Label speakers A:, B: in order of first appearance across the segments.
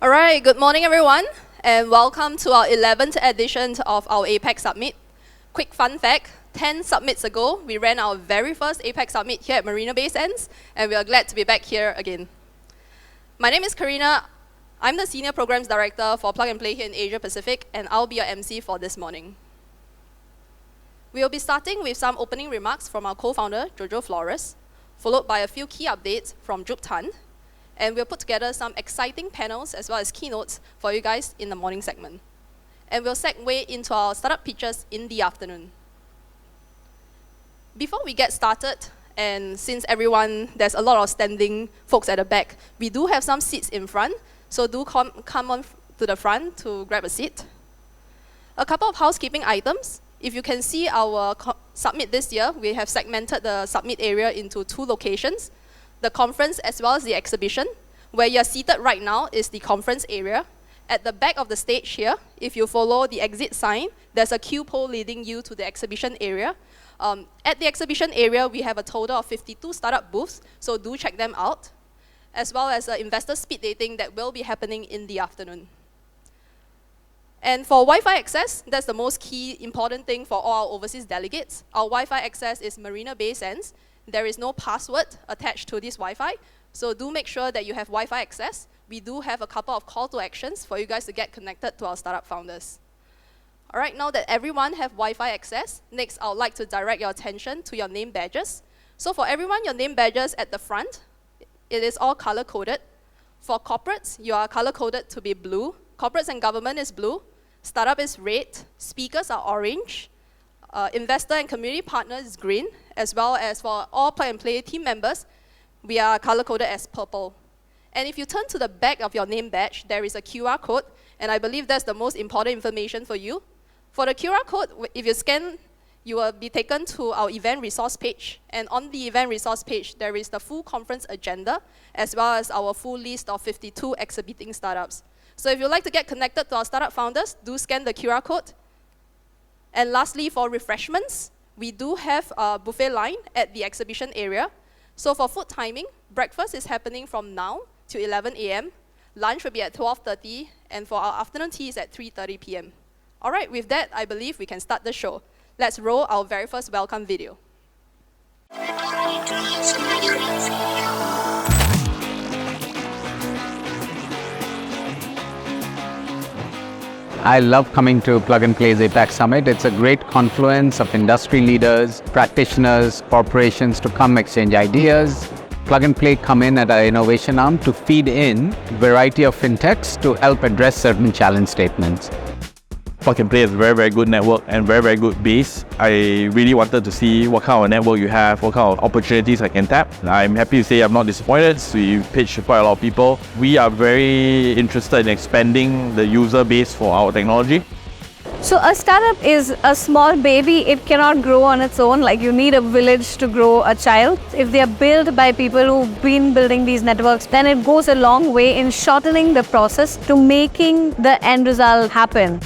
A: All right, good morning everyone, and welcome to our 11th edition of our APAC Summit. Quick fun fact, 10 summits ago, we ran our very first APAC Summit here at Marina Bay Sands, and we are glad to be back here again. My name is Karina. I'm the Senior Programs Director for Plug and Play here in Asia Pacific, and I'll be your MC for this morning. We will be starting with some opening remarks from our co-founder, Jojo Flores, followed by a few key updates from Jup Tan, and we'll put together some exciting panels as well as keynotes for you guys in the morning segment. And we'll segue into our startup pitches in the afternoon. Before we get started, and since there's a lot of standing folks at the back, we do have some seats in front, so do come on to the front to grab a seat. A couple of housekeeping items. If you can see our summit this year, we have segmented the summit area into 2 locations, the conference as well as the exhibition. Where you're seated right now is the conference area. At the back of the stage here, if you follow the exit sign, there's a queue pole leading you to the exhibition area. At the exhibition area, we have a total of 52 startup booths, so do check them out, as well as investor speed dating that will be happening in the afternoon. And for Wi-Fi access, that's the most key important thing for all our overseas delegates. Our Wi-Fi access is Marina Bay Sands. There is no password attached to this Wi-Fi, so do make sure that you have Wi-Fi access. We do have a couple of call to actions for you guys to get connected to our startup founders. All right, now that everyone have Wi-Fi access, next I would like to direct your attention to your name badges. So for everyone, your name badges at the front, it is all color-coded. For corporates, you are color-coded to be blue. Corporates and government is blue. Startup is red. Speakers are orange. Investor and community partners is green, as well as for all Plug and Play team members, we are color-coded as purple. And if you turn to the back of your name badge, there is a QR code, and I believe that's the most important information for you. For the QR code, if you scan, you will be taken to our event resource page, and on the event resource page, there is the full conference agenda, as well as our full list of 52 exhibiting startups. So if you'd like to get connected to our startup founders, do scan the QR code. And lastly, for refreshments, we do have a buffet line at the exhibition area. So for food timing, breakfast is happening from now to 11 a.m. Lunch will be at 12:30, and for our afternoon tea is at 3:30 p.m. All right, with that, I believe we can start the show. Let's roll our very first welcome video.
B: I love coming to Plug and Play's APAC Summit. It's a great confluence of industry leaders, practitioners, corporations to come exchange ideas. Plug and Play come in at our innovation arm to feed in a variety of fintechs to help address certain challenge statements.
C: Plug and Play is a very, very good network and very, very good base. I really wanted to see what kind of network you have, what kind of opportunities I can tap. I'm happy to say I'm not disappointed. So we pitched quite a lot of people. We are very interested in expanding the user base for our technology.
D: So a startup is a small baby. It cannot grow on its own. Like, you need a village to grow a child. If they are built by people who've been building these networks, then it goes a long way in shortening the process to making the end result happen.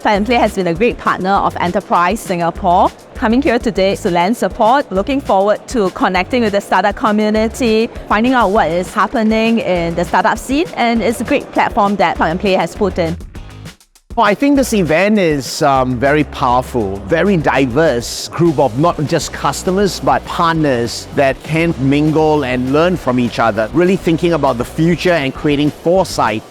E: Plug and Play has been a great partner of Enterprise Singapore. Coming here today to lend support, looking forward to connecting with the startup community, finding out what is happening in the startup scene, and it's a great platform that Plug and Play has put in.
F: Well, I think this event is very powerful, very diverse group of not just customers, but partners that can mingle and learn from each other, really thinking about the future and creating foresight.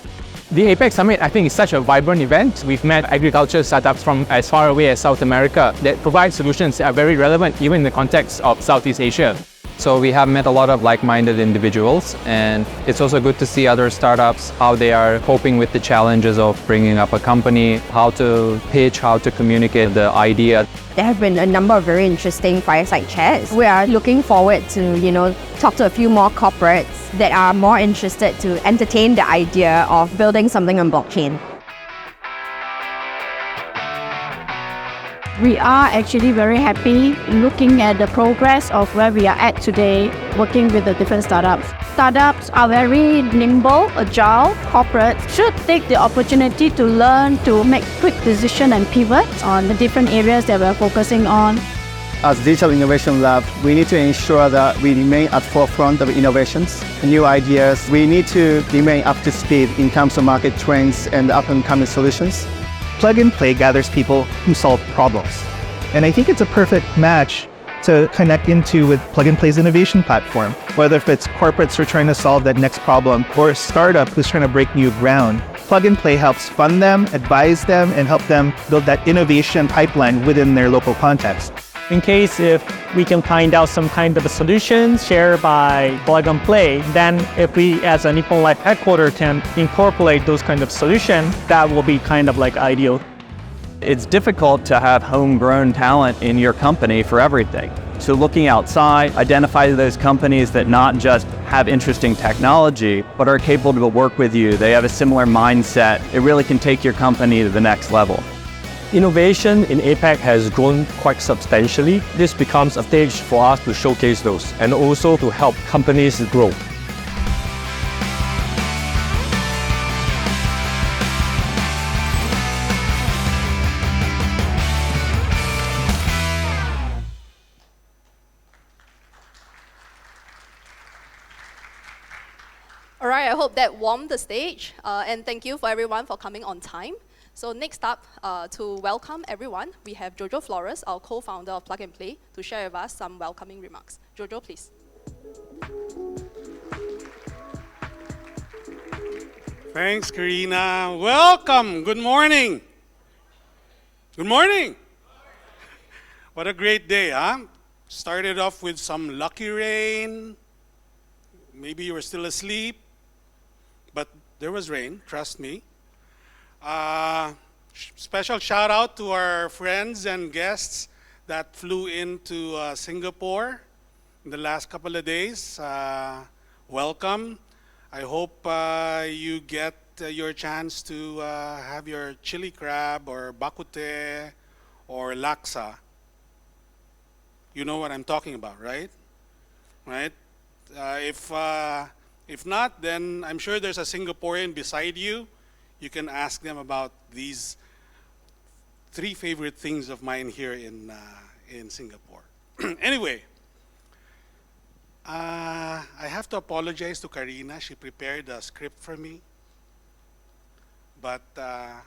G: The APAC Summit, I think, is such a vibrant event. We've met agriculture startups from as far away as South America that provide solutions that are very relevant even in the context of Southeast Asia.
H: So we have met a lot of like-minded individuals, and it's also good to see other startups, how they are coping with the challenges of bringing up a company, how to pitch, how to communicate the idea.
I: There have been a number of very interesting fireside chats. We are looking forward to, talk to a few more corporates that are more interested to entertain the idea of building something on blockchain.
J: We are actually very happy looking at the progress of where we are at today, working with the different startups. Startups are very nimble, agile. Corporates should take the opportunity to learn to make quick decisions and pivot on the different areas that we're focusing on.
K: as Digital Innovation Lab, we need to ensure that we remain at forefront of innovations, new ideas. We need to remain up to speed in terms of market trends and up-and-coming solutions.
L: Plug and Play gathers people who solve problems. And I think it's a perfect match to connect into with Plug and Play's innovation platform. Whether if it's corporates who are trying to solve that next problem or a startup who's trying to break new ground, Plug and Play helps fund them, advise them, and help them build that innovation pipeline within their local context.
M: In case if we can find out some kind of a solution shared by Plug and Play, then if we as a Nippon Life headquarters can incorporate those kind of solutions, that will be kind of like ideal.
H: It's difficult to have homegrown talent in your company for everything. So looking outside, identify those companies that not just have interesting technology, but are capable to work with you. They have a similar mindset. It really can take your company to the next level.
N: Innovation in APAC has grown quite substantially. This becomes a stage for us to showcase those and also to help companies grow.
A: All right, I hope that warmed the stage, and thank you for everyone for coming on time. So next up, to welcome everyone, we have Jojo Flores, our co-founder of Plug and Play, to share with us some welcoming remarks. Jojo, please.
O: Thanks, Karina. Welcome. Good morning. Good morning. What a great day, huh? Started off with some lucky rain. Maybe you were still asleep, but there was rain, trust me. Special shout out to our friends and guests that flew into Singapore in the last couple of days. Welcome. I hope you get your chance to have your chili crab or bakute or laksa. You know what I'm talking about, right? Right? If not, then I'm sure there's a Singaporean beside you. You can ask them about these 3 favorite things of mine here in Singapore. Anyway, I have to apologize to Karina. She prepared a script for me, but the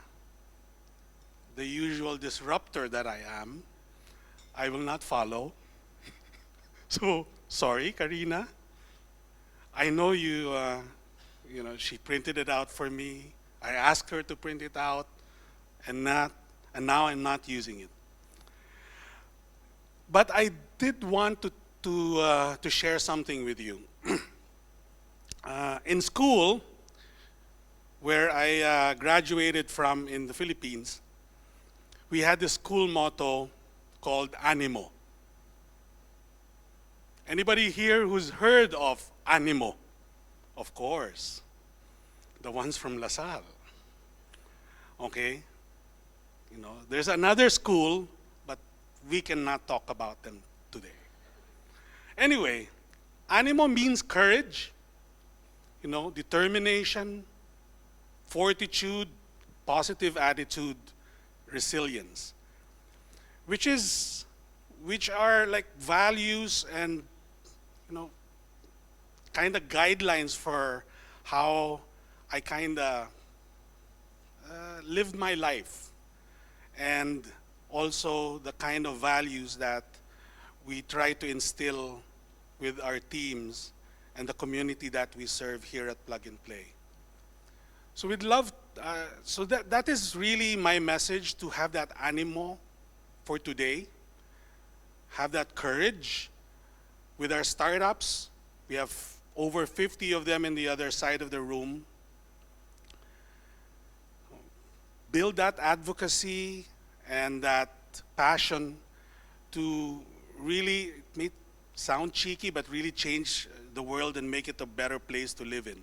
O: usual disruptor that I am, I will not follow. So sorry, Karina. I know you know, she printed it out for me. I asked her to print it out, and now I'm not using it. But I did want to share something with you. In school, where I graduated from in the Philippines, we had this school motto called Animo. Anybody here who's heard of Animo? Of course. The ones from LaSalle. Okay? You know, there's another school, but we cannot talk about them today. Anyway, Animo means courage, you know, determination, fortitude, positive attitude, resilience, which are like values and, you know, kind of guidelines for how I kind of lived my life, and also the kind of values that we try to instill with our teams and the community that we serve here at Plug and Play. So we'd love, so that is really my message, to have that animo for today, have that courage with our startups. We have over 50 of them in the other side of the room. Build that advocacy and that passion to really, it may sound cheeky, but really change the world and make it a better place to live in.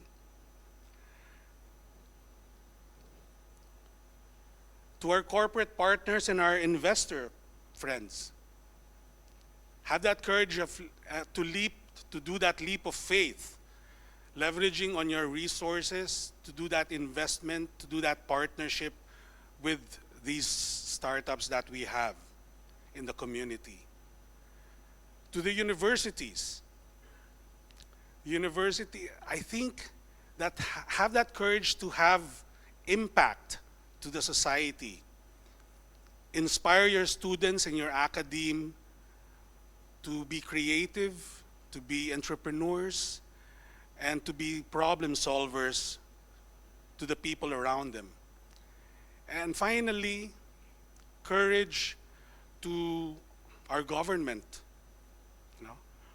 O: To our corporate partners and our investor friends, have that courage to do that leap of faith, leveraging on your resources to do that investment, to do that partnership with these startups that we have in the community. to the universities. University, I think that have that courage to have impact to the society. Inspire your students and your academe to be creative, to be entrepreneurs, and to be problem solvers to the people around them. And finally, courage to our government,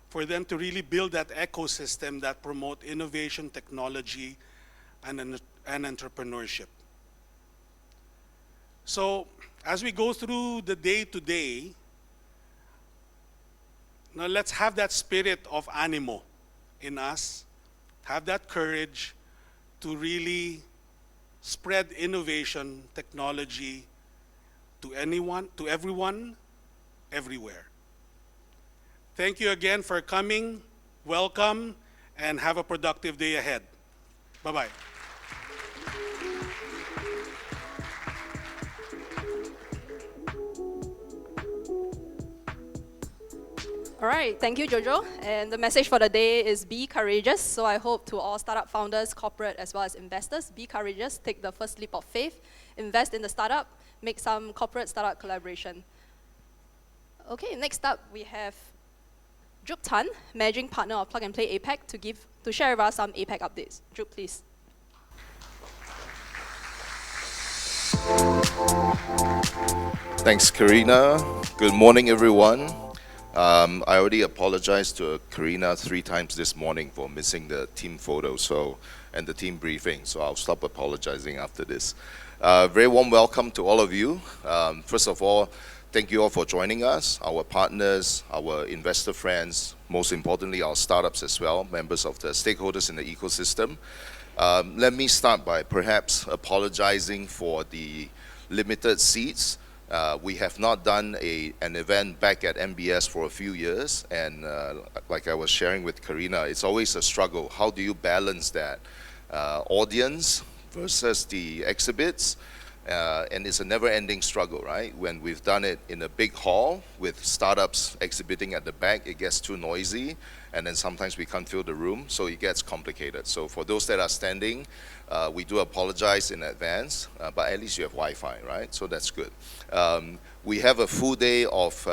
O: for them to really build that ecosystem that promote innovation, technology, and entrepreneurship. So as we go through the day-to-day, now let's have that spirit of animo in us, have that courage to really spread innovation, technology to anyone, to everyone, everywhere. Thank you again for coming. Welcome, and have a productive day ahead. Bye-bye.
A: All right, thank you, Jojo. And the message for the day is be courageous. So I hope to all startup founders, corporate, as well as investors, be courageous, take the first leap of faith, invest in the startup, make some corporate startup collaboration. Okay, next up we have Jup Tan, Managing Partner of Plug and Play APAC, to share with us some APAC updates. Jup, please.
P: Thanks, Karina. Good morning, everyone. I already apologized to Karina 3 times this morning for missing the team photo and the team briefing, so I'll stop apologizing after this. Very warm welcome to all of you. First of all, thank you all for joining us, our partners, our investor friends, most importantly our startups as well, members of the stakeholders in the ecosystem. Let me start by perhaps apologizing for the limited seats. We have not done an event back at MBS for a few years, and like I was sharing with Karina, it's always a struggle. How do you balance that audience versus the exhibits? And it's a never-ending struggle, right? When we've done it in a big hall with startups exhibiting at the back, it gets too noisy, and then sometimes we can't fill the room, so it gets complicated. So for those that are standing, we do apologize in advance, but at least you have Wi-Fi, right? So that's good. We have a full day of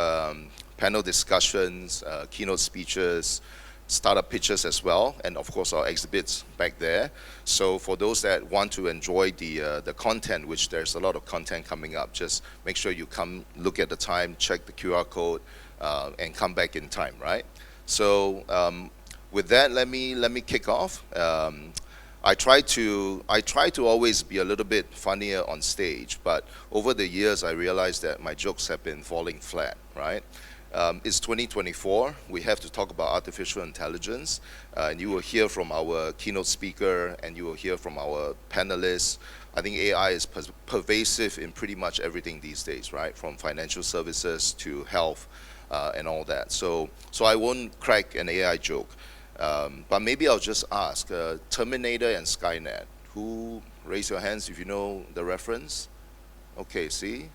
P: panel discussions, keynote speeches, startup pitches as well, and of course our exhibits back there. So for those that want to enjoy the content, which there's a lot of content coming up, just make sure you come look at the time, check the QR code, and come back in time, right? So with that, let me kick off. I try to always be a little bit funnier on stage, but over the years I realized that my jokes have been falling flat, right? It's 2024. We have to talk about artificial intelligence, and you will hear from our keynote speaker, and you will hear from our panelists. I think AI is pervasive in pretty much everything these days, right? From financial services to health and all that. So I won't crack an AI joke, but maybe I'll just ask: Terminator and Skynet. Who raise your hands if you know the reference? Okay, see.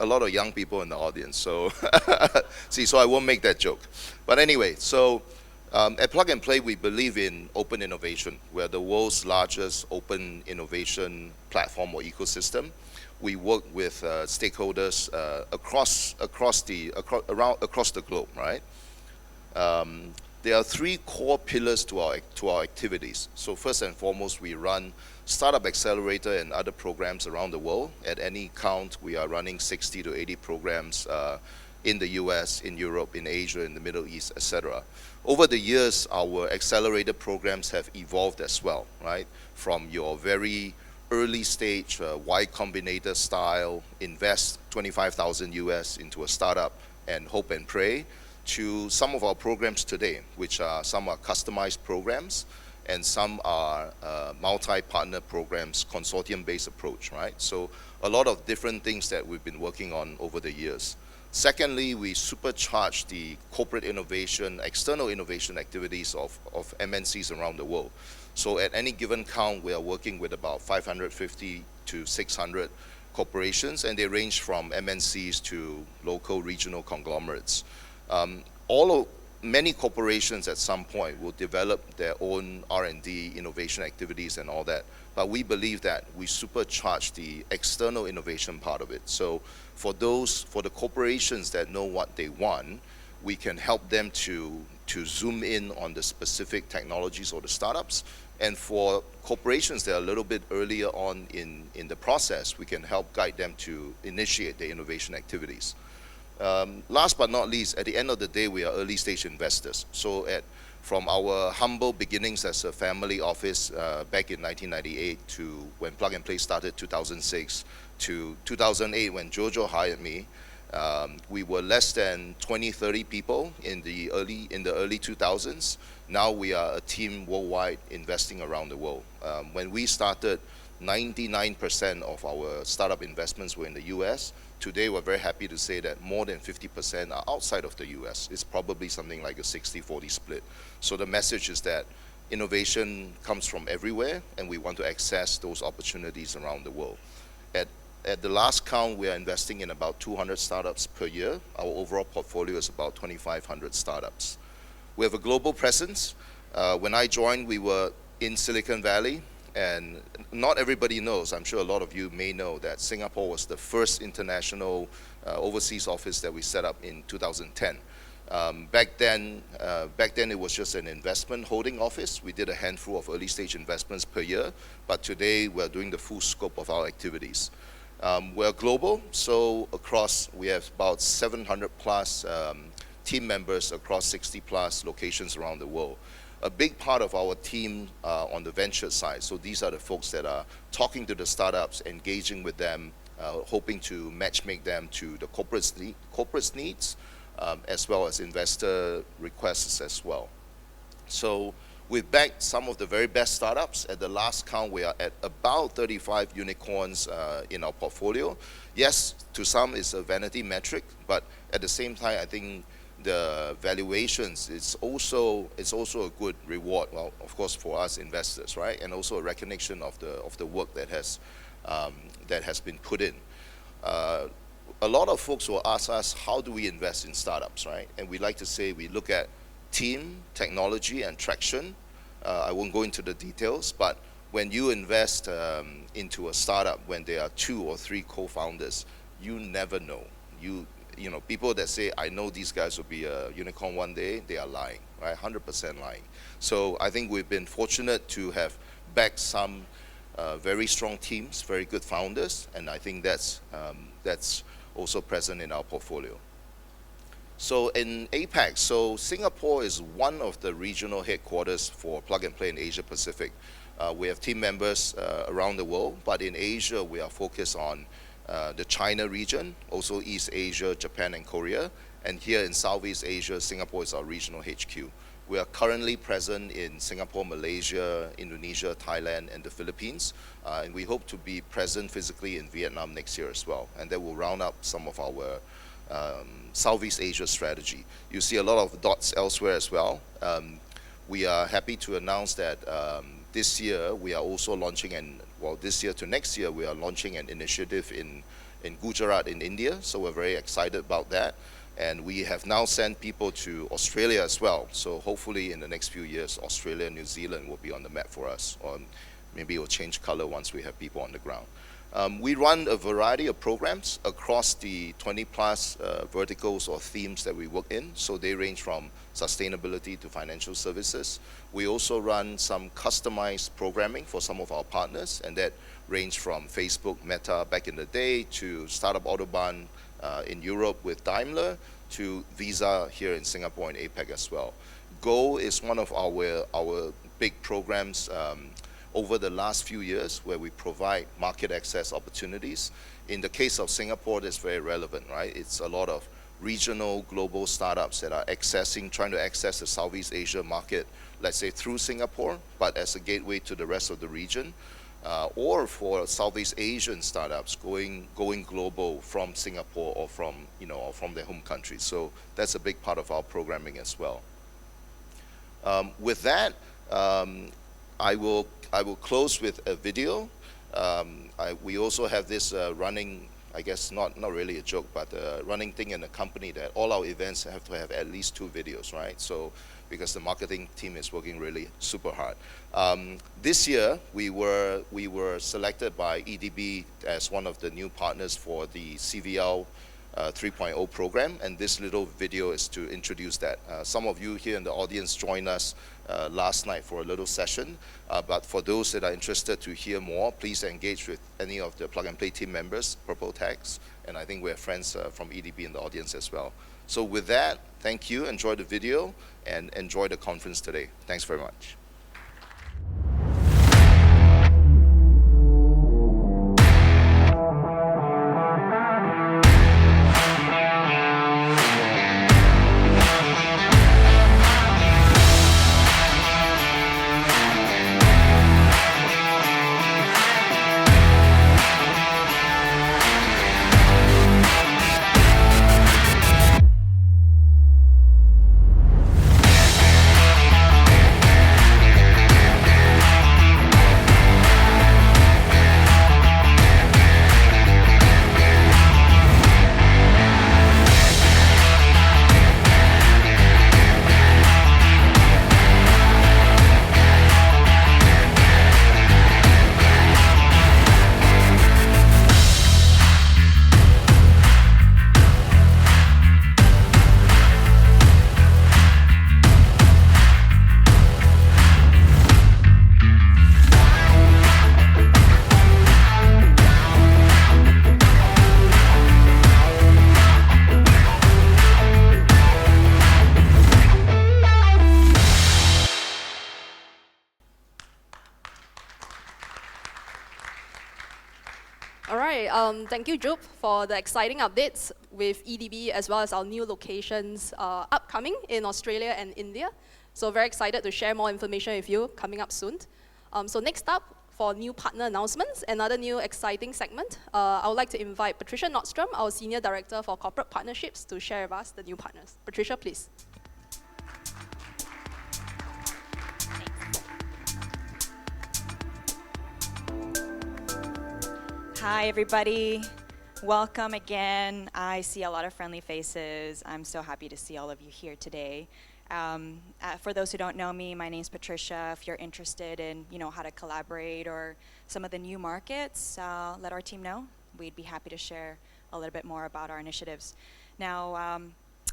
P: A lot of young people in the audience, so so I won't make that joke. But anyway, so at Plug and Play, we believe in open innovation. We're the world's largest open innovation platform or ecosystem. We work with stakeholders across the globe, right? There are 3 core pillars to our activities. So first and foremost, we run Startup Accelerator and other programs around the world. At any count, we are running 60 to 80 programs in the US, in Europe, in Asia, in the Middle East, etc. Over the years, our accelerator programs have evolved as well, right? From your very early stage Y Combinator style, invest 25,000 US into a startup and hope and pray, to some of our programs today, which are some are customized programs, and some are multi-partner programs, consortium-based approach, right? So a lot of different things that we've been working on over the years. Secondly, we supercharge the corporate innovation, external innovation activities of MNCs around the world. So at any given count, we are working with about 550 to 600 corporations, and they range from MNCs to local regional conglomerates. many corporations at some point will develop their own R&D, innovation activities and all that. But we believe that we supercharge the external innovation part of it. So for the corporations that know what they want, we can help them to zoom in on the specific technologies or the startups. And for corporations that are a little bit earlier on in the process, we can help guide them to initiate their innovation activities. Last but not least, at the end of the day, we are early stage investors. So from our humble beginnings as a family office back in 1998 to when Plug and Play started 2006 to 2008 when Jojo hired me, we were less than 20, 30 people in the early 2000s. Now we are a team worldwide investing around the world. When we started, 99% of our startup investments were in the US. Today, we're very happy to say that more than 50% are outside of the US. It's probably something like a 60-40 split. So the message is that innovation comes from everywhere, and we want to access those opportunities around the world. At the last count, we are investing in about 200 startups per year. Our overall portfolio is about 2,500 startups. We have a global presence. When I joined, we were in Silicon Valley. And not everybody knows, I'm sure a lot of you may know, that Singapore was the first international overseas office that we set up in 2010. Back then it was just an investment holding office. We did a handful of early stage investments per year, but today we're doing the full scope of our activities. We're global, so we have about 700 plus team members across 60 plus locations around the world. A big part of our team on the venture side, so these are the folks that are talking to the startups, engaging with them, hoping to matchmake them to the corporate's needs, as well as investor requests as well. So we've backed some of the very best startups. At the last count, we are at about 35 unicorns in our portfolio. Yes, to some it's a vanity metric, but at the same time, I think the valuations, it's also a good reward, well, of course, for us investors, right? And also a recognition of the work that has been put in. A lot of folks will ask us, how do we invest in startups, right? And we like to say we look at team, technology, and traction. I won't go into the details, but when you invest into a startup, when there are 2 or 3 co-founders, you never know. You know, people that say, I know these guys will be a unicorn one day, they are lying, right? 100% lying. So I think we've been fortunate to have backed some very strong teams, very good founders, and I think that's also present in our portfolio. So in APAC, so Singapore is one of the regional headquarters for Plug and Play in Asia Pacific. We have team members around the world, but in Asia, we are focused on the China region, also East Asia, Japan and Korea, and here in Southeast Asia, Singapore is our regional HQ. We are currently present in Singapore, Malaysia, Indonesia, Thailand, and the Philippines, and we hope to be present physically in Vietnam next year as well, and that will round up some of our Southeast Asia strategy. You see a lot of dots elsewhere as well. We are happy to announce that this year we are also launching this year to next year, we are launching an initiative in Gujarat in India. So we're very excited about that. And we have now sent people to Australia as well. So hopefully in the next few years, Australia and New Zealand will be on the map for us. Or maybe it will change color once we have people on the ground. We run a variety of programs across the 20 plus verticals or themes that we work in. So they range from sustainability to financial services. We also run some customized programming for some of our partners, and that range from Facebook, Meta back in the day, to Startup Autobahn in Europe with Daimler, to Visa here in Singapore and APAC as well. Go is one of our big programs over the last few years where we provide market access opportunities. In the case of Singapore, that's very relevant, right? It's a lot of regional, global startups that are trying to access the Southeast Asia market, let's say through Singapore, but as a gateway to the rest of the region, or for Southeast Asian startups going global from Singapore or from their home countries. So that's a big part of our programming as well. With that, I will close with a video. We also have this running I guess not really a joke, but a running thing in a company that all our events have to have at least 2 videos, right? So because the marketing team is working really super hard. This year, we were selected by EDB as one of the new partners for the CVL 3.0 program, and this little video is to introduce that. Some of you here in the audience joined us last night for a little session, but for those that are interested to hear more, please engage with any of the Plug and Play team members, Purple Tags, and I think we have friends from EDB in the audience as well. So with that, thank you, enjoy the video, and enjoy the conference today. Thanks very much.
A: Thank you, Jup, for the exciting updates with EDB as well as our new locations upcoming in Australia and India. So very excited to share more information with you coming up soon. So next up, for new partner announcements, another new exciting segment, I would like to invite Patricia Nordstrom, our Senior Director for Corporate Partnerships, to share with us the new partners. Patricia, please.
Q: Hi, everybody. Welcome again. I see a lot of friendly faces. I'm so happy to see all of you here today. For those who don't know me, my name's Patricia. If you're interested in, how to collaborate or some of the new markets, let our team know. We'd be happy to share a little bit more about our initiatives. Now,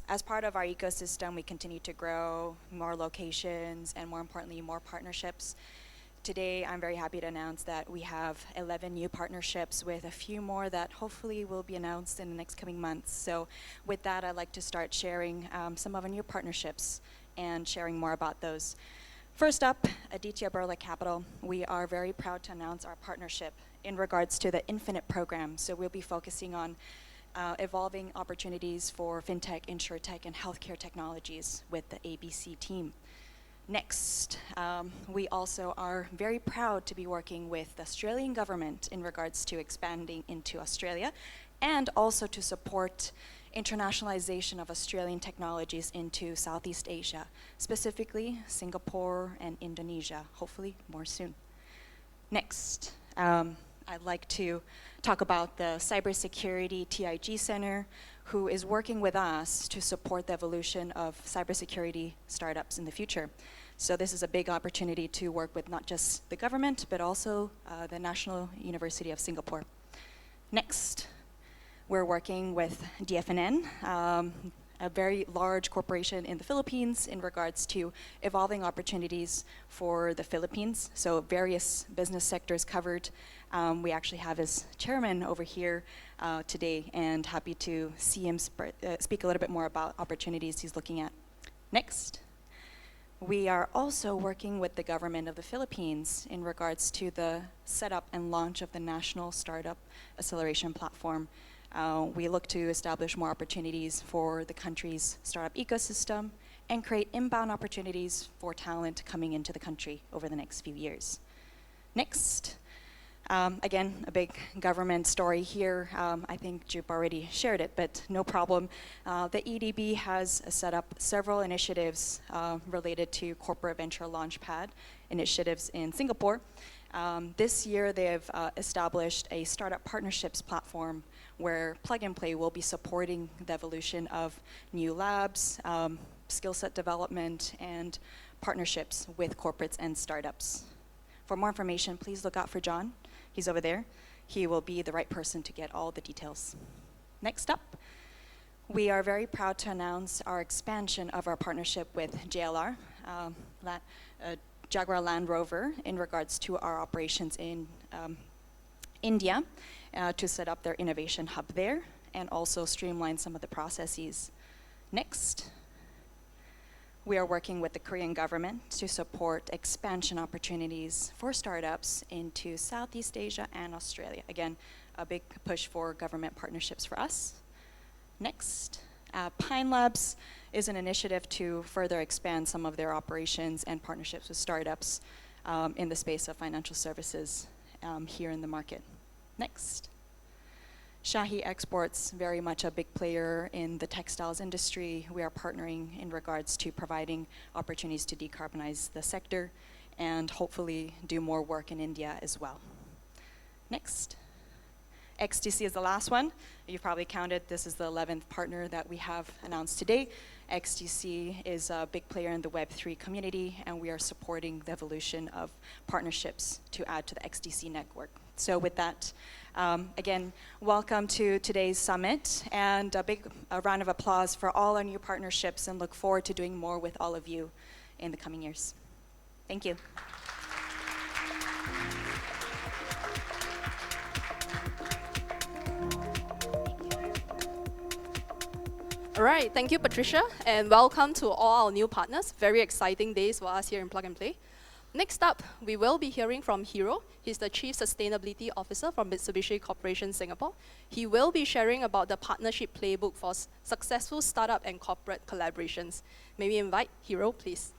Q: as part of our ecosystem, we continue to grow more locations and, more importantly, more partnerships. Today, I'm very happy to announce that we have 11 new partnerships with a few more that hopefully will be announced in the next coming months. So with that, I'd like to start sharing some of our new partnerships and sharing more about those. First up, Aditya Birla Capital. We are very proud to announce our partnership in regards to the Infinite program. So we'll be focusing on evolving opportunities for fintech, insurtech, and healthcare technologies with the ABC team. Next, we also are very proud to be working with the Australian government in regards to expanding into Australia and also to support internationalization of Australian technologies into Southeast Asia, specifically Singapore and Indonesia, hopefully more soon. Next, I'd like to talk about the Cybersecurity TIG Center, who is working with us to support the evolution of cybersecurity startups in the future. So this is a big opportunity to work with not just the government, but also the National University of Singapore. Next, we're working with DFNN, a very large corporation in the Philippines in regards to evolving opportunities for the Philippines. So various business sectors covered. We actually have his chairman over here today, and happy to see him speak a little bit more about opportunities he's looking at. Next. We are also working with the government of the Philippines in regards to the setup and launch of the National Startup Acceleration Platform. We look to establish more opportunities for the country's startup ecosystem and create inbound opportunities for talent coming into the country over the next few years. Next. Again, a big government story here. I think Jup already shared it, but no problem. The EDB has set up several initiatives related to corporate venture launchpad initiatives in Singapore. This year, they have established a startup partnerships platform where Plug and Play will be supporting the evolution of new labs, skill set development, and partnerships with corporates and startups. For more information, please look out for John. He's over there. He will be the right person to get all the details. Next up, we are very proud to announce our expansion of our partnership with JLR, Jaguar Land Rover, in regards to our operations in India to set up their innovation hub there and also streamline some of the processes. Next, we are working with the Korean government to support expansion opportunities for startups into Southeast Asia and Australia. Again, a big push for government partnerships for us. Next, Pine Labs is an initiative to further expand some of their operations and partnerships with startups in the space of financial services here in the market. Next. Shahi Exports, very much a big player in the textiles industry. We are partnering in regards to providing opportunities to decarbonize the sector and hopefully do more work in India as well. Next. XTC is the last one. You've probably counted, this is the 11th partner that we have announced today. XTC is a big player in the Web3 community, and we are supporting the evolution of partnerships to add to the XTC network. So with that, again, welcome to today's summit, and a big round of applause for all our new partnerships, and look forward to doing more with all of you in the coming years. Thank you.
A: All right, thank you, Patricia, and welcome to all our new partners. Very exciting days for us here in Plug and Play. Next up, we will be hearing from Hiro. He's the Chief Sustainability Officer from Mitsubishi Corporation Singapore. He will be sharing about the partnership playbook for successful startup and corporate collaborations. May we invite Hiro, please.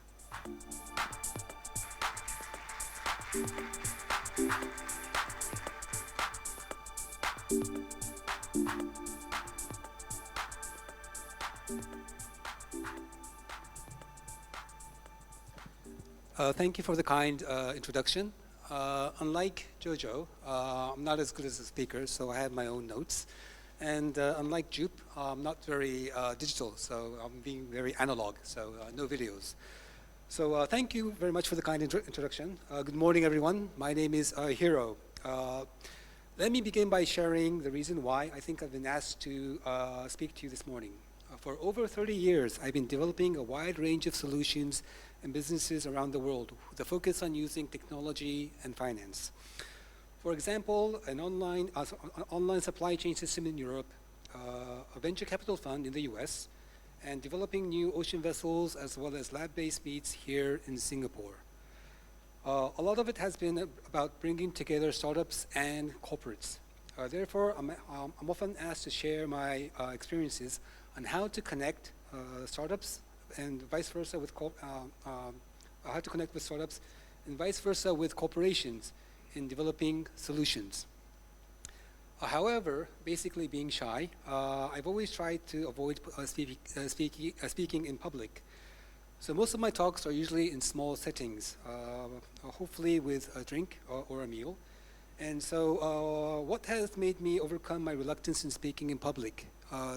R: Thank you for the kind introduction. Unlike Jojo, I'm not as good as a speaker, so I have my own notes. And unlike Jupe, I'm not very digital, so I'm being very analog, so no videos. So thank you very much for the kind introduction. Good morning, everyone. My name is Hiro. Let me begin by sharing the reason why I think I've been asked to speak to you this morning. For over 30 years, I've been developing a wide range of solutions and businesses around the world with a focus on using technology and finance. For example, an online supply chain system in Europe, a venture capital fund in the US, and developing new ocean vessels as well as lab-based meets here in Singapore. A lot of it has been about bringing together startups and corporates. Therefore, I'm often asked to share my experiences on how to connect startups and vice versa with how to connect with startups and vice versa with corporations in developing solutions. However, basically being shy, I've always tried to avoid speaking in public. So most of my talks are usually in small settings, hopefully with a drink or a meal. And so what has made me overcome my reluctance in speaking in public?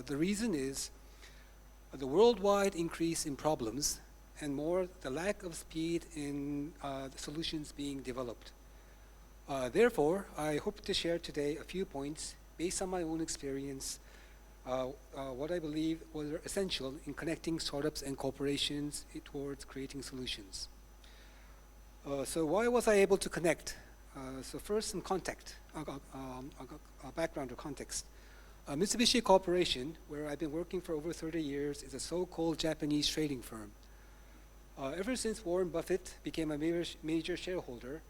R: The reason is the worldwide increase in problems, and more, the lack of speed in the solutions being developed. Therefore, I hope to share today a few points based on my own experience, what I believe were essential in connecting startups and corporations towards creating solutions. So why was I able to connect? So first, some background or context. Mitsubishi Corporation, where I've been working for over 30 years, is a so-called Japanese trading firm. Ever since Warren Buffett became a major shareholder,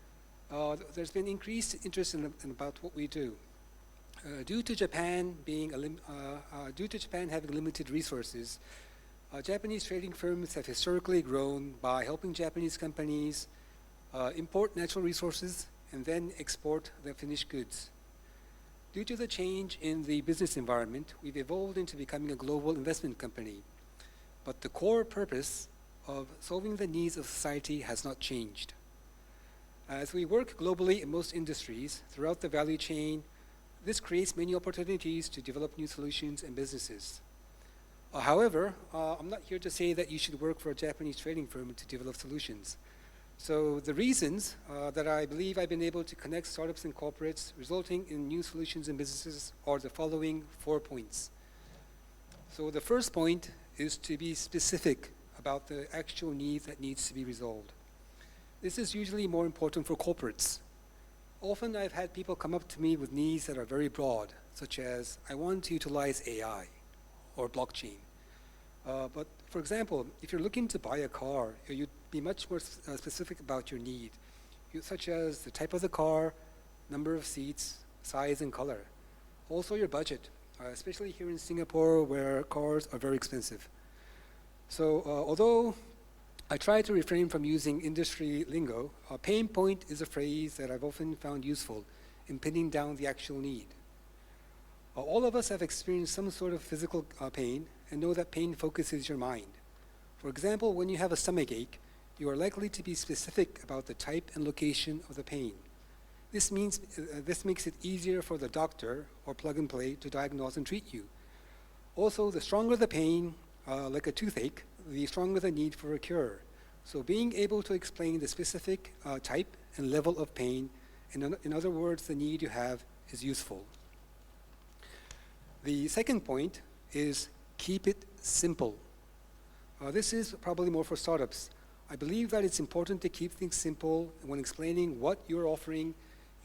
R: there's been increased interest in about what we do. Due to Japan having limited resources, Japanese trading firms have historically grown by helping Japanese companies import natural resources and then export their finished goods. Due to the change in the business environment, we've evolved into becoming a global investment company. But the core purpose of solving the needs of society has not changed. As we work globally in most industries throughout the value chain, this creates many opportunities to develop new solutions and businesses. However, I'm not here to say that you should work for a Japanese trading firm to develop solutions. So the reasons that I believe I've been able to connect startups and corporates resulting in new solutions and businesses are the following 4 points. So the first point is to be specific about the actual need that needs to be resolved. This is usually more important for corporates. Often I've had people come up to me with needs that are very broad, such as, I want to utilize AI or blockchain. But for example, if you're looking to buy a car, you'd be much more specific about your need, such as the type of the car, number of seats, size and color. Also your budget, especially here in Singapore where cars are very expensive. So although I try to refrain from using industry lingo, a pain point is a phrase that I've often found useful in pinning down the actual need. All of us have experienced some sort of physical pain and know that pain focuses your mind. For example, when you have a stomach ache, you are likely to be specific about the type and location of the pain. This makes it easier for the doctor or plug and play to diagnose and treat you. Also, the stronger the pain, like a toothache, the stronger the need for a cure. So being able to explain the specific type and level of pain, in other words, the need you have, is useful. The second point is keep it simple. This is probably more for startups. I believe that it's important to keep things simple when explaining what you're offering,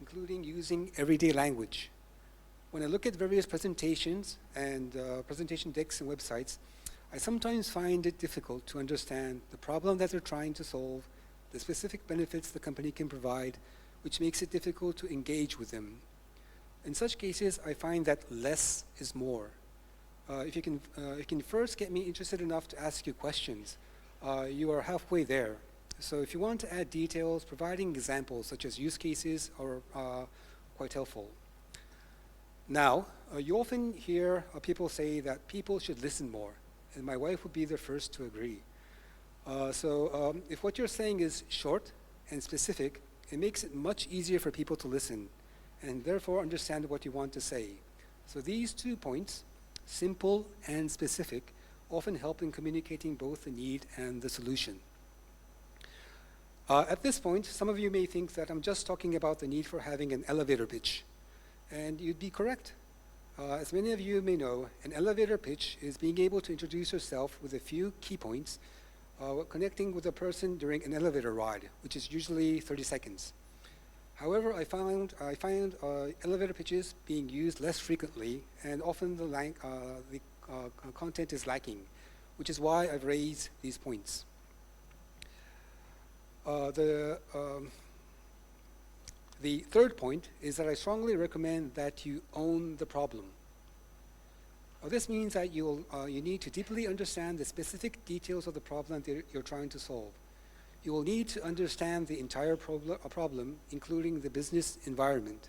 R: including using everyday language. When I look at various presentations and presentation decks and websites, I sometimes find it difficult to understand the problem that they're trying to solve, the specific benefits the company can provide, which makes it difficult to engage with them. In such cases, I find that less is more. If you can first get me interested enough to ask you questions, you are halfway there. So if you want to add details, providing examples such as use cases are quite helpful. Now, you often hear people say that people should listen more, and my wife would be the first to agree. If what you're saying is short and specific, it makes it much easier for people to listen and therefore understand what you want to say. So these 2 points, simple and specific, often help in communicating both the need and the solution. At this point, some of you may think that I'm just talking about the need for having an elevator pitch, and you'd be correct. As many of you may know, an elevator pitch is being able to introduce yourself with a few key points, connecting with a person during an elevator ride, which is usually 30 seconds. However, I find elevator pitches being used less frequently, and often the content is lacking, which is why I've raised these points. The third point is that I strongly recommend that you own the problem. This means that you need to deeply understand the specific details of the problem that you're trying to solve. You will need to understand the entire problem, including the business environment.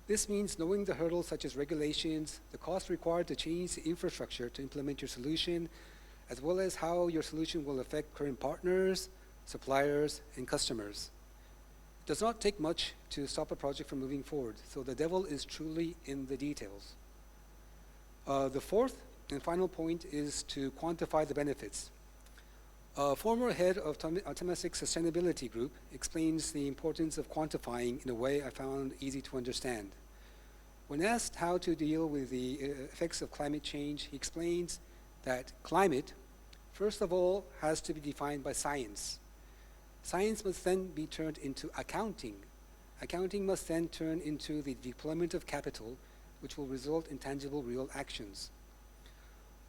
R: This means knowing the hurdles such as regulations, the cost required to change the infrastructure to implement your solution, as well as how your solution will affect current partners, suppliers, and customers. It does not take much to stop a project from moving forward, so the devil is truly in the details. The fourth and final point is to quantify the benefits. A former head of Temasek Sustainability Group explains the importance of quantifying in a way I found easy to understand. When asked how to deal with the effects of climate change, he explains that climate, first of all, has to be defined by science. Science must then be turned into accounting. Accounting must then turn into the deployment of capital, which will result in tangible, real actions.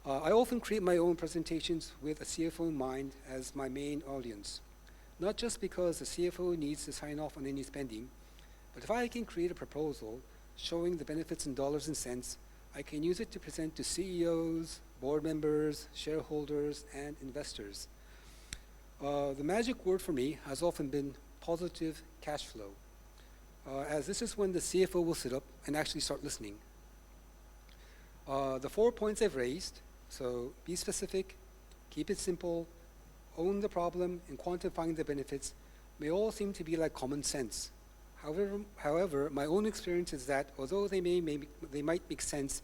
R: I often create my own presentations with a CFO in mind as my main audience, not just because the CFO needs to sign off on any spending, but if I can create a proposal showing the benefits in dollars and cents, I can use it to present to CEOs, board members, shareholders, and investors. The magic word for me has often been positive cash flow, as this is when the CFO will sit up and actually start listening. The 4 points I've raised, so be specific, keep it simple, own the problem, and quantifying the benefits, may all seem to be like common sense. However, my own experience is that although they might make sense,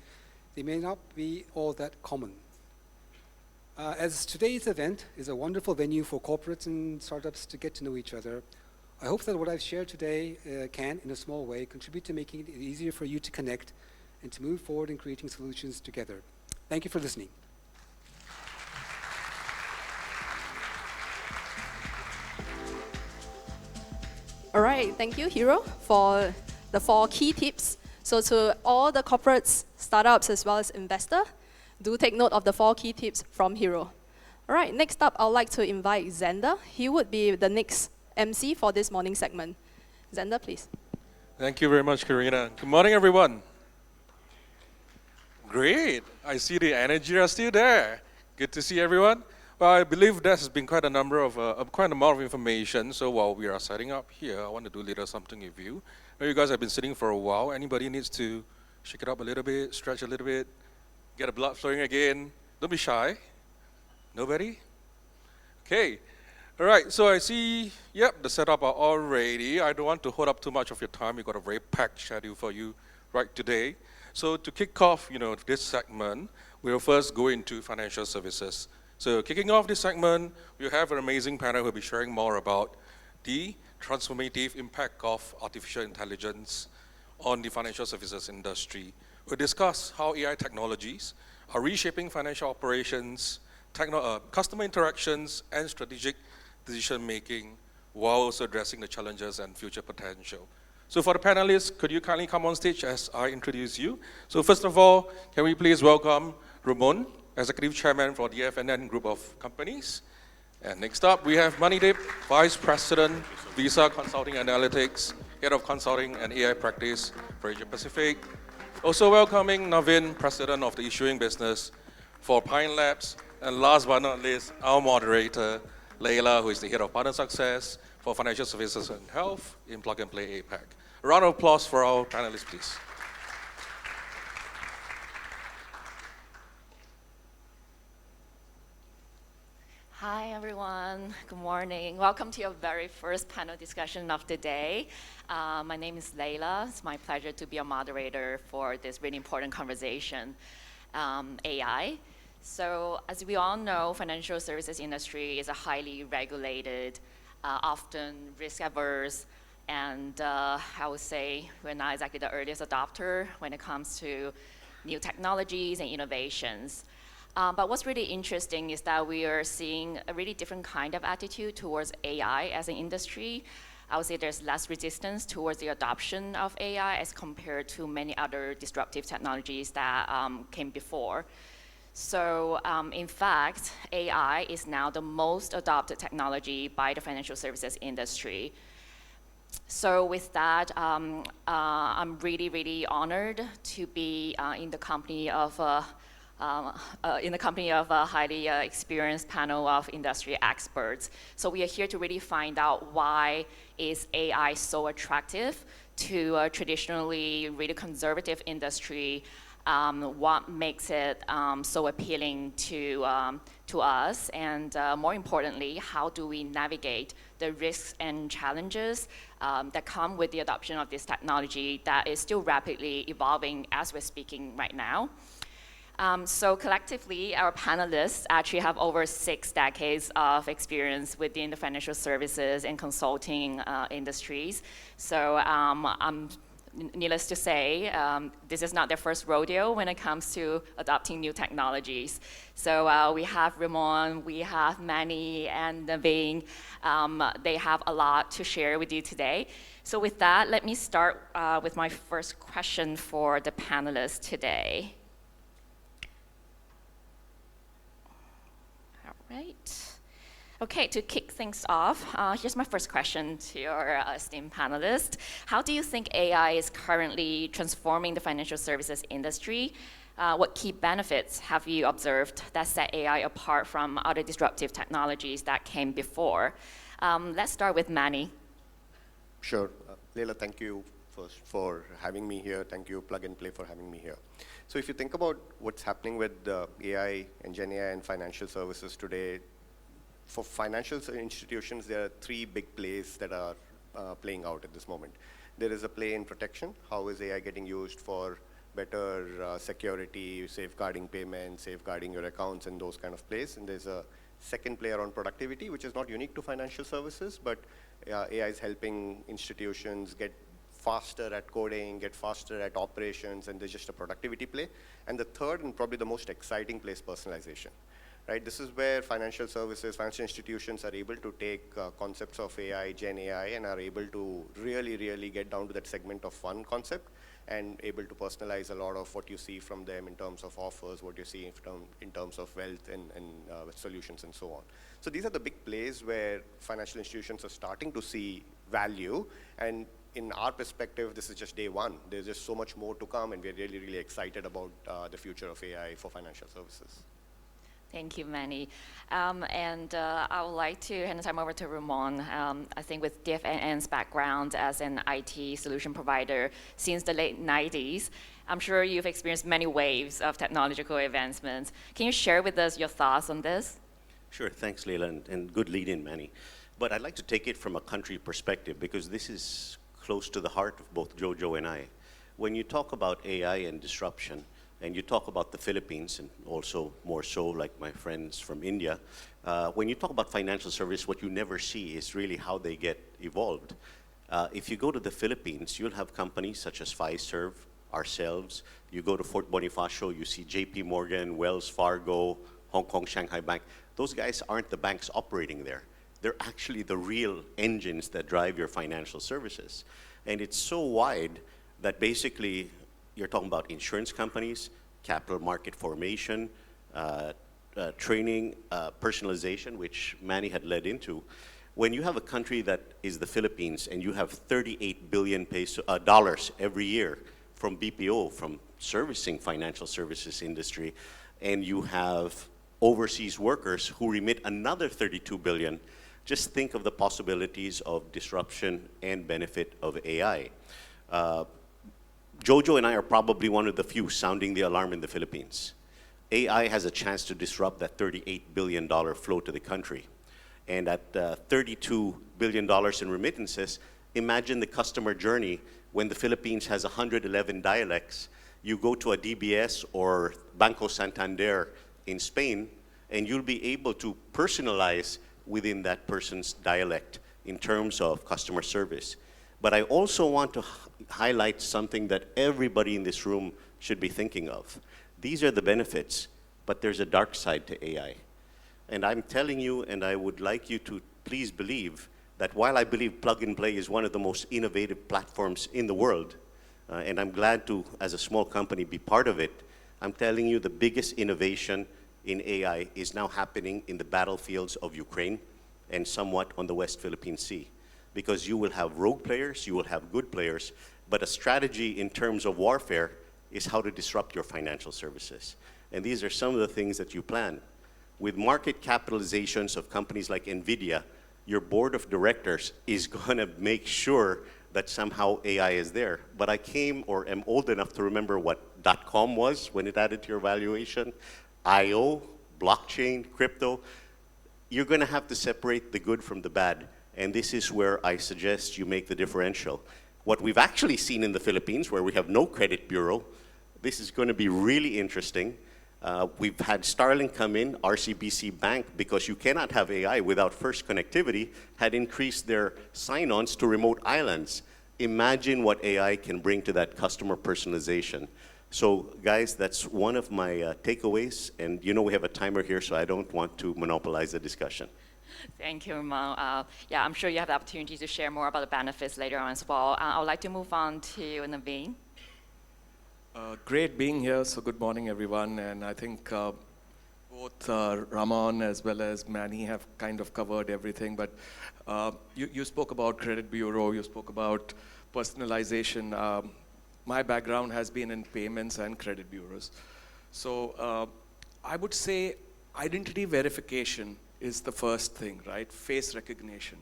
R: they may not be all that common. As today's event is a wonderful venue for corporates and startups to get to know each other, I hope that what I've shared today can, in a small way, contribute to making it easier for you to connect and to move forward in creating solutions together. Thank you for listening.
A: All right, thank you, Hero, for the 4 key tips. So to all the corporates, startups, as well as investors, do take note of the 4 key tips from Hero. All right, next up, I'd like to invite Xander. He would be the next MC for this morning segment. Xander, please.
S: Thank you very much, Karina. Good morning, everyone. Great. I see the energy are still there. Good to see everyone. Well, I believe there has been quite a number of, quite an amount of information. So while we are setting up here, I want to do a little something with you. You guys have been sitting for a while. Anybody needs to shake it up a little bit, stretch a little bit, get the blood flowing again. Don't be shy. Nobody? Okay. All right, so I see, yep, the setup are all ready. I don't want to hold up too much of your time. We've got a very packed schedule for you right today. So to kick off, this segment, we'll first go into financial services. So kicking off this segment, we have an amazing panel who will be sharing more about the transformative impact of artificial intelligence on the financial services industry. We'll discuss how AI technologies are reshaping financial operations, customer interactions, and strategic decision-making while also addressing the challenges and future potential. So for the panelists, could you kindly come on stage as I introduce you? So first of all, can we please welcome Ramon, Executive Chairman for the FNN Group of Companies. And next up, we have Manidip, Vice President, Visa Consulting Analytics, Head of Consulting and AI Practice for Asia Pacific. Also welcoming Navin, President of the Issuing Business for Pine Labs. And last but not least, our moderator, Leila, who is the Head of Partner Success for Financial Services and Health in Plug and Play APAC. A round of applause for our panelists, please.
T: Hi, everyone. Good morning. Welcome to your very first panel discussion of the day. My name is Leila. It's my pleasure to be a moderator for this really important conversation, AI. So as we all know, financial services industry is a highly regulated, often risk-averse, and I would say we're not exactly the earliest adopter when it comes to new technologies and innovations. But what's really interesting is that we are seeing a really different kind of attitude towards AI as an industry. I would say there's less resistance towards the adoption of AI as compared to many other disruptive technologies that came before. So in fact, AI is now the most adopted technology by the financial services industry. So with that, I'm really, really honored to be in the company of a highly experienced panel of industry experts. So we are here to really find out why is AI so attractive to a traditionally really conservative industry. What makes it so appealing to us, and more importantly, how do we navigate the risks and challenges that come with the adoption of this technology that is still rapidly evolving as we're speaking right now. So collectively, our panelists actually have over 6 decades of experience within the financial services and consulting industries. So needless to say, this is not their first rodeo when it comes to adopting new technologies. So we have Ramon, we have Manny, and Naveen. They have a lot to share with you today. So with that, let me start with my first question for the panelists today. Right. Okay, to kick things off, here's my first question to your esteemed panelists. How do you think AI is currently transforming the financial services industry? What key benefits have you observed that set AI apart from other disruptive technologies that came before? Let's start with Manny.
U: Sure. Leila, thank you first for having me here. Thank you, Plug and Play, for having me here. So if you think about what's happening with AI and Gen AI and financial services today, for financial institutions, there are three big plays that are playing out at this moment. There is a play in protection. How is AI getting used for better security, safeguarding payments, safeguarding your accounts, and those kind of plays? And there's a second play around productivity, which is not unique to financial services, but AI is helping institutions get faster at coding, get faster at operations, and there's just a productivity play. And the third, and probably the most exciting play, is personalization. Right? This is where financial services, financial institutions are able to take concepts of AI, Gen AI, and are able to really, really get down to that segment of one concept and able to personalize a lot of what you see from them in terms of offers, what you see in terms of wealth and solutions and so on. So these are the big plays where financial institutions are starting to see value. And in our perspective, this is just day one. There's just so much more to come, and we're really, really excited about the future of AI for financial services.
T: Thank you, Manny. I would like to hand the time over to Ramon. I think with DFNN's background as an IT solution provider since the late 90s, I'm sure you've experienced many waves of technological advancements. Can you share with us your thoughts on this?
B: Sure, thanks, Leila, and good lead-in, Manny. But I'd like to take it from a country perspective, because this is close to the heart of both Jojo and I. When you talk about AI and disruption, and you talk about the Philippines, and also more so like my friends from India, when you talk about financial service, what you never see is really how they get evolved. If you go to the Philippines, you'll have companies such as Fiserv, ourselves. You go to Fort Bonifacio, you see JP Morgan, Wells Fargo, Hong Kong, Shanghai Bank. Those guys aren't the banks operating there. They're actually the real engines that drive your financial services. And it's so wide that basically you're talking about insurance companies, capital market formation, training, personalization, which Manny had led into. When you have a country that is the Philippines and you have $38 billion dollars every year from BPO, from servicing financial services industry, and you have overseas workers who remit another $32 billion, just think of the possibilities of disruption and benefit of AI. Jojo and I are probably one of the few sounding the alarm in the Philippines. AI has a chance to disrupt that $38 billion flow to the country. And at $32 billion in remittances, imagine the customer journey when the Philippines has 111 dialects. You go to a DBS or Banco Santander in Spain, and you'll be able to personalize within that person's dialect in terms of customer service. But I also want to highlight something that everybody in this room should be thinking of. These are the benefits, but there's a dark side to AI. And I'm telling you, and I would like you to please believe, that while I believe Plug and Play is one of the most innovative platforms in the world, and I'm glad to, as a small company, be part of it, I'm telling you the biggest innovation in AI is now happening in the battlefields of Ukraine and somewhat on the West Philippine Sea. Because you will have rogue players, you will have good players, but a strategy in terms of warfare is how to disrupt your financial services. And these are some of the things that you plan. With market capitalizations of companies like NVIDIA, your board of directors is going to make sure that somehow AI is there. But I came or am old enough to remember what .com was when it added to your valuation. IO, blockchain, crypto. You're going to have to separate the good from the bad. And this is where I suggest you make the differential. What we've actually seen in the Philippines, where we have no credit bureau, this is going to be really interesting. We've had Starlink come in, RCBC Bank, because you cannot have AI without first connectivity, had increased their sign-ons to remote islands. Imagine what AI can bring to that customer personalization. So guys, that's one of my takeaways. And you know we have a timer here, so I don't want to monopolize the discussion.
T: Thank you, Ramon. Yeah, I'm sure you have the opportunity to share more about the benefits later on as well. I would like to move on to Naveen.
S: Great being here, so good morning, everyone. And I think both Ramon as well as Manny have kind of covered everything. But you spoke about credit bureau, you spoke about personalization. My background has been in payments and credit bureaus. So I would say identity verification is the first thing, right? Face recognition.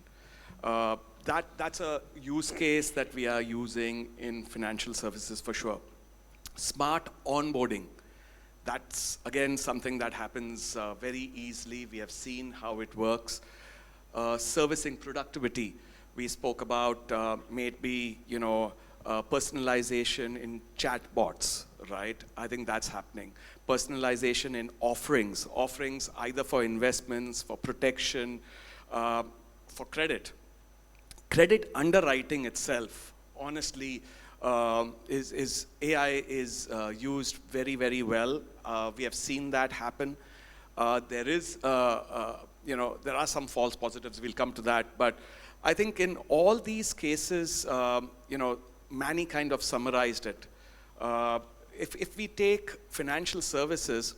S: That's a use case that we are using in financial services for sure. Smart onboarding.
C: That's, again, something that happens very easily. We have seen how it works. Servicing productivity. We spoke about maybe, personalization in chatbots, right? I think that's happening. Personalization in offerings either for investments, for protection, for credit. Credit underwriting itself, honestly, is AI is used very, very well. We have seen that happen. There are some false positives. We'll come to that. But I think in all these cases, Manny kind of summarized it. If we take financial services,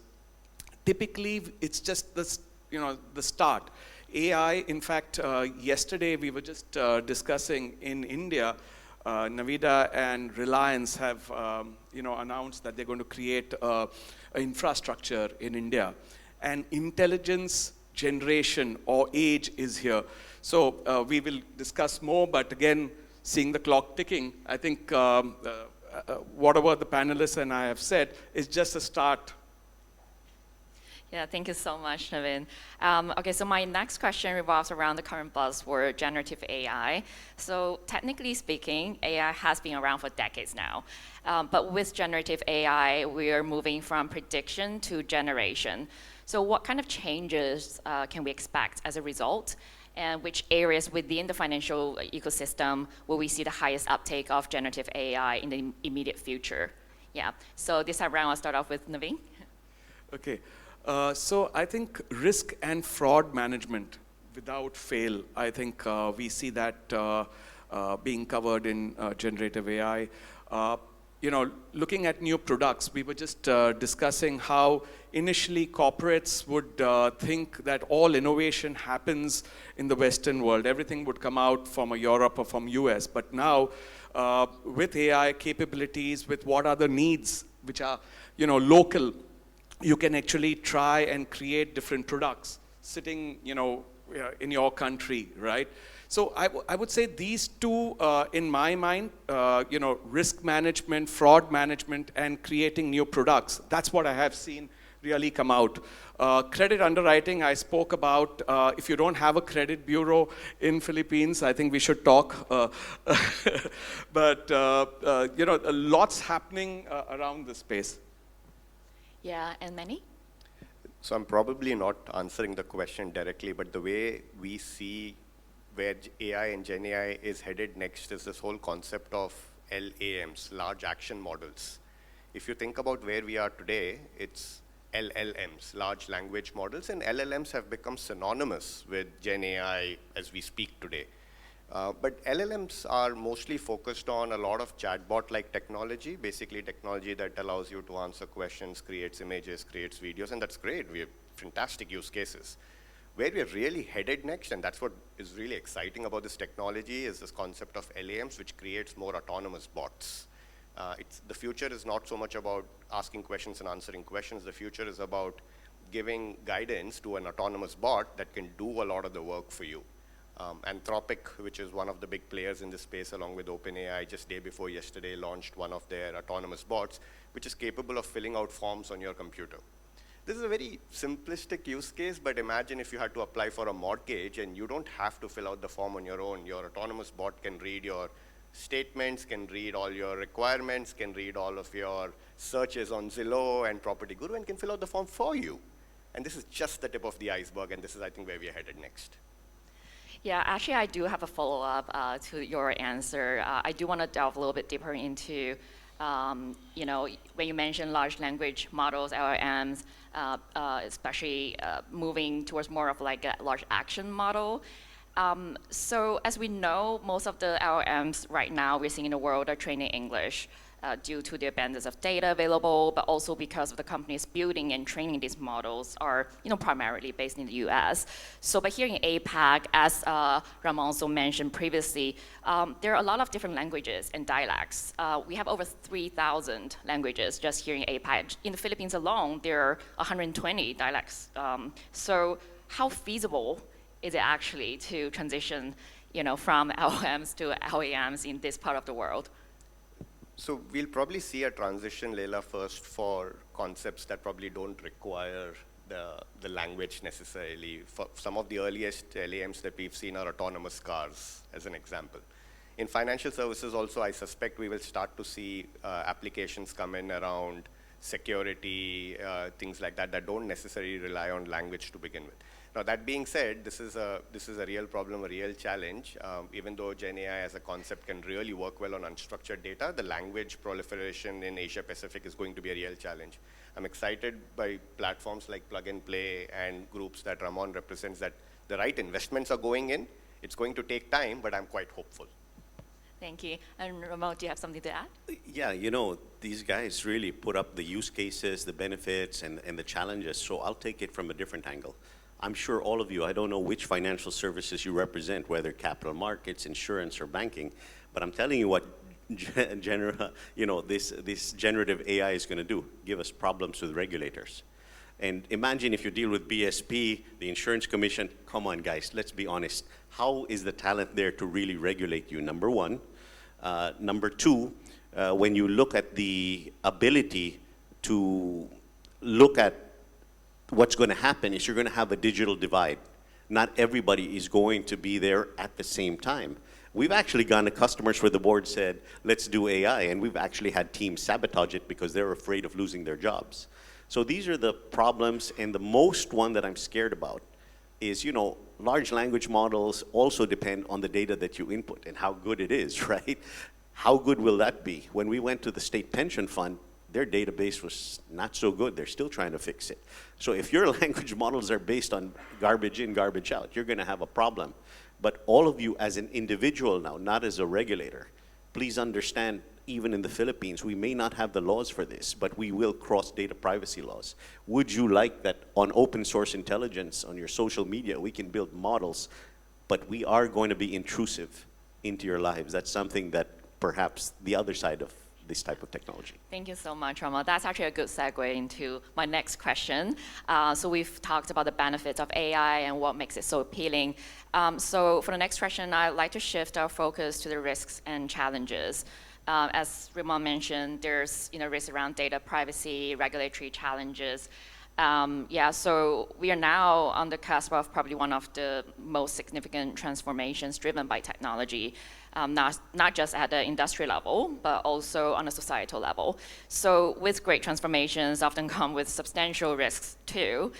C: typically it's just the start. AI, in fact, yesterday we were just discussing in India, Navida and Reliance have announced that they're going to create an infrastructure in India. And intelligence generation or age is here. So we will discuss more, but again, seeing the clock ticking, I think whatever the panelists and I have said is just a start.
T: Yeah, thank you so much, Navin. Okay, so my next question revolves around the current buzzword, generative AI. So technically speaking, AI has been around for decades now. But with generative AI, we are moving from prediction to generation. So what kind of changes can we expect as a result? And which areas within the financial ecosystem will we see the highest uptake of generative AI in the immediate future? Yeah, so this time around, I'll start off with Navin.
C: Okay. So I think risk and fraud management, without fail, I think we see that being covered in generative AI. Looking at new products, we were just discussing how initially corporates would think that all innovation happens in the Western world. Everything would come out from Europe or from US. But now, with AI capabilities, with what are the needs, which are local, you can actually try and create different products sitting, in your country, right? So I would say these two, in my mind, risk management, fraud management, and creating new products. That's what I have seen really come out. Credit underwriting, I spoke about. If you don't have a credit bureau in Philippines, I think we should talk. But lots happening around this space.
T: Yeah, and Manny?
U: So I'm probably not answering the question directly, but the way we see where AI and Gen AI is headed next is this whole concept of LAMs, large action models. If you think about where we are today, it's LLMs, large language models, and LLMs have become synonymous with Gen AI as we speak today. But LLMs are mostly focused on a lot of chatbot-like technology, basically technology that allows you to answer questions, creates images, creates videos, and that's great. We have fantastic use cases. Where we're really headed next, and that's what is really exciting about this technology, is this concept of LAMs, which creates more autonomous bots. The future is not so much about asking questions and answering questions. The future is about giving guidance to an autonomous bot that can do a lot of the work for you. Anthropic, which is one of the big players in this space, along with OpenAI, just day before yesterday launched one of their autonomous bots, which is capable of filling out forms on your computer. This is a very simplistic use case, but imagine if you had to apply for a mortgage and you don't have to fill out the form on your own. Your autonomous bot can read your statements, can read all your requirements, can read all of your searches on Zillow and Property Guru, and can fill out the form for you. And this is just the tip of the iceberg, and this is, I think, where we are headed next.
T: Yeah, actually, I do have a follow-up to your answer. I do want to delve a little bit deeper into, when you mentioned large language models, LLMs, especially moving towards more of like a large action model. So as we know, most of the LLMs right now we're seeing in the world are trained in English. Due to the abundance of data available, but also because of the companies building and training these models are, primarily based in the US. So, but here in APAC, as Ramon also mentioned previously, there are a lot of different languages and dialects. We have over 3,000 languages just here in APAC. In the Philippines alone, there are 120 dialects. So, how feasible is it actually to transition, from LLMs to LAMs in this part of the world?
U: So we'll probably see a transition, Leila, first for concepts that probably don't require the language necessarily. For some of the earliest LAMs that we've seen are autonomous cars, as an example. In financial services also, I suspect we will start to see applications come in around security, things like that, that don't necessarily rely on language to begin with. Now, that being said, this is a real problem, a real challenge. Even though Gen AI as a concept can really work well on unstructured data, the language proliferation in Asia Pacific is going to be a real challenge. I'm excited by platforms like Plug and Play and groups that Ramon represents, that the right investments are going in. It's going to take time, but I'm quite hopeful.
T: Thank you. And Ramon, do you have something to add?
B: Yeah, you know, these guys really put up the use cases, the benefits, and the challenges. So I'll take it from a different angle. I'm sure all of you, I don't know which financial services you represent, whether capital markets, insurance, or banking, but I'm telling you what this generative AI is going to do, give us problems with regulators. And imagine if you deal with BSP, the insurance commission, come on guys, let's be honest. How is the talent there to really regulate you, number one? Number two, when you look at the ability to look at what's going to happen is you're going to have a digital divide. Not everybody is going to be there at the same time. We've actually gone to customers where the board said, let's do AI, and we've actually had teams sabotage it because they're afraid of losing their jobs. So these are the problems, and the most one that I'm scared about is, you know, large language models also depend on the data that you input and how good it is, right? How good will that be? When we went to the state pension fund, their database was not so good. They're still trying to fix it. So if your language models are based on garbage in, garbage out, you're going to have a problem. But all of you as an individual now, not as a regulator, please understand, even in the Philippines, we may not have the laws for this, but we will cross data privacy laws. Would you like that on open source intelligence, on your social media, we can build models, but we are going to be intrusive into your lives? That's something that perhaps the other side of this type of technology.
T: Thank you so much, Rama. That's actually a good segue into my next question. So we've talked about the benefits of AI and what makes it so appealing. So for the next question, I'd like to shift our focus to the risks and challenges. As Ramon mentioned, there's risks around data privacy, regulatory challenges. So we are now on the cusp of probably one of the most significant transformations driven by technology, not just at the industry level, but also on a societal level. So with great transformations often come with substantial risks too.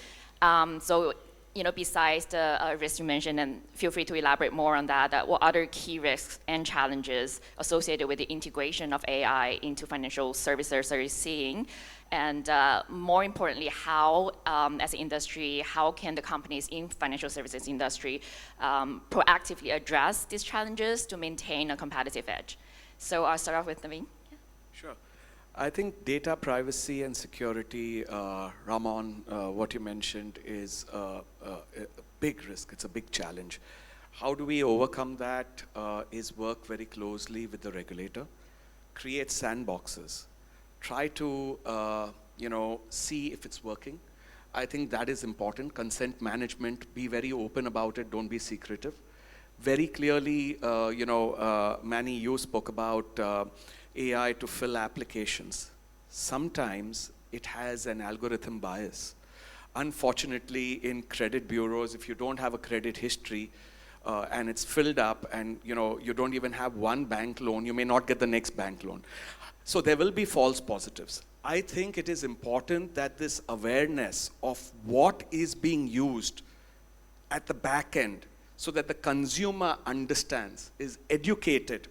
T: Besides the risks you mentioned, and feel free to elaborate more on that, what other key risks and challenges associated with the integration of AI into financial services are you seeing? And more importantly, how, as an industry, how can the companies in financial services industry proactively address these challenges to maintain a competitive edge? So I'll start off with Naveen.
C: Sure. I think data privacy and security, Ramon, what you mentioned is a big risk. It's a big challenge. How do we overcome that is work very closely with the regulator, create sandboxes, try to see if it's working. I think that is important. Consent management, be very open about it, don't be secretive. Very clearly, Manny, you spoke about AI to fill applications. Sometimes it has an algorithm bias. Unfortunately, in credit bureaus, if you don't have a credit history and it's filled up and you don't even have one bank loan, you may not get the next bank loan. So there will be false positives. I think it is important that this awareness of what is being used at the back end so that the consumer understands, is educated,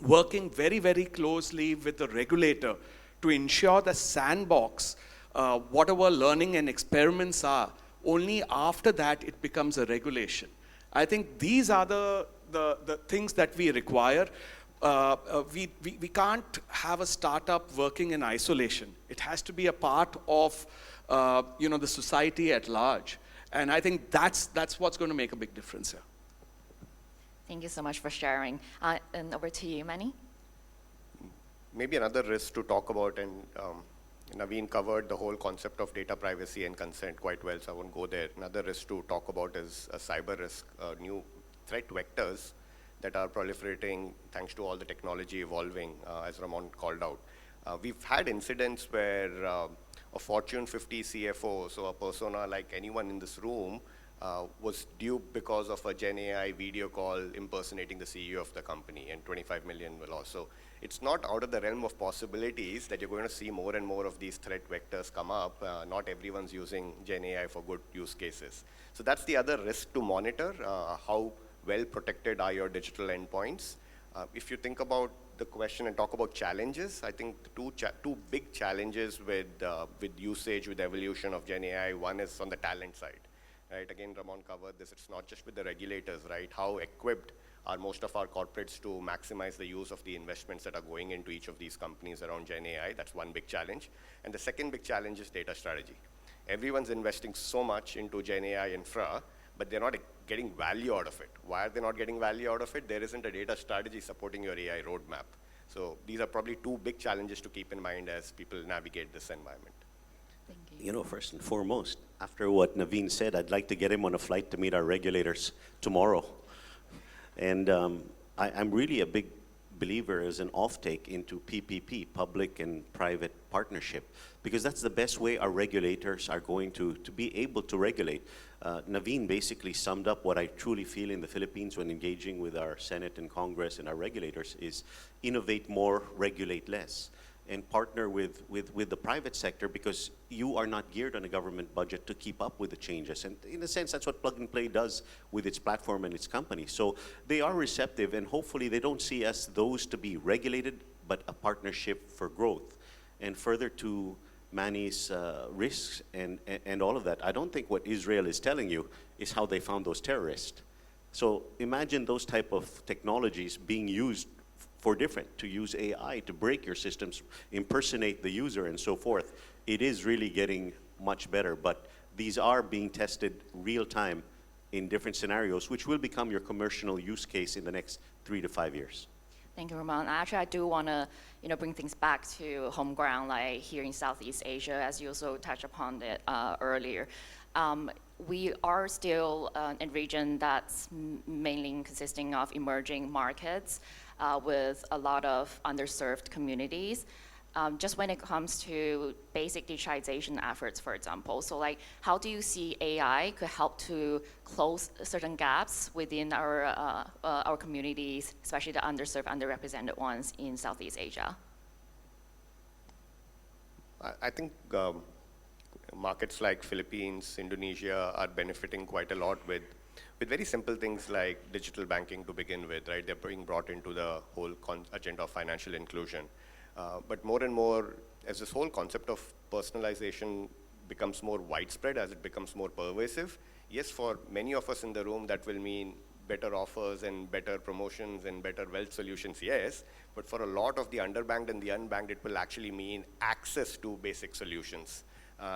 C: working very, very closely with the regulator to ensure the sandbox, whatever learning and experiments are, only after that it becomes a regulation. I think these are the things that we require. We can't have a startup working in isolation. It has to be a part of the society at large. And I think that's what's going to make a big difference here.
T: Thank you so much for sharing. And over to you, Manny.
U: Maybe another risk to talk about, and Naveen covered the whole concept of data privacy and consent quite well, so I won't go there. Another risk to talk about is a cyber risk, new threat vectors that are proliferating thanks to all the technology evolving, as Ramon called out. We've had incidents where a Fortune 50 CFO, so a persona like anyone in this room, was duped because of a Gen AI video call impersonating the CEO of the company, and 25 million were lost. So it's not out of the realm of possibilities that you're going to see more and more of these threat vectors come up. Not everyone's using Gen AI for good use cases. So that's the other risk to monitor. How well protected are your digital endpoints? If you think about the question and talk about challenges, I think the two big challenges with usage, with evolution of Gen AI, one is on the talent side. Right, again, Ramon covered this. It's not just with the regulators, right? How equipped are most of our corporates to maximize the use of the investments that are going into each of these companies around Gen AI? That's one big challenge. And the second big challenge is data strategy. Everyone's investing so much into Gen AI infra, but they're not getting value out of it. Why are they not getting value out of it? There isn't a data strategy supporting your AI roadmap. So these are probably two big challenges to keep in mind as people navigate this environment.
B: You know, first and foremost, after what Naveen said, I'd like to get him on a flight to meet our regulators tomorrow. And I'm really a big believer as an offtake into PPP, public and private partnership, because that's the best way our regulators are going to be able to regulate. Naveen basically summed up what I truly feel in the Philippines when engaging with our Senate and Congress and our regulators is innovate more, regulate less, and partner with the private sector, because you are not geared on a government budget to keep up with the changes. And in a sense, that's what Plug and Play does with its platform and its company. So they are receptive, and hopefully they don't see us those to be regulated, but a partnership for growth. And further to Manny's risks and all of that, I don't think what Israel is telling you is how they found those terrorists. So imagine those type of technologies being used for different, to use AI to break your systems, impersonate the user, and so forth. It is really getting much better, but these are being tested real time in different scenarios, which will become your commercial use case in the next 3 to 5 years.
T: Thank you, Ramon. Actually, I do want to, bring things back to home ground, like here in Southeast Asia, as you also touched upon it earlier. We are still a region that's mainly consisting of emerging markets with a lot of underserved communities. Just when it comes to basic digitization efforts, for example, so like how do you see AI could help to close certain gaps within our communities, especially the underserved, underrepresented ones in Southeast Asia?
U: I think markets like Philippines, Indonesia are benefiting quite a lot with very simple things like digital banking to begin with, right? They're being brought into the whole agenda of financial inclusion. But more and more, as this whole concept of personalization becomes more widespread, as it becomes more pervasive, yes, for many of us in the room, that will mean better offers and better promotions and better wealth solutions, yes. But for a lot of the underbanked and the unbanked, it will actually mean access to basic solutions.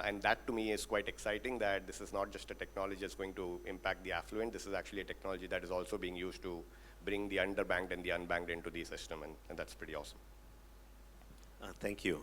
U: And that to me is quite exciting, that this is not just a technology that's going to impact the affluent. This is actually a technology that is also being used to bring the underbanked and the unbanked into the system, and that's pretty awesome.
B: Thank you.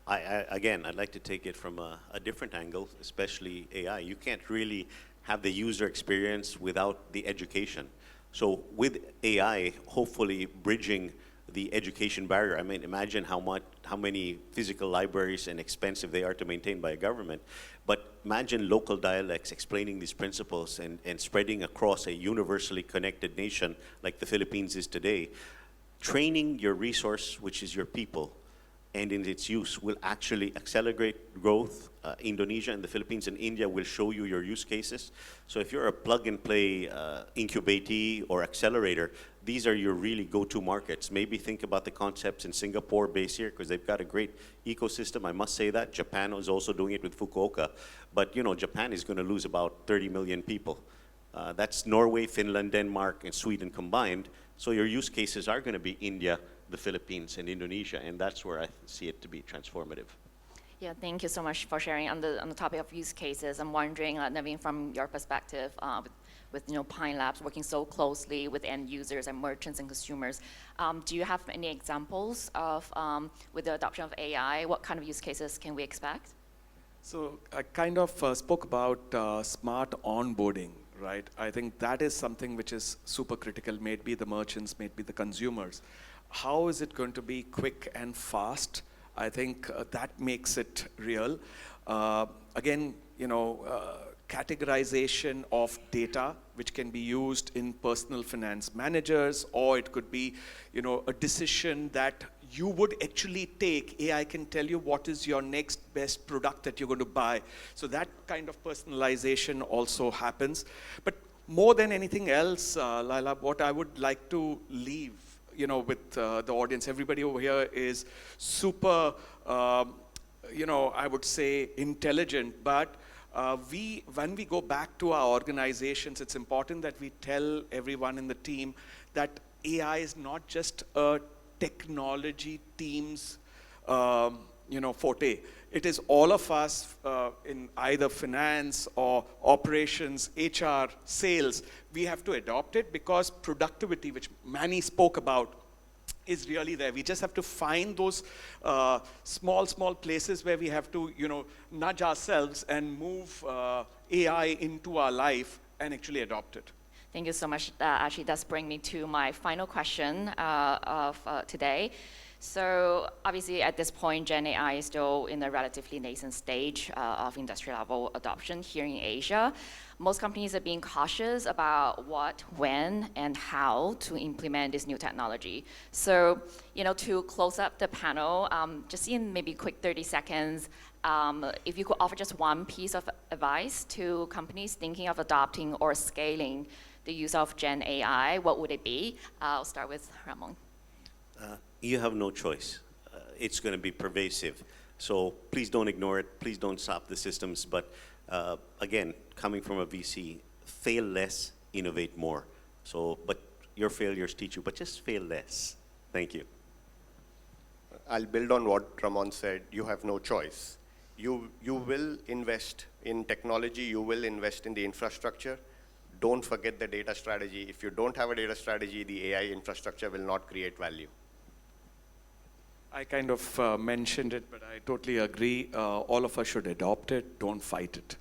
B: Again, I'd like to take it from a different angle, especially AI. You can't really have the user experience without the education. So with AI, hopefully bridging the education barrier. I mean, imagine how many physical libraries and expensive they are to maintain by a government. But imagine local dialects explaining these principles and spreading across a universally connected nation like the Philippines is today. Training your resource, which is your people, and in its use will actually accelerate growth. Indonesia and the Philippines and India will show you your use cases. So if you're a plug-and-play incubatee or accelerator, these are your really go-to markets. Maybe think about the concepts in Singapore based here, because they've got a great ecosystem. I must say that. Japan is also doing it with Fukuoka. But Japan is going to lose about 30 million people. That's Norway, Finland, Denmark, and Sweden combined. So your use cases are going to be India, the Philippines, and Indonesia, and that's where I see it to be transformative.
T: Yeah, thank you so much for sharing. On the topic of use cases, I'm wondering, Naveen, from your perspective, with Pine Labs working so closely with end users and merchants and consumers, do you have any examples of, with the adoption of AI, what kind of use cases can we expect?
C: So I kind of spoke about smart onboarding, right? I think that is something which is super critical, may it be the merchants, may it be the consumers. How is it going to be quick and fast? I think that makes it real. Again, categorization of data, which can be used in personal finance managers, or it could be, a decision that you would actually take. AI can tell you what is your next best product that you're going to buy. So that kind of personalization also happens. But more than anything else, Laila, what I would like to leave, with the audience, everybody over here is super, I would say intelligent, but when we go back to our organizations, it's important that we tell everyone in the team that AI is not just a technology team's, forte. It is all of us in either finance or operations, HR, sales. We have to adopt it because productivity, which Manny spoke about, is really there. We just have to find those small places where we have to, nudge ourselves and move AI into our life and actually adopt it.
T: Thank you so much. Actually, that's bring me to my final question of today. So obviously at this point, Gen AI is still in a relatively nascent stage of industry level adoption here in Asia. Most companies are being cautious about what, when, and how to implement this new technology. So, to close up the panel, just in maybe quick 30 seconds, if you could offer just one piece of advice to companies thinking of adopting or scaling the use of Gen AI, what would it be? I'll start with Ramon.
B: You have no choice. It's going to be pervasive. So please don't ignore it. Please don't stop the systems. But again, coming from a VC, fail less, innovate more. So, but your failures teach you, but just fail less. Thank you.
U: I'll build on what Ramon said. You have no choice. You will invest in technology. You will invest in the infrastructure. Don't forget the data strategy. If you don't have a data strategy, the AI infrastructure will not create value.
C: I kind of mentioned it, but I totally agree. All of us should adopt it. Don't fight it.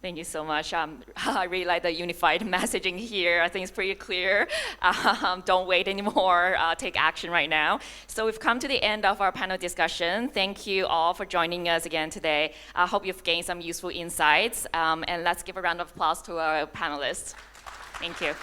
T: Thank you so much. I really like the unified messaging here. I think it's pretty clear. Don't wait anymore. Take action right now. So we've come to the end of our panel discussion. Thank you all for joining us again today. I hope you've gained some useful insights. And let's give a round of applause to our panelists. Thank you.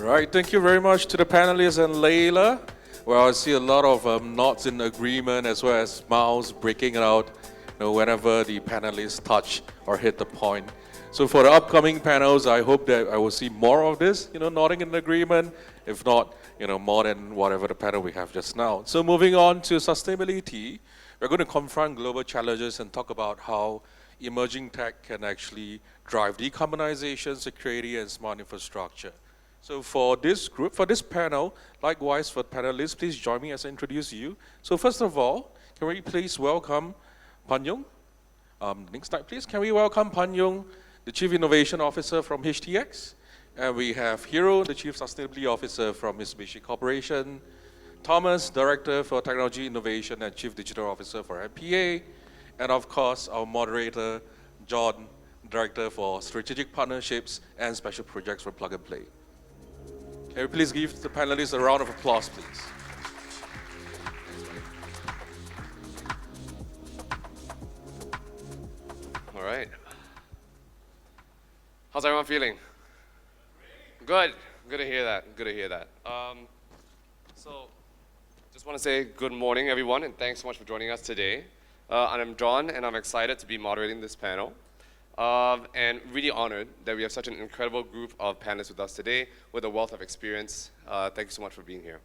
S: Right, thank you very much to the panelists and Layla. Well, I see a lot of nods in agreement as well as smiles breaking out whenever the panelists touch or hit the point. So for the upcoming panels, I hope that I will see more of this, nodding in agreement. If not, more than whatever the panel we have just now. So moving on to sustainability, we're going to confront global challenges and talk about how emerging tech can actually drive decarbonization, security, and smart infrastructure. So for this group, for this panel, likewise for panelists, please join me as I introduce you. So first of all, can we please welcome Pan Yung? Next slide, please. Can we welcome Pan Yung, the Chief Innovation Officer from HTX? And we have Hiro, the Chief Sustainability Officer from Mitsubishi Corporation. Thomas, Director for Technology Innovation and Chief Digital Officer for MPA. And of course, our moderator, John, Director for Strategic Partnerships and Special Projects for Plug and Play. Can we please give the panelists a round of applause, please?
D: All right. How's everyone feeling? Good. Good to hear that. Good to hear that. So, just want to say good morning, everyone, and thanks so much for joining us today. And I'm John, and I'm excited to be moderating this panel. And really honored that we have such an incredible group of panelists with us today with a wealth of experience. Thank you so much for being here.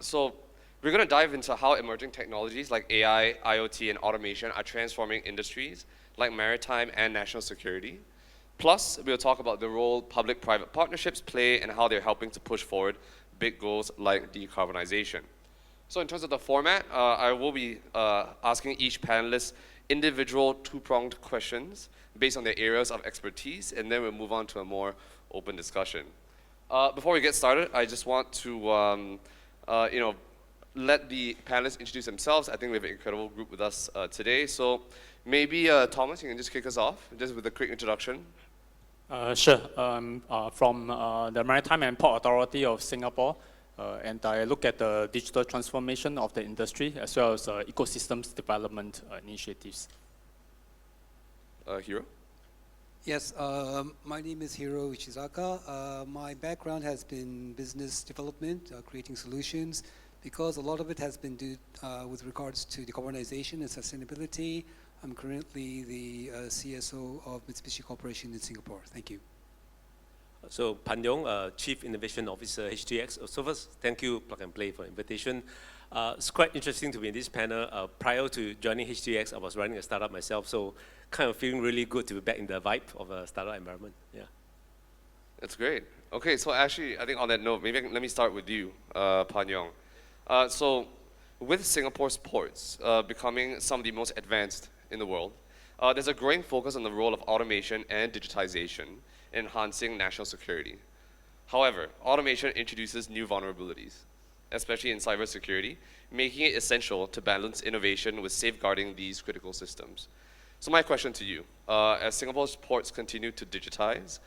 D: So we're going to dive into how emerging technologies like AI, IoT, and automation are transforming industries like maritime and national security. Plus, we'll talk about the role public-private partnerships play and how they're helping to push forward big goals like decarbonization. So in terms of the format, I will be asking each panelist individual two-pronged questions based on their areas of expertise, and then we'll move on to a more open discussion. Before we get started, I just want to let the panelists introduce themselves. I think we have an incredible group with us today. So maybe Thomas, you can just kick us off just with a quick introduction.
E: Sure. From the Maritime and Port Authority of Singapore, and I look at the digital transformation of the industry as well as ecosystems development initiatives.
D: Hiro?
R: Yes, my name is Hiro Ichizaka. My background has been business development, creating solutions, because a lot of it has been with regards to decarbonization and sustainability. I'm currently the CSO of Mitsubishi Corporation in Singapore. Thank you.
V: So Pan Yong, Chief Innovation Officer, HTX. So first, thank you, Plug and Play, for the invitation. It's quite interesting to be in this panel. Prior to joining HTX, I was running a startup myself, so kind of feeling really good to be back in the vibe of a startup environment. Yeah.
D: That's great. Okay, so actually, I think on that note, maybe let me start with you, Pan Yong. So with Singapore's ports becoming some of the most advanced in the world, there's a growing focus on the role of automation and digitization in enhancing national security. However, automation introduces new vulnerabilities, especially in cybersecurity, making it essential to balance innovation with safeguarding these critical systems. So my question to you, as Singapore's ports continue to digitize,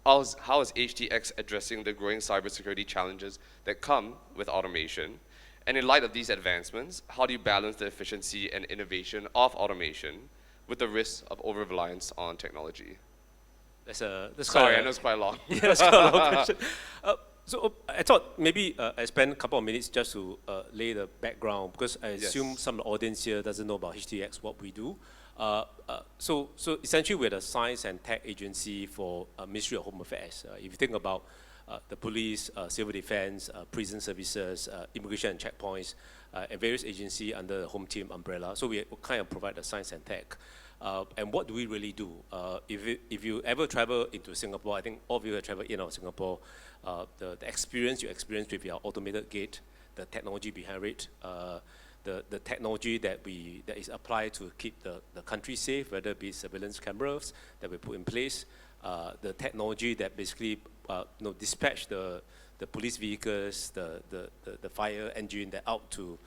D: how is HTX addressing the growing cybersecurity challenges that come with automation? And in light of these advancements, how do you balance the efficiency and innovation of automation with the risk of over-reliance on technology?
V: Sorry,
D: I know it's quite long.
V: Yeah, that's quite a long question. So I thought maybe I spend a couple of minutes just to lay the background, because I assume some of the audience here doesn't know about HTX, what we do. So essentially we're the science and tech agency for Ministry of Home Affairs. If you think about the police, civil defense, prison services, immigration and checkpoints, and various agencies under the Home Team umbrella. So we kind of provide the science and tech. And what do we really do? If you ever travel into Singapore, I think all of you have traveled in or Singapore, the experience you experience with your automated gate, the technology behind it, the technology that is applied to keep the country safe, whether it be surveillance cameras that we put in place, the technology that basically dispatch the police vehicles, the fire engine that out to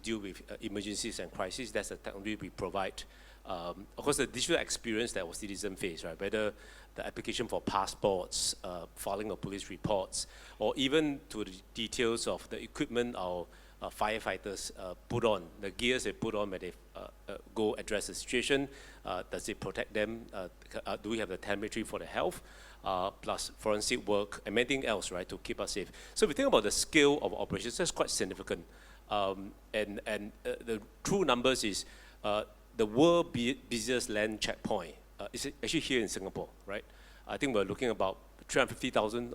V: deal with emergencies and crises. That's the technology we provide. Of course, the digital experience that our citizens face, right? Whether the application for passports, filing of police reports, or even to the details of the equipment our firefighters put on, the gears they put on when they go address the situation. Does it protect them? Do we have the telemetry for the health? Plus forensic work and anything else, right, to keep us safe. So if we think about the scale of operations, that's quite significant. And the true numbers is the world busiest land checkpoint is actually here in Singapore, right? I think we're looking about 350,000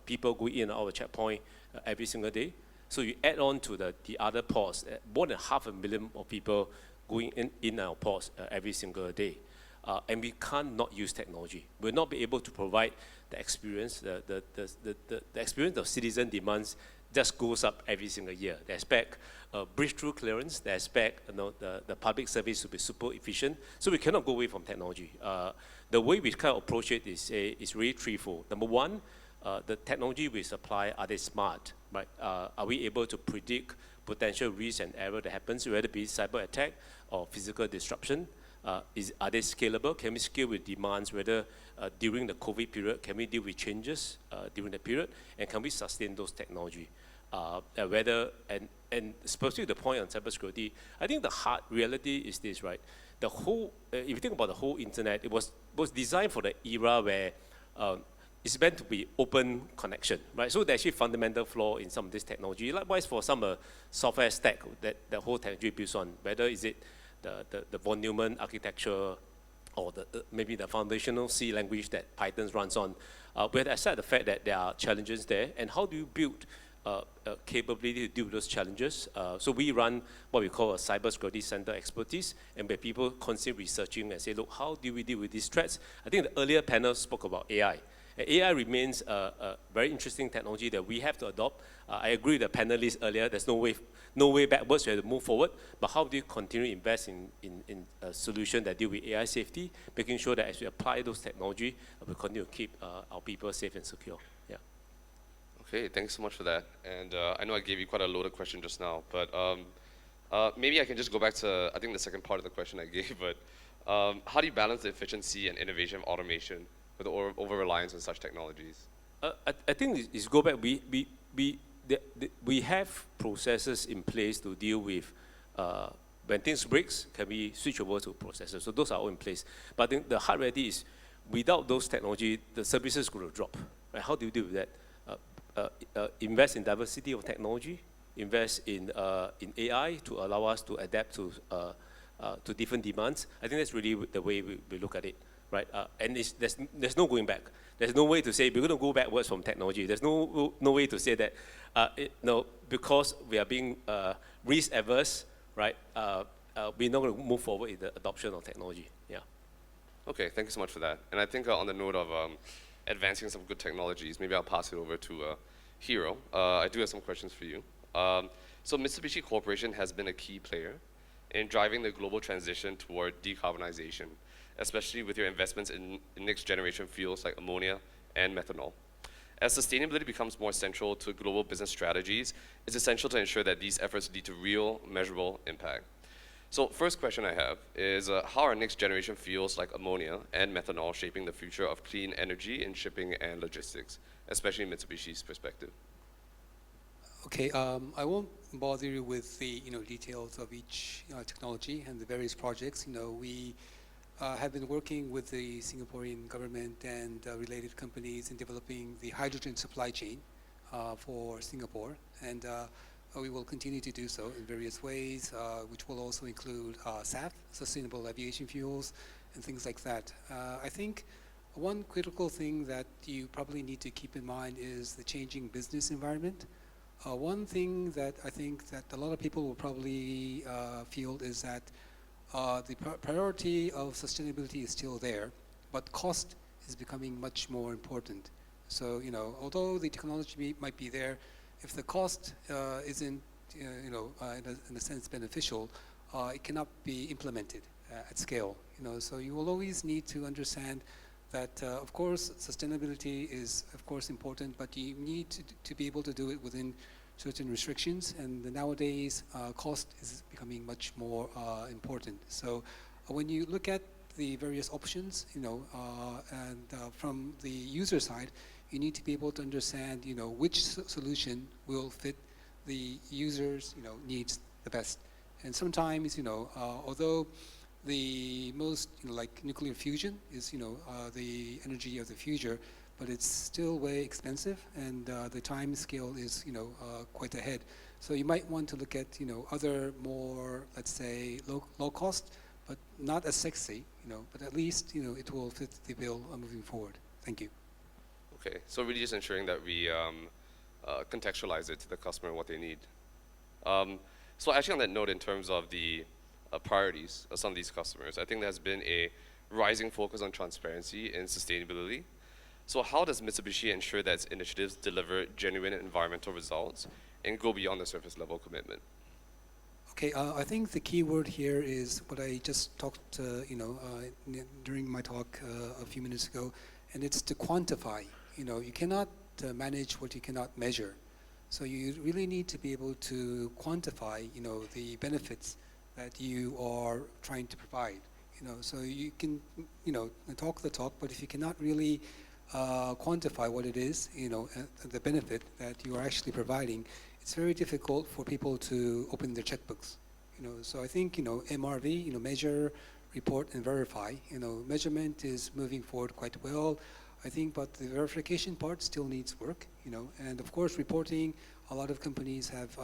V: people going in and out of the checkpoint every single day. So you add on to the other ports, more than 500,000 of people going in our ports every single day. And we can't not use technology. We'll not be able to provide the experience, the experience of citizen demands just goes up every single year. They expect breakthrough clearance, they expect the public service to be super efficient, so we cannot go away from technology. The way we kind of approach it is really threefold. Number one, the technology we supply, are they smart? Right? Are we able to predict potential risk and error that happens, whether it be cyber attack or physical disruption? Are they scalable? Can we scale with demands, whether during the COVID period, can we deal with changes during the period, and can we sustain those technology? And especially the point on cybersecurity, I think the hard reality is this, right? The whole, if you think about the whole internet, it was designed for the era where it's meant to be open connection, right? So there's actually fundamental flaw in some of this technology. Likewise, for some software stack that the whole technology builds on, whether is it the von Neumann architecture or maybe the foundational C language that Python runs on. We have to accept the fact that there are challenges there, and how do you build capability to deal with those challenges? So we run what we call a cybersecurity center expertise, and where people constantly researching and say, look, how do we deal with these threats? I think the earlier panel spoke about AI. AI remains a very interesting technology that we have to adopt. I agree with the panelists earlier, there's no way backwards, we have to move forward, but how do you continue to invest in a solution that deal with AI safety, making sure that as we apply those technology, we continue to keep our people safe and secure. Yeah.
D: Okay, thanks so much for that. And I know I gave you quite a loaded question just now, but maybe I can just go back to, I think, the second part of the question I gave, but how do you balance the efficiency and innovation of automation with the over-reliance on such technologies?
V: I think it's go back, we have processes in place to deal with when things breaks, can we switch over to processors? So those are all in place. But I think the hard reality is, without those technology, the services going to drop. Right? How do you deal with that? Invest in diversity of technology, invest in AI to allow us to adapt to different demands. I think that's really the way we look at it, right? And there's no going back. There's no way to say we're going to go backwards from technology. There's no way to say that because we are being risk averse, right? We're not going to move forward in the adoption of technology. Yeah.
D: Okay, thank you so much for that. And I think on the note of advancing some good technologies, maybe I'll pass it over to Hiro. I do have some questions for you. So Mitsubishi Corporation has been a key player in driving the global transition toward decarbonization, especially with your investments in next generation fuels like ammonia and methanol. As sustainability becomes more central to global business strategies, it's essential to ensure that these efforts lead to real, measurable impact. So first question I have is, how are next generation fuels like ammonia and methanol shaping the future of clean energy in shipping and logistics, especially in Mitsubishi's perspective?
R: Okay, I won't bother you with the details of each technology and the various projects. We have been working with the Singaporean government and related companies in developing the hydrogen supply chain for Singapore, and we will continue to do so in various ways, which will also include SAF, Sustainable Aviation Fuels, and things like that. I think one critical thing that you probably need to keep in mind is the changing business environment. One thing that I think that a lot of people will probably feel is that the priority of sustainability is still there, but cost is becoming much more important. So, although the technology might be there, if the cost isn't, in a sense beneficial, it cannot be implemented at scale. So you will always need to understand that, of course, sustainability is, of course, important, but you need to be able to do it within certain restrictions. And nowadays, cost is becoming much more important. So when you look at the various options, and from the user side, you need to be able to understand, which solution will fit the user's, needs the best. And sometimes, although the most, like nuclear fusion is, the energy of the future, but it's still way expensive, and the time scale is, quite ahead. So you might want to look at, other more, let's say, low cost, but not as sexy, but at least, it will fit the bill moving forward. Thank you.
D: Okay, so really just ensuring that we contextualize it to the customer and what they need. So actually on that note, in terms of the priorities of some of these customers, I think there's been a rising focus on transparency and sustainability. So how does Mitsubishi ensure that its initiatives deliver genuine environmental results and go beyond the surface level commitment?
R: Okay, I think the key word here is what I just talked, during my talk a few minutes ago, and it's to quantify. You cannot manage what you cannot measure. So you really need to be able to quantify, the benefits that you are trying to provide. So you can, talk the talk, but if you cannot really quantify what it is, the benefit that you are actually providing, it's very difficult for people to open their checkbooks. So I think, MRV, measure, report, and verify. Measurement is moving forward quite well. I think, but the verification part still needs work, you know, and of course reporting, a lot of companies have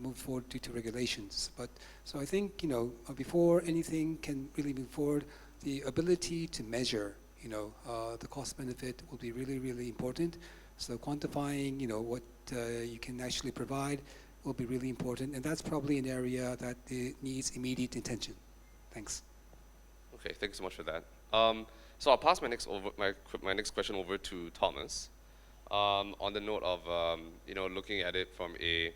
R: moved forward due to regulations. But so I think, you know, before anything can really move forward, the ability to measure, you know, the cost benefit will be really, really important. So quantifying, you know, what you can actually provide will be really important, and that's probably an area that needs immediate attention. Thanks.
D: Okay, thank you so much for that. So I'll pass my next question over to Thomas. On the note of you know, looking at it from a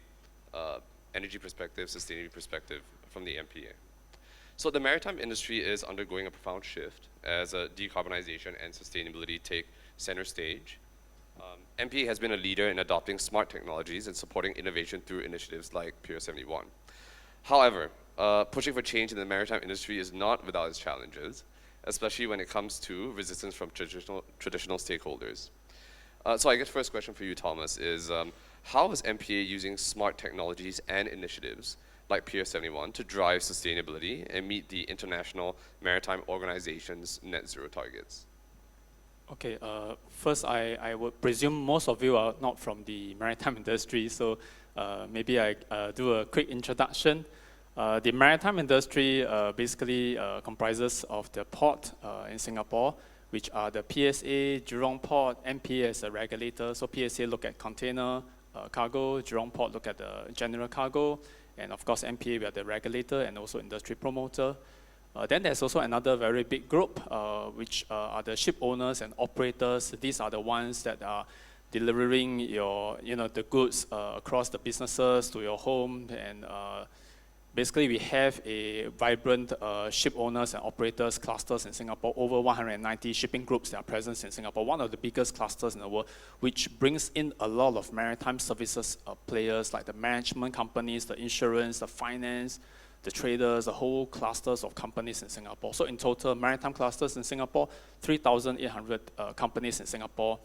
D: energy perspective, sustainability perspective from the MPA. So the maritime industry is undergoing a profound shift as decarbonization and sustainability take center stage. MPA has been a leader in adopting smart technologies and supporting innovation through initiatives like Pier 71. However, pushing for change in the maritime industry is not without its challenges, especially when it comes to resistance from traditional stakeholders. So I guess first question for you, Thomas, is how is MPA using smart technologies and initiatives like Pier 71 to drive sustainability and meet the International Maritime Organization's net zero targets?
E: Okay, first I would presume most of you are not from the maritime industry, so maybe I do a quick introduction. The maritime industry basically comprises of the port in Singapore, which are the PSA, Jurong Port, MPA as a regulator. So PSA look at container cargo, Jurong Port look at the general cargo, and of course MPA we are the regulator and also industry promoter. Then there's also another very big group, which are the ship owners and operators. These are the ones that are delivering your, the goods across the businesses to your home. And basically, we have a vibrant ship owners and operators clusters in Singapore. Over 190 shipping groups that are present in Singapore. One of the biggest clusters in the world, which brings in a lot of maritime services players like the management companies, the insurance, the finance, the traders, the whole clusters of companies in Singapore. So in total, maritime clusters in Singapore, 3,800 companies in Singapore.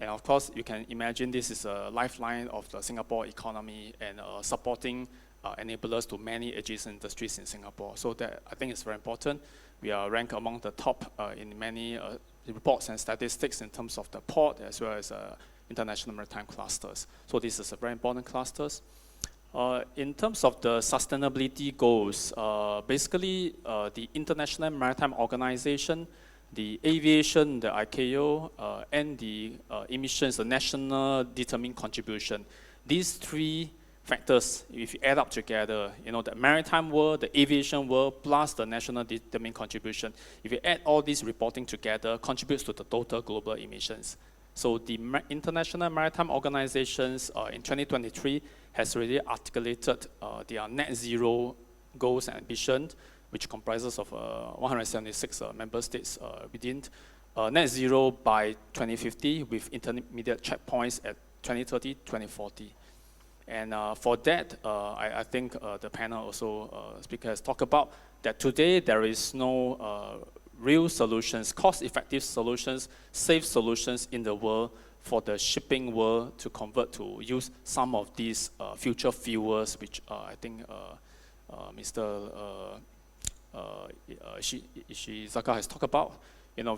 E: And of course, you can imagine this is a lifeline of the Singapore economy and supporting enablers to many adjacent industries in Singapore. So that I think is very important. We are ranked among the top in many reports and statistics in terms of the port as well as international maritime clusters. So this is a very important clusters. In terms of the sustainability goals, basically the International Maritime Organization, the aviation, the ICAO, and the emissions, the national determined contribution. These three factors, if you add up together, the maritime world, the aviation world, plus the national determined contribution, if you add all these reporting together, contributes to the total global emissions. So the International Maritime Organizations in 2023 has already articulated their net zero goals and ambitions, which comprises of 176 member states within net zero by 2050 with intermediate checkpoints at 2030, 2040. And for that, I think the panel also speaker has talked about that today there is no real solutions, cost-effective solutions, safe solutions in the world for the shipping world to convert to use some of these future fuels, which I think Mr. Ishizaka has talked about.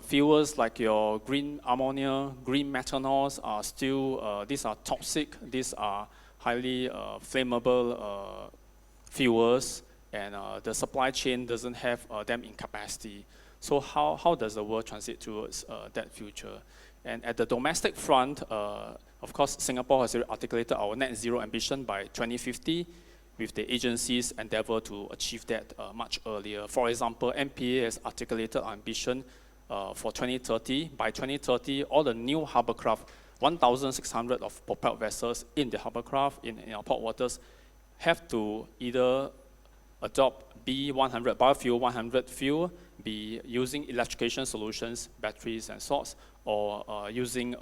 E: Fuels like your green ammonia, green methanols are still, these are toxic, these are highly flammable fuels, and the supply chain doesn't have them in capacity. So how does the world transit towards that future? And at the domestic front, of course, Singapore has articulated our net zero ambition by 2050, with the agencies endeavor to achieve that much earlier. For example, MPA has articulated our ambition for 2030. By 2030, all the new hovercraft, 1,600 of propelled vessels in the hovercraft in our port waters have to either adopt B100, biofuel 100 fuel, be using electrification solutions, batteries and salts, or using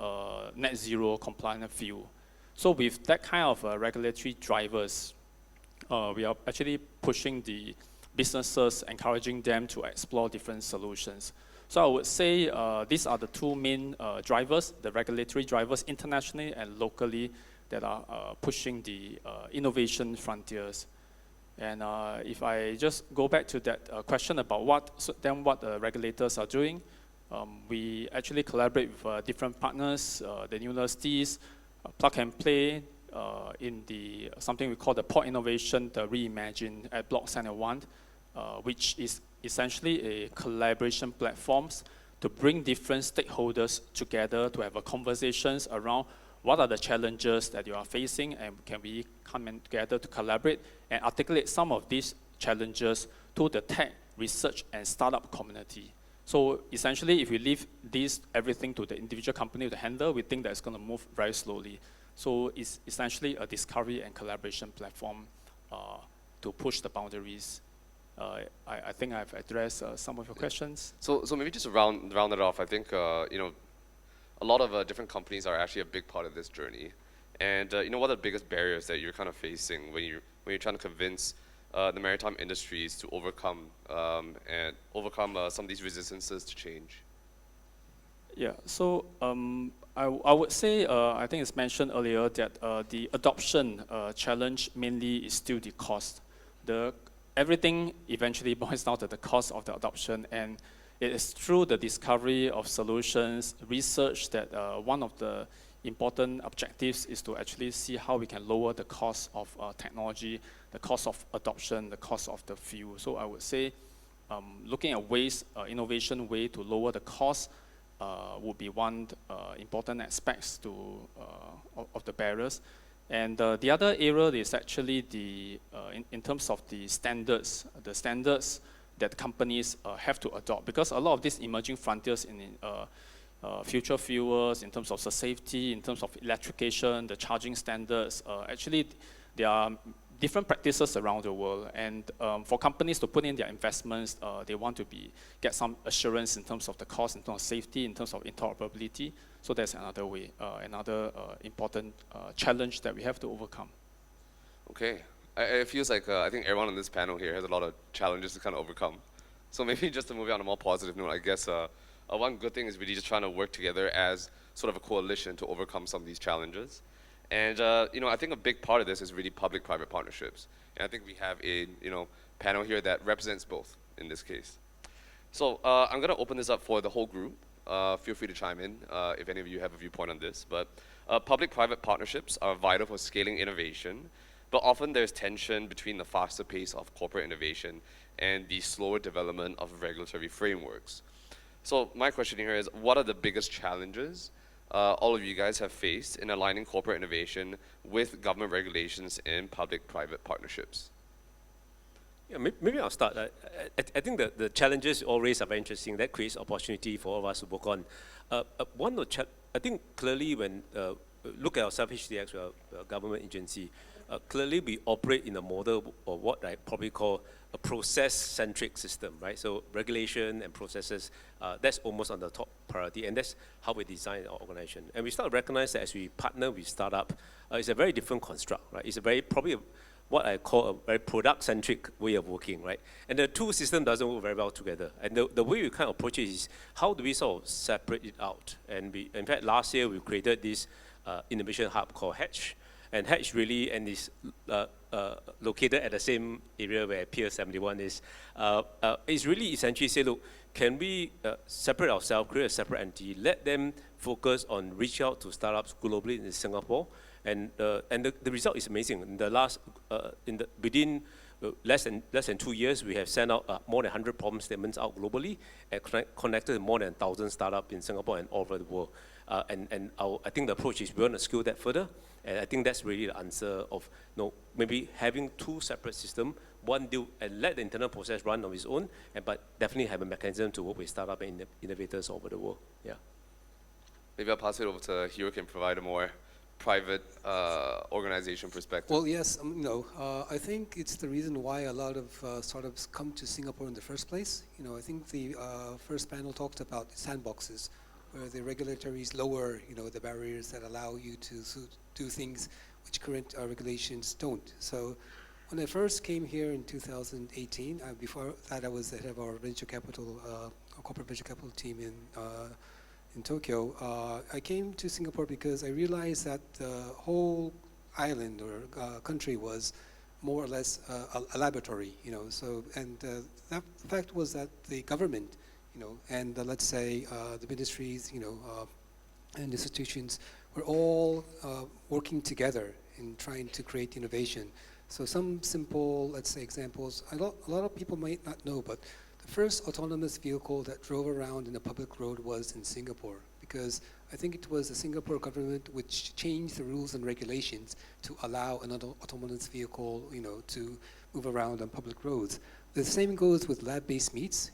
E: net zero compliant fuel. So with that kind of regulatory drivers, we are actually pushing the businesses, encouraging them to explore different solutions. So I would say these are the two main drivers, the regulatory drivers internationally and locally that are pushing the innovation frontiers. And if I just go back to that question about what the regulators are doing, We actually collaborate with different partners, the universities, plug and play in the something we call the Port Innovation, the Reimagine at Block 71, which is essentially a collaboration platforms to bring different stakeholders together to have conversations around what are the challenges that you are facing, and can we come in together to collaborate and articulate some of these challenges to the tech, research, and startup community. So essentially, if we leave everything to the individual company to handle, we think that it's going to move very slowly. So it's essentially a discovery and collaboration platform to push the boundaries. I think I've addressed some of your questions.
D: So maybe just to round it off, I think a lot of different companies are actually a big part of this journey. And what are the biggest barriers that you're kind of facing when you're trying to convince the maritime industries to overcome some of these resistances to change?
E: Yeah, so I would say, I think it's mentioned earlier that the adoption challenge mainly is still the cost. Everything eventually boils down to the cost of the adoption, and it is through the discovery of solutions, research, that one of the important objectives is to actually see how we can lower the cost of technology, the cost of adoption, the cost of the fuel. So I would say looking at ways, innovation way to lower the cost would be one important aspects of the barriers. And the other area is actually in terms of the standards that companies have to adopt, because a lot of these emerging frontiers in future fuels, in terms of the safety, in terms of electrification, the charging standards, actually there are different practices around the world, and for companies to put in their investments, they want to get some assurance in terms of the cost, in terms of safety, in terms of interoperability. So that's another way, another important challenge that we have to overcome.
D: Okay, it feels like I think everyone on this panel here has a lot of challenges to kind of overcome. So maybe just to move on a more positive note, I guess one good thing is really just trying to work together as sort of a coalition to overcome some of these challenges. And I think a big part of this is really public-private partnerships. And I think we have a panel here that represents both in this case. So I'm going to open this up for the whole group. Feel free to chime in if any of you have a viewpoint on this. But public-private partnerships are vital for scaling innovation, but often there's tension between the faster pace of corporate innovation and the slower development of regulatory frameworks. So my question here is, what are the biggest challenges all of you guys have faced in aligning corporate innovation with government regulations in public-private partnerships?
V: Yeah, maybe I'll start. I think the challenges always are very interesting. That creates opportunity for all of us to work on. I think clearly when look at ourselves, HTX, we are a government agency. Clearly we operate in a model of what I probably call a process-centric system, right? So regulation and processes, that's almost on the top priority, and that's how we design our organization. And we start to recognize that as we partner with startup, it's a very different construct, right? It's probably what I call a very product-centric way of working, right? And the two systems doesn't work very well together. And the way we kind of approach it is, how do we sort of separate it out? And in fact, last year we created this innovation hub called Hatch. And Hatch really, and is located at the same area where Pier 71 is, is really essentially say, look, can we separate ourselves, create a separate entity, let them focus on reach out to startups globally in Singapore, and the result is amazing. In the last, within less than 2 years, we have sent out more than 100 problem statements out globally and connected more than 1,000 startups in Singapore and all over the world. I think the approach is we want to scale that further, and I think that's really the answer of maybe having two separate systems, one deal and let the internal process run on its own, but definitely have a mechanism to work with startup and innovators all over the world. Yeah.
D: Maybe I'll pass it over to Hiro, can provide a more private organization perspective.
R: Well, yes, I think it's the reason why a lot of startups come to Singapore in the first place. I think the first panel talked about sandboxes, where the regulatories lower, the barriers that allow you to do things which current regulations don't. So when I first came here in 2018, before that I was the head of our venture capital, corporate venture capital team in Tokyo. I came to Singapore because I realized that the whole island or country was more or less a laboratory, So, and that fact was that the government, and let's say the ministries, and institutions were all working together in trying to create innovation. So some simple, let's say, examples. A lot of people might not know, but the first autonomous vehicle that drove around in a public road was in Singapore, because I think it was the Singapore government which changed the rules and regulations to allow another autonomous vehicle, to move around on public roads. The same goes with lab-based meats.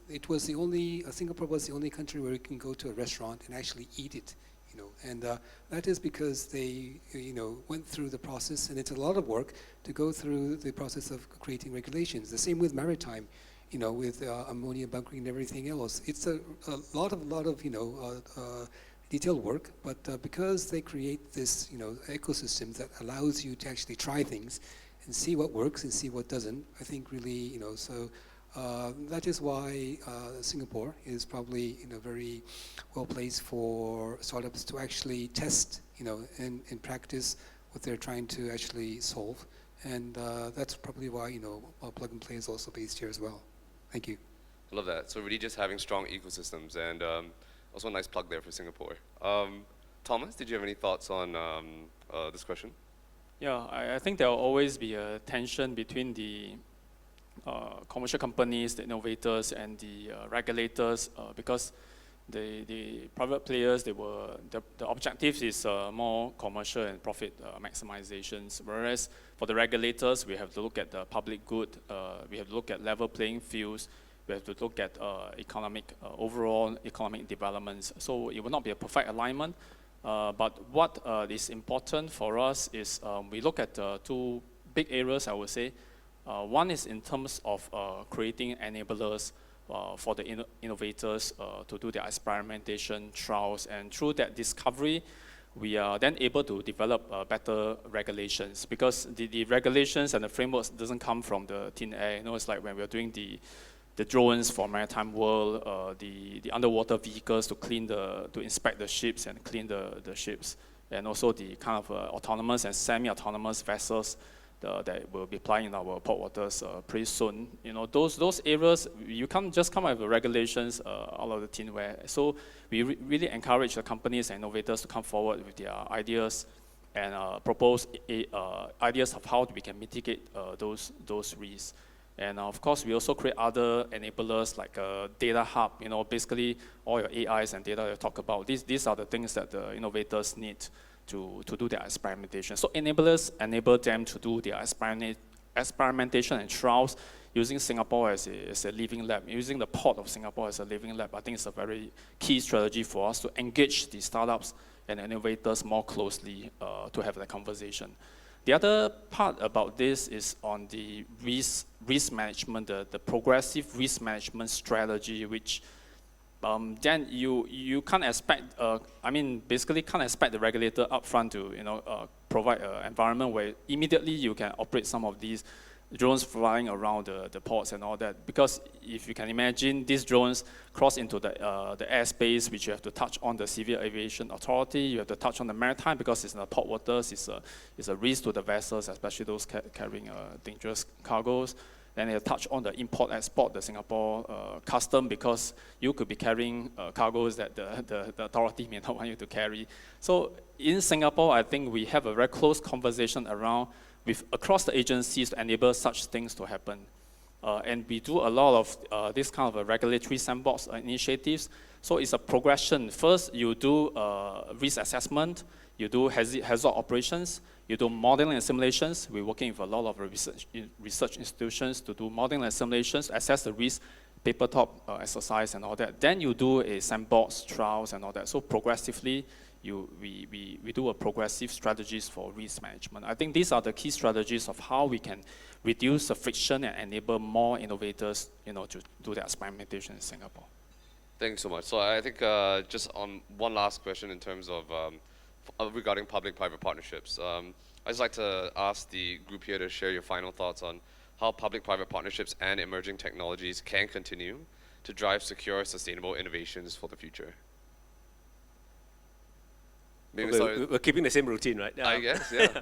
R: It was the only, Singapore was the only country where you can go to a restaurant and actually eat it. And that is because they, went through the process, and it's a lot of work to go through the process of creating regulations. The same with maritime, with ammonia bunkering and everything else. It's a lot of detailed work, but because they create this, ecosystem that allows you to actually try things and see what works and see what doesn't, I think really, so that is why Singapore is probably very well placed for startups to actually test, in practice what they're trying to actually solve, and that's probably why Plug and Play is also based here as well. Thank you.
D: I love that. So really just having strong ecosystems, and also a nice plug there for Singapore. Thomas, did you have any thoughts on this question?
E: Yeah, I think there will always be a tension between the commercial companies, the innovators, and the regulators, because the private players, the objective is more commercial and profit maximizations, whereas for the regulators, we have to look at the public good, we have to look at level playing fields, we have to look at overall economic developments. So it will not be a perfect alignment, but what is important for us is we look at two big areas, I would say. One is in terms of creating enablers for the innovators to do their experimentation trials, and through that discovery, we are then able to develop better regulations, because the regulations and the frameworks doesn't come from the thin air. It's like when we're doing the drones for maritime world, the underwater vehicles to inspect the ships and clean the ships, and also the kind of autonomous and semi-autonomous vessels that will be applying in our port waters pretty soon. Those areas, you can't just come up with regulations out of the thin air. So we really encourage the companies and innovators to come forward with their ideas and propose ideas of how we can mitigate those risks. And of course, we also create other enablers like a data hub. Basically all your AIs and data you talk about. These are the things that the innovators need to do their experimentation. So enablers enable them to do their experimentation and trials using Singapore as a living lab, using the port of Singapore as a living lab. I think it's a very key strategy for us to engage the startups and innovators more closely to have the conversation. The other part about this is on the risk management, the progressive risk management strategy, which then you can't expect, basically can't expect the regulator upfront to provide an environment where immediately you can operate some of these drones flying around the ports and all that. Because if you can imagine, these drones cross into the airspace, which you have to touch on the Civil Aviation Authority, you have to touch on the maritime because it's in the port waters, it's a risk to the vessels, especially those carrying dangerous cargoes. Then they touch on the import-export, the Singapore custom, because you could be carrying cargoes that the authority may not want you to carry. So in Singapore, I think we have a very close conversation across the agencies to enable such things to happen. And we do a lot of this kind of regulatory sandbox initiatives. So it's a progression. First, you do risk assessment, you do hazard operations, you do modeling and simulations. We're working with a lot of research institutions to do modeling and simulations, assess the risk, papertop exercise and all that. Then you do a sandbox trials and all that. So progressively, we do a progressive strategies for risk management. I think these are the key strategies of how we can reduce the friction and enable more innovators, to do their experimentation in Singapore.
D: Thanks so much. So I think just on one last question in terms of regarding public-private partnerships. I'd just like to ask the group here to share your final thoughts on how public-private partnerships and emerging technologies can continue to drive secure, sustainable innovations for the future. Maybe
V: Okay,
D: sorry.
V: we're keeping the same routine, right?
D: I guess, yeah.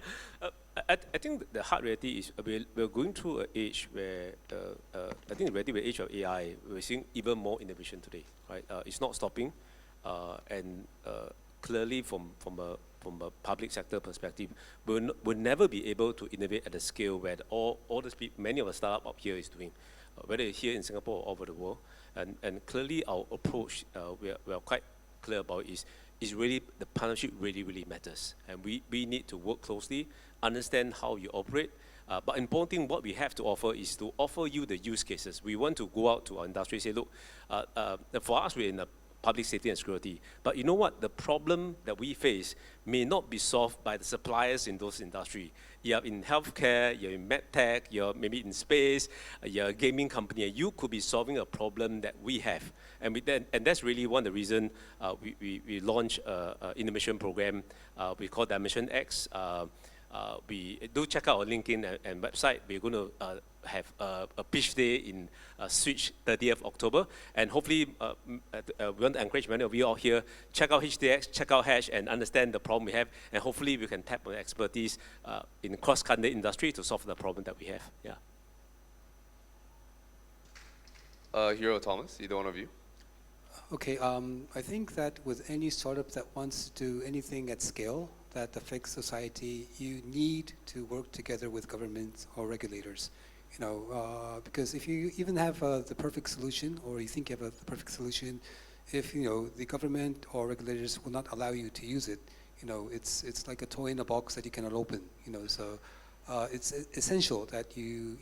V: I think the hard reality is we're going through an age where I think already the age of AI, we're seeing even more innovation today, right? It's not stopping, and clearly from a public sector perspective, we'll never be able to innovate at the scale where all those people, many of the startup up here is doing, whether it's here in Singapore or over the world, and clearly our approach we are quite clear about is really the partnership really matters, and we need to work closely, understand how you operate. But important thing, what we have to offer is to offer you the use cases. We want to go out to our industry and say, look, for us, we're in the public safety and security. But you know what? The problem that we face may not be solved by the suppliers in those industries. You're in healthcare, you're in medtech, you're maybe in space, you're a gaming company. You could be solving a problem that we have. And that's really one of the reasons we launched an innovation program we call Dimension X. We do check out our LinkedIn and website. We're going to have a pitch day in Switch 30th October, and hopefully we want to encourage many of you out here, check out HDX, check out Hash, and understand the problem we have, and hopefully we can tap on expertise in cross-country industry to solve the problem that we have. Yeah.
D: Hero Thomas, either one of you?
R: Okay, I think that with any startup that wants to do anything at scale that affects society, you need to work together with governments or regulators. Because if you even have the perfect solution, or you think you have the perfect solution, if the government or regulators will not allow you to use it, it's like a toy in a box that you cannot open. So it's essential that you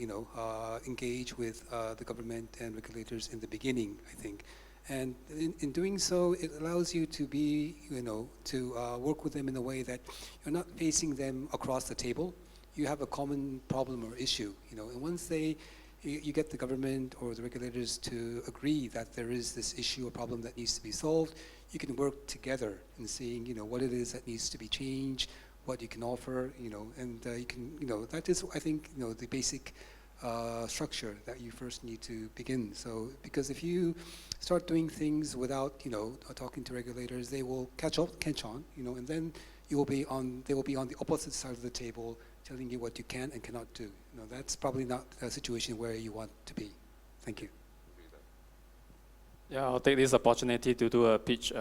R: engage with the government and regulators in the beginning, I think. And in doing so, it allows you to be, to work with them in a way that you're not facing them across the table. You have a common problem or issue, and once you get the government or the regulators to agree that there is this issue or problem that needs to be solved, you can work together in seeing, what it is that needs to be changed, what you can offer, and you can, that is, I think, the basic structure that you first need to begin. So, because if you start doing things without, talking to regulators, they will catch on, and then they will be on the opposite side of the table, telling you what you can and cannot do. That's probably not a situation where you want to be. Thank you.
E: Yeah, I'll take this opportunity to do a pitch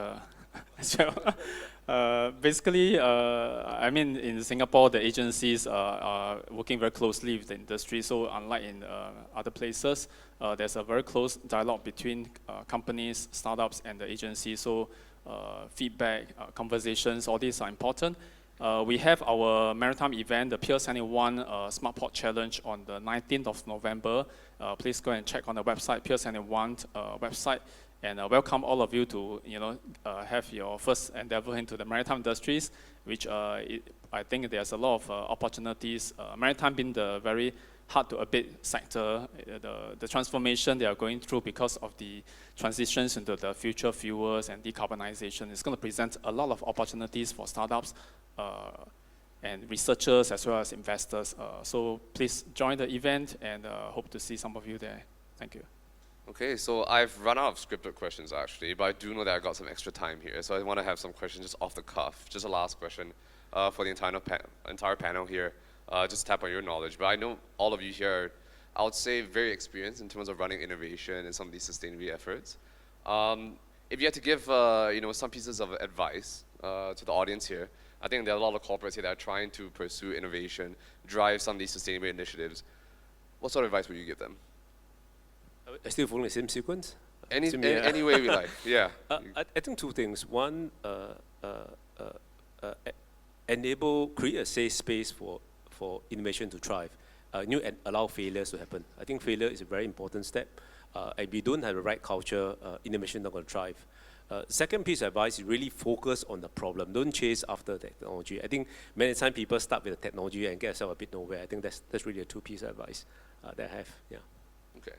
E: as well. Basically, I mean, in Singapore, the agencies are working very closely with the industry. So unlike in other places, there's a very close dialogue between companies, startups, and the agency. So feedback, conversations, all these are important. We have our maritime event, the Pier 71 Smart Port Challenge, on the 19th of November. Please go and check on the website, Pier 71 website. And welcome all of you to have your first endeavor into the maritime industries, which I think there's a lot of opportunities. Maritime being the very hard to abate sector, the transformation they are going through because of the transitions into the future fuels and decarbonization is going to present a lot of opportunities for startups and researchers as well as investors. So please join the event, and hope to see some of you there. Thank you.
D: Okay, so I've run out of scripted questions actually, but I do know that I got some extra time here, so I want to have some questions just off the cuff. Just a last question for the entire panel here, just tap on your knowledge. But I know all of you here are, I would say, very experienced in terms of running innovation and some of these sustainability efforts. If you had to give some pieces of advice to the audience here, I think there are a lot of corporates here that are trying to pursue innovation, drive some of these sustainability initiatives. What sort of advice would you give them?
V: I still following the same sequence?
D: Any way we like, yeah.
V: I think two things. One, create a safe space for innovation to thrive. And allow failures to happen. I think failure is a very important step. If we don't have the right culture, innovation is not going to thrive. Second piece of advice is really focus on the problem. Don't chase after the technology. I think many times people start with the technology and get yourself a bit nowhere. I think that's really a two-piece of advice that I have. Yeah.
D: Okay.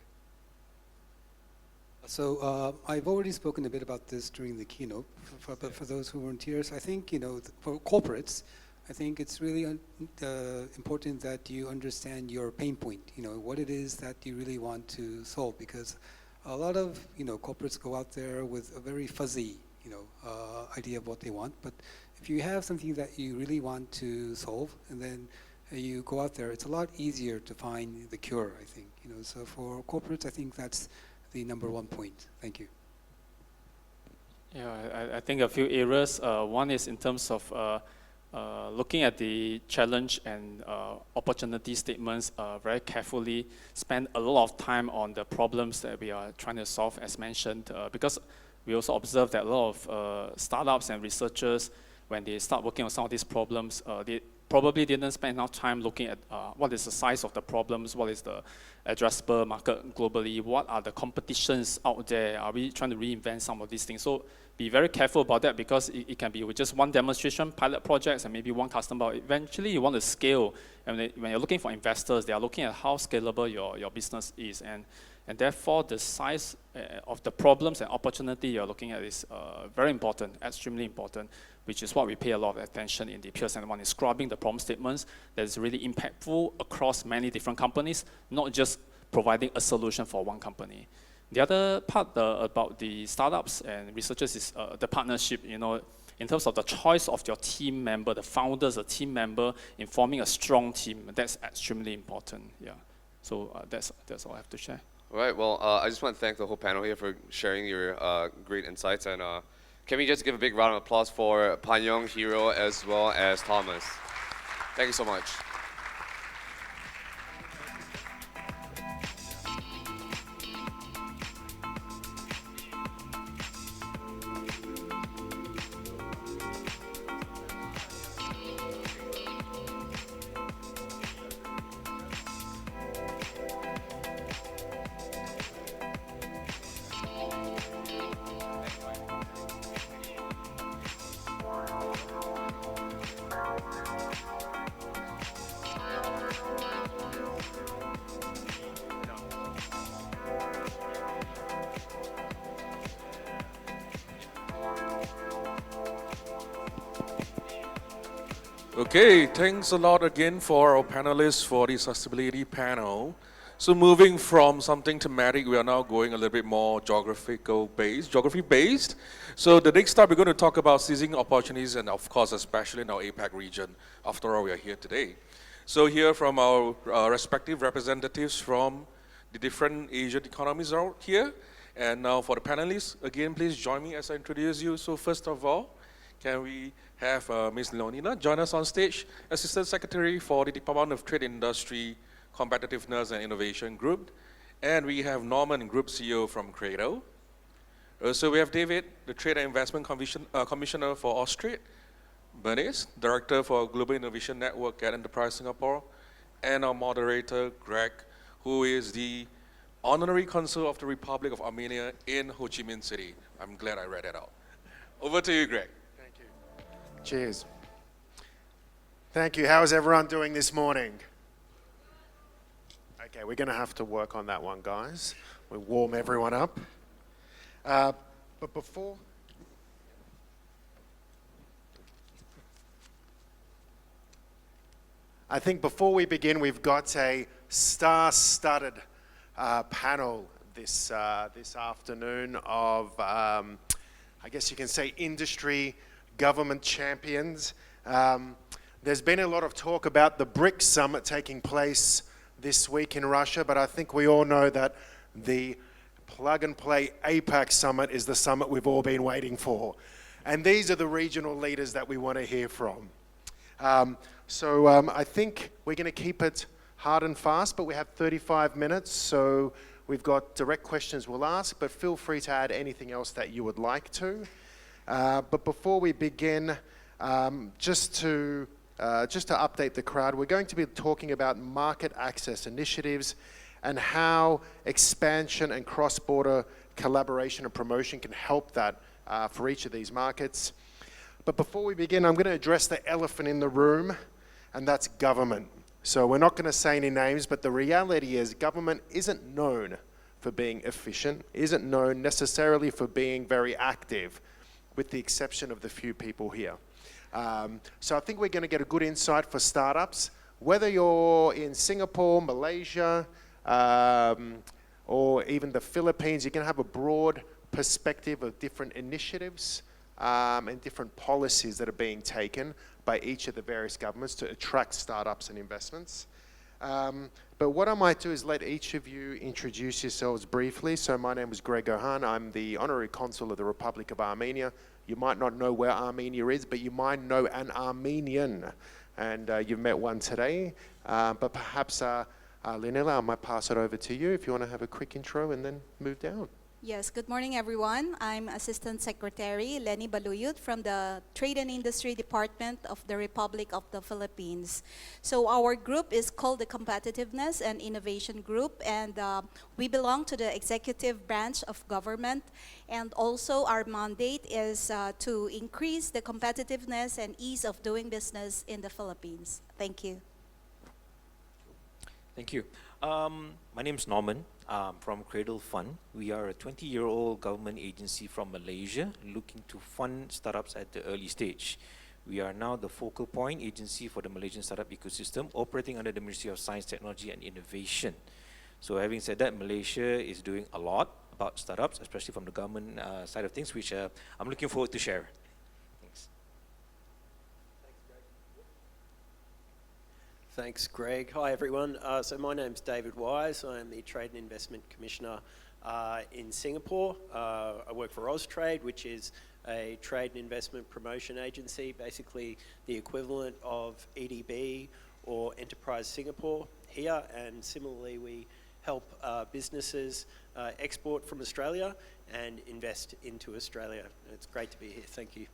R: So I've already spoken a bit about this during the keynote, but for those who weren't here, so I think, for corporates, I think it's really important that you understand your pain point, what it is that you really want to solve, because a lot of, corporates go out there with a very fuzzy, idea of what they want, but if you have something that you really want to solve, and then you go out there, it's a lot easier to find the cure, I think. So for corporates, I think that's the #1 point. Thank you.
E: Yeah, I think a few areas. One is in terms of looking at the challenge and opportunity statements very carefully, spend a lot of time on the problems that we are trying to solve, as mentioned, because we also observe that a lot of startups and researchers, when they start working on some of these problems, they probably didn't spend enough time looking at what is the size of the problems, what is the addressable market globally, what are the competitions out there, are we trying to reinvent some of these things. So be very careful about that, because it can be with just one demonstration, pilot projects, and maybe one customer. Eventually you want to scale, and when you're looking for investors, they are looking at how scalable your business is, and therefore the size of the problems and opportunity you're looking at is very important, extremely important, which is what we pay a lot of attention in the Peer Center One, is scrubbing the problem statements that is really impactful across many different companies, not just providing a solution for one company. The other part about the startups and researchers is the partnership, in terms of the choice of your team member, the founders, the team member, in forming a strong team. That's extremely important, yeah. So that's all I have to share.
D: All right, well, I just want to thank the whole panel here for sharing your great insights, and can we just give a big round of applause for Pan Yong, Hero, as well as Thomas. Thank you so much.
S: Okay, thanks a lot again for our panelists for the sustainability panel. So moving from something thematic, we are now going a little bit more geography based. So the next step, we're going to talk about seizing opportunities, and of course, especially in our APAC region. After all, we are here today. So here from our respective representatives from the different Asian economies out here. And now for the panelists, again, please join me as I introduce you. So first of all, can we have Ms. Leonina join us on stage, Assistant Secretary for the Department of Trade Industry, Competitiveness and Innovation Group. And we have Norman, Group CEO from Credo. So we have David, the Trade and Investment Commissioner for Austrade. Bernice, Director for Global Innovation Network at Enterprise Singapore. And our moderator, Greg, who is the Honorary Consul of the Republic of Armenia in Ho Chi Minh City. I'm glad I read that out. Over to you, Greg.
F: Cheers. Thank you. How is everyone doing this morning? Okay, we're going to have to work on that one, guys. We warm everyone up. But before... I think before we begin, we've got a star-studded panel this afternoon of, I guess you can say, industry government champions. There's been a lot of talk about the BRICS summit taking place this week in Russia, but I think we all know that the plug-and-play APAC summit is the summit we've all been waiting for. And these are the regional leaders that we want to hear from. So I think we're going to keep it hard and fast, but we have 35 minutes, so we've got direct questions we'll ask, but feel free to add anything else that you would like to. But before we begin, just to update the crowd, we're going to be talking about market access initiatives and how expansion and cross-border collaboration and promotion can help that for each of these markets. But before we begin, I'm going to address the elephant in the room, and that's government. So we're not going to say any names, but the reality is government isn't known for being efficient, isn't known necessarily for being very active, with the exception of the few people here. So I think we're going to get a good insight for startups, whether you're in Singapore, Malaysia, or even the Philippines. You can have a broad perspective of different initiatives and different policies that are being taken by each of the various governments to attract startups and investments. But what I might do is let each of you introduce yourselves briefly. So my name is Greg Ohan. I'm the Honorary Consul of the Republic of Armenia. You might not know where Armenia is, but you might know an Armenian. And you've met one today. But perhaps, Linela, I might pass it over to you if you want to have a quick intro and then move down.
G: Yes, good morning everyone. I'm Assistant Secretary Lenny Baluyut from the Trade and Industry Department of the Republic of the Philippines. So our group is called the Competitiveness and Innovation Group, and we belong to the executive branch of government, and also our mandate is to increase the competitiveness and ease of doing business in the Philippines. Thank you.
I: Thank you. My name is Norman from Cradle Fund. We are a 20-year-old government agency from Malaysia looking to fund startups at the early stage. We are now the focal point agency for the Malaysian startup ecosystem operating under the Ministry of Science, Technology and Innovation. So having said that, Malaysia is doing a lot about startups, especially from the government side of things, which I'm looking forward to share.
W: Thanks, Greg. Hi, everyone. So my name's David Wise. I am the Trade and Investment Commissioner in Singapore. I work for Austrade, which is a trade and investment promotion agency, basically the equivalent of EDB or Enterprise Singapore here. And similarly, we help businesses export from Australia and invest into Australia. It's great to be here. Thank you.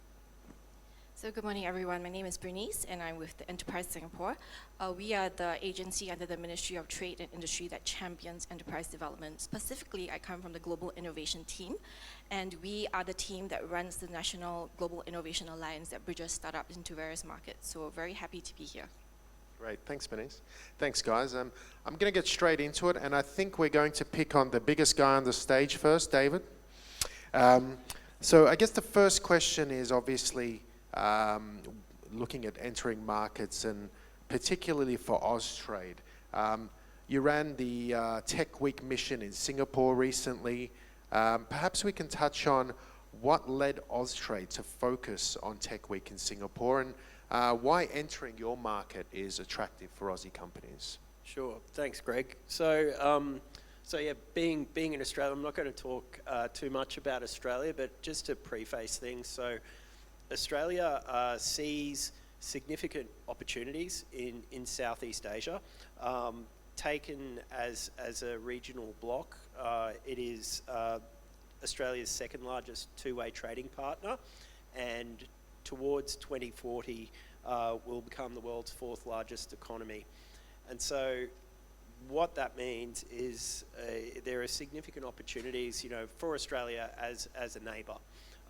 X: So good morning, everyone. My name is Bernice, and I'm with the Enterprise Singapore. We are the agency under the Ministry of Trade and Industry that champions enterprise development. Specifically, I come from the Global Innovation team, and we are the team that runs the National Global Innovation Alliance that bridges startups into various markets. So very happy to be here.
F: Great, thanks Bernice. Thanks guys. I'm going to get straight into it, and I think we're going to pick on the biggest guy on the stage first, David. So I guess the first question is obviously, looking at entering markets, and particularly for Austrade. You ran the Tech Week mission in Singapore recently. Perhaps we can touch on what led Austrade to focus on Tech Week in Singapore, and why entering your market is attractive for Aussie companies.
W: Sure. Thanks, Greg. So yeah, being in Australia, I'm not going to talk too much about Australia, but just to preface things. So Australia sees significant opportunities in Southeast Asia. Taken as a regional bloc, it is Australia's second largest two-way trading partner, and towards 2040 will become the world's fourth largest economy. And so what that means is there are significant opportunities, for Australia as a neighbour.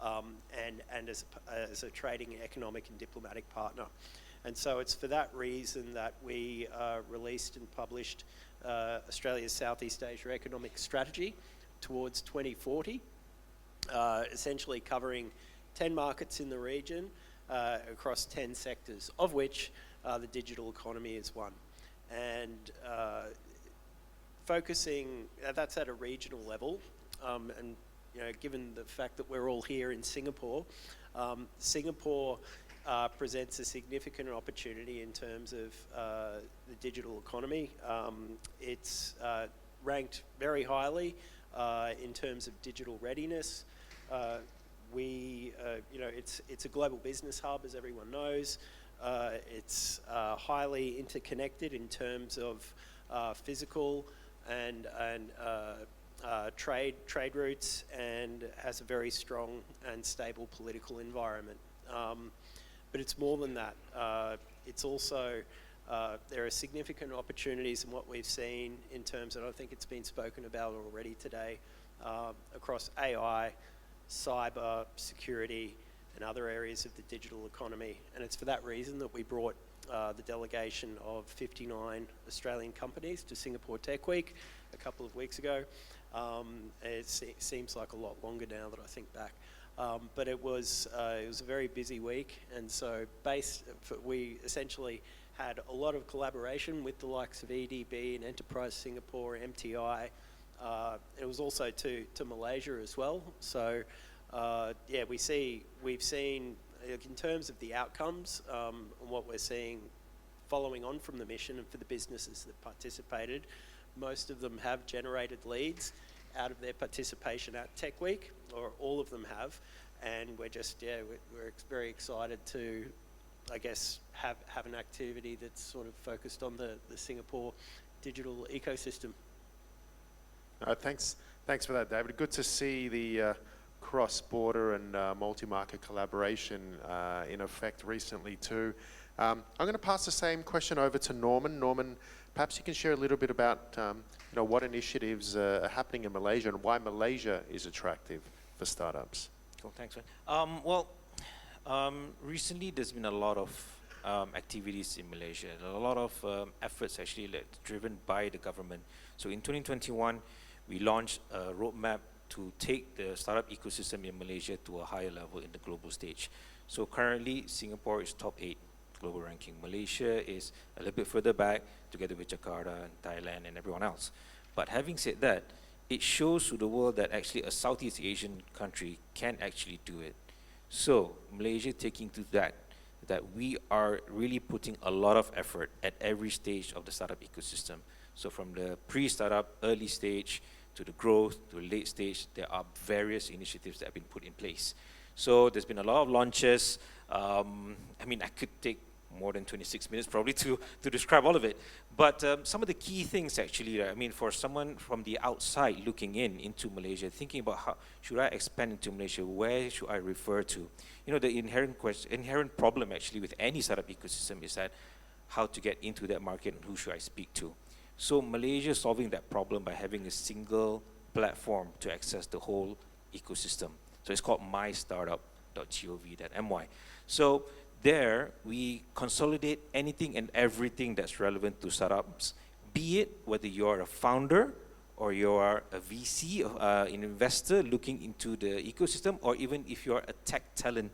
W: And as a trading, economic and diplomatic partner. And so it's for that reason that we released and published Australia's Southeast Asia Economic Strategy towards 2040, essentially covering 10 markets in the region across 10 sectors, of which the digital economy is one. And focusing, that's at a regional level, and given the fact that we're all here in Singapore, Singapore presents a significant opportunity in terms of the digital economy. It's ranked very highly in terms of digital readiness. It's a global business hub, as everyone knows. It's highly interconnected in terms of physical and trade routes, and has a very strong and stable political environment. But it's more than that. It's also, there are significant opportunities in what we've seen in terms, and I think it's been spoken about already today, across AI, cyber, security, and other areas of the digital economy. And it's for that reason that we brought the delegation of 59 Australian companies to Singapore Tech Week a couple of weeks ago. It seems like a lot longer now that I think back. But it was a very busy week, and so we essentially had a lot of collaboration with the likes of EDB and Enterprise Singapore, MTI. It was also to Malaysia as well. So yeah, we've seen, in terms of the outcomes, what we're seeing following on from the mission and for the businesses that participated, most of them have generated leads out of their participation at Tech Week, or all of them have, and we're just, yeah, we're very excited to, I guess, have an activity that's sort of focused on the Singapore digital ecosystem.
F: Thanks for that, David. Good to see the cross-border and multi-market collaboration in effect recently too. I'm going to pass the same question over to Norman. Norman, perhaps you can share a little bit about what initiatives are happening in Malaysia and why Malaysia is attractive for startups.
I: Cool, thanks. Recently there's been a lot of activities in Malaysia, a lot of efforts actually driven by the government. So in 2021, we launched a roadmap to take the startup ecosystem in Malaysia to a higher level in the global stage. So currently, Singapore is top 8 global ranking. Malaysia is a little bit further back, together with Jakarta and Thailand and everyone else. But having said that, it shows to the world that actually a Southeast Asian country can actually do it. So Malaysia taking to that we are really putting a lot of effort at every stage of the startup ecosystem. So from the pre-startup, early stage, to the growth, to the late stage, there are various initiatives that have been put in place. So there's been a lot of launches. I mean, I could take more than 26 minutes probably to describe all of it. But some of the key things actually, I mean, for someone from the outside looking into Malaysia, thinking about how should I expand into Malaysia, where should I refer to? You know, the inherent problem actually with any startup ecosystem is that how to get into that market and who should I speak to. So Malaysia is solving that problem by having a single platform to access the whole ecosystem. So it's called mystartup.gov.my. So there, we consolidate anything and everything that's relevant to startups, be it whether you're a founder or you're a VC, an investor looking into the ecosystem, or even if you're a tech talent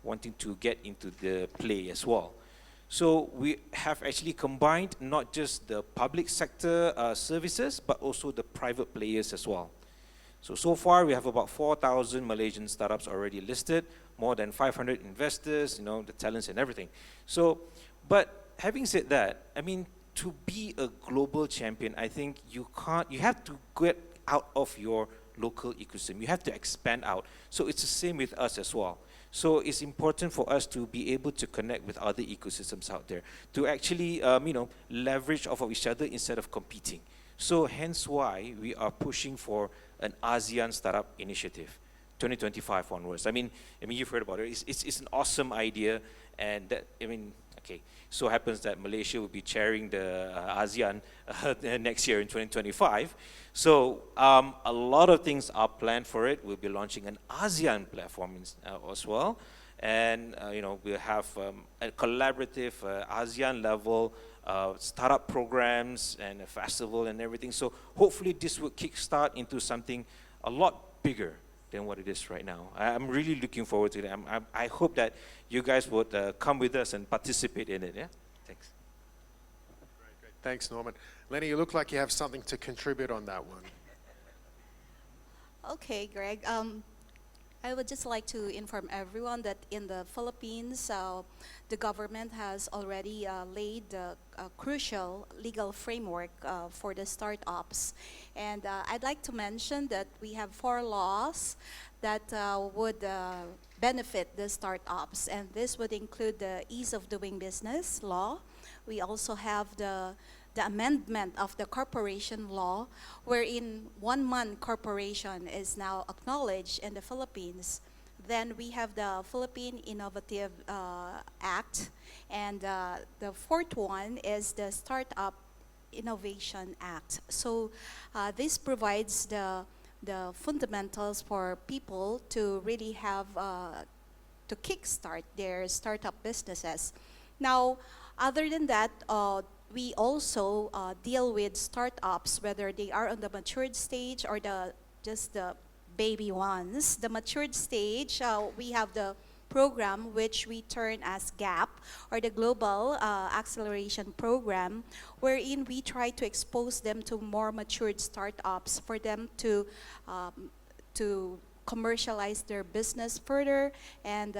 I: wanting to get into the play as well. So we have actually combined not just the public sector services, but also the private players as well. So far we have about 4,000 Malaysian startups already listed, more than 500 investors, you know, the talents and everything. So, but having said that, I mean, to be a global champion, I think you have to get out of your local ecosystem. You have to expand out. So it's the same with us as well. So it's important for us to be able to connect with other ecosystems out there, to actually, leverage off of each other instead of competing. So hence why we are pushing for an ASEAN Startup Initiative, 2025 onwards. I mean, you've heard about it. It's an awesome idea, and that, okay. So happens that Malaysia will be chairing the ASEAN next year in 2025. So a lot of things are planned for it. We'll be launching an ASEAN platform as well, and we'll have a collaborative ASEAN level startup programs and a festival and everything. So hopefully this will kickstart into something a lot bigger than what it is right now. I'm really looking forward to it. I hope that you guys would come with us and participate in it. Yeah, thanks.
F: Great. Thanks, Norman. Lenny, you look like you have something to contribute on that one.
G: Okay, Greg. I would just like to inform everyone that in the Philippines, the government has already laid a crucial legal framework for the startups. And I'd like to mention that we have 4 laws that would benefit the startups. And this would include the Ease of Doing Business law. We also have the amendment of the corporation law, wherein 1-man corporation is now acknowledged in the Philippines. Then we have the Philippine Innovative Act, and the 4th one is the Startup Innovation Act. So this provides the fundamentals for people to really have to kickstart their startup businesses. Now, other than that, we also deal with startups, whether they are on the matured stage or just the baby ones. The matured stage, we have the program which we term as GAP, or the Global Acceleration Program, wherein we try to expose them to more matured startups for them to commercialize their business further and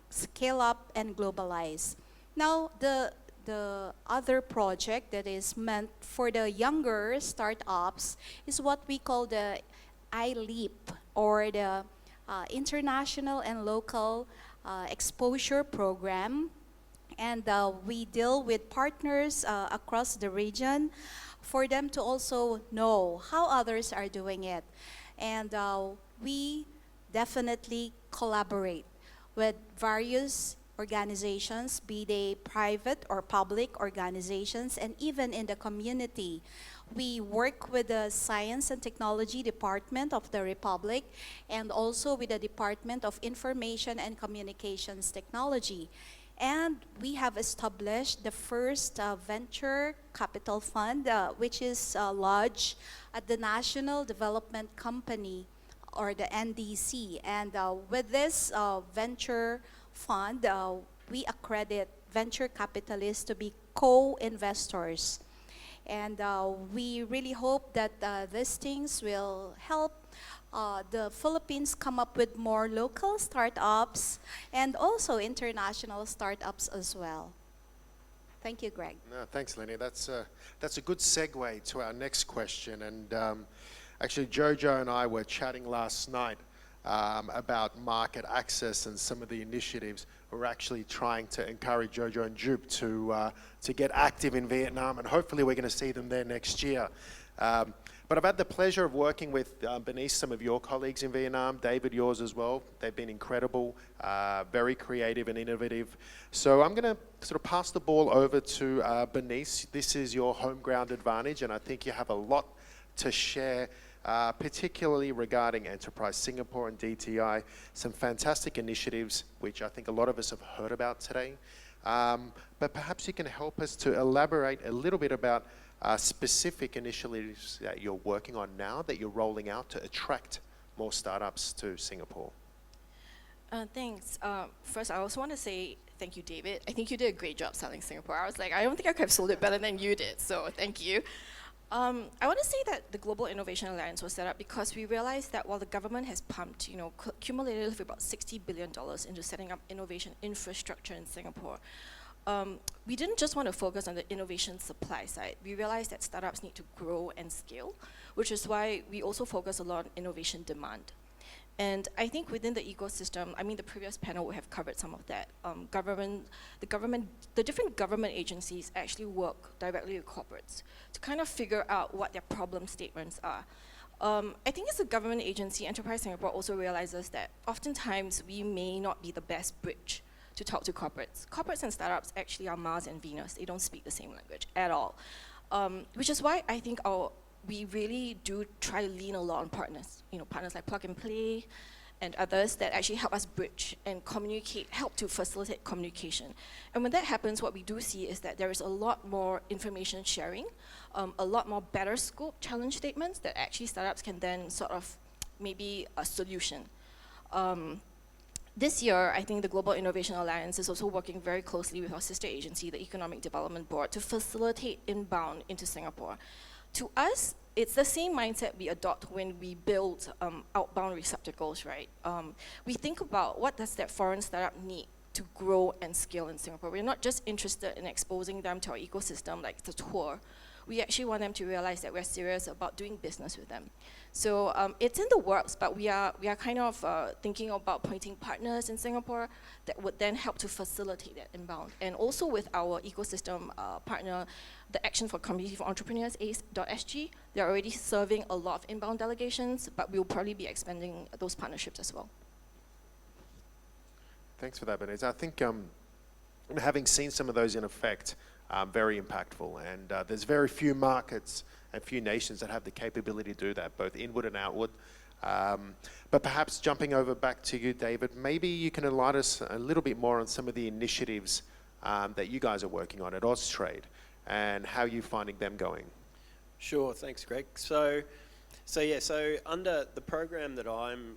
G: scale up and globalize. Now, the other project that is meant for the younger startups is what we call the iLeap, or the International and Local Exposure Program. And we deal with partners across the region for them to also know how others are doing it. And we definitely collaborate with various organizations, be they private or public organizations, and even in the community. We work with the Science and Technology Department of the Republic and also with the Department of Information and Communications Technology. And we have established the first venture capital fund, which is lodged at the National Development Company, or the NDC. And with this venture fund, we accredit venture capitalists to be co-investors. And we really hope that these things will help the Philippines come up with more local startups and also international startups as well. Thank you, Greg.
F: No, thanks, Lenny. That's a good segue to our next question. And actually, Jojo and I were chatting last night about market access and some of the initiatives. We're actually trying to encourage Jojo and Jupe to get active in Vietnam, and hopefully we're going to see them there next year. But I've had the pleasure of working with Bernice, some of your colleagues in Vietnam, David, yours as well. They've been incredible, very creative and innovative. So I'm going to sort of pass the ball over to Bernice. This is your home ground advantage, and I think you have a lot to share, particularly regarding Enterprise Singapore and DTI. Some fantastic initiatives, which I think a lot of us have heard about today. But perhaps you can help us to elaborate a little bit about specific initiatives that you're working on now, that you're rolling out to attract more startups to Singapore.
X: Thanks. First, I also want to say thank you, David. I think you did a great job selling Singapore. I was like, I don't think I could have sold it better than you did, so thank you. I want to say that the Global Innovation Alliance was set up because we realized that while the government has pumped, cumulatively about $60 billion into setting up innovation infrastructure in Singapore, we didn't just want to focus on the innovation supply side. We realized that startups need to grow and scale, which is why we also focus a lot on innovation demand. And I think within the ecosystem, the previous panel would have covered some of that. The different government agencies actually work directly with corporates to kind of figure out what their problem statements are. I think as a government agency, Enterprise Singapore also realizes that oftentimes we may not be the best bridge to talk to corporates. Corporates and startups actually are Mars and Venus. They don't speak the same language at all. Which is why I think we really do try to lean a lot on partners. Partners like Plug and Play and others that actually help us bridge and communicate, help to facilitate communication. And when that happens, what we do see is that there is a lot more information sharing, a lot more better scope challenge statements that actually startups can then sort of maybe a solution. This year, I think the Global Innovation Alliance is also working very closely with our sister agency, the Economic Development Board, to facilitate inbound into Singapore. To us, it's the same mindset we adopt when we build outbound receptacles, right? We think about what does that foreign startup need to grow and scale in Singapore. We're not just interested in exposing them to our ecosystem like the tour. We actually want them to realize that we're serious about doing business with them. So it's in the works, but we are kind of thinking about appointing partners in Singapore that would then help to facilitate that inbound. And also with our ecosystem partner, the Action for Community for Entrepreneurs, ACE.SG, they're already serving a lot of inbound delegations, but we'll probably be expanding those partnerships as well.
F: Thanks for that, Bernice. I think having seen some of those in effect, very impactful, and there's very few markets and few nations that have the capability to do that, both inward and outward. But perhaps jumping over back to you, David, maybe you can enlighten us a little bit more on some of the initiatives that you guys are working on at Austrade and how you're finding them going.
W: Sure, thanks, Greg. So under the program that I'm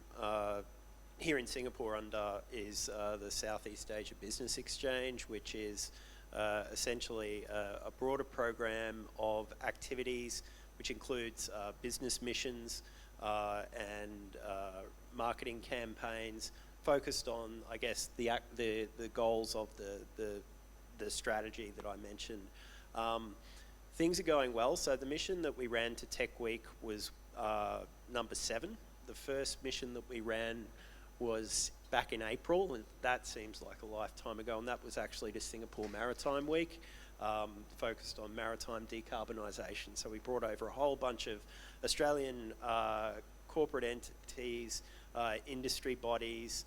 W: here in Singapore under is the Southeast Asia Business Exchange, which is essentially a broader program of activities which includes business missions and marketing campaigns focused on, I guess, the goals of the strategy that I mentioned. Things are going well. So the mission that we ran to Tech Week was number 7. The first mission that we ran was back in April, and that seems like a lifetime ago, and that was actually to Singapore Maritime Week, focused on maritime decarbonisation. So we brought over a whole bunch of Australian corporate entities, industry bodies,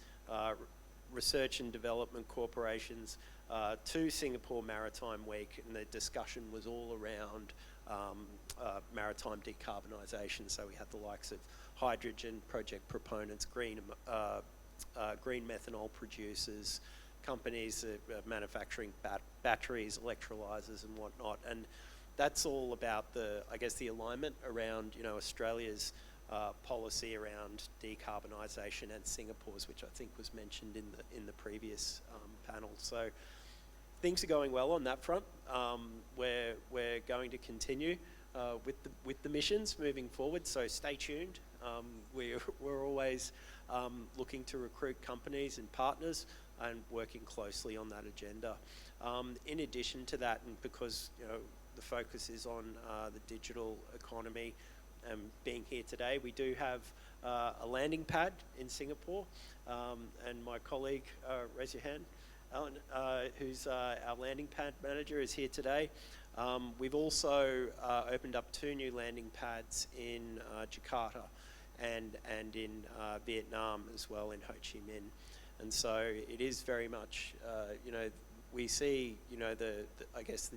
W: research and development corporations to Singapore Maritime Week, and the discussion was all around maritime decarbonisation. So we had the likes of hydrogen project proponents, green methanol producers, companies manufacturing batteries, electrolyzers and whatnot. And that's all about the alignment around, Australia's policy around decarbonisation and Singapore's, which I think was mentioned in the previous panel. So things are going well on that front. We're going to continue with the missions moving forward. So stay tuned. We're always looking to recruit companies and partners and working closely on that agenda. In addition to that, and because the focus is on the digital economy and being here today, we do have a landing pad in Singapore, and my colleague, raise your hand, Alan, who's our landing pad manager, is here today. We've also opened up 2 new landing pads in Jakarta and in Vietnam as well, in Ho Chi Minh. And so it is very much, we see, the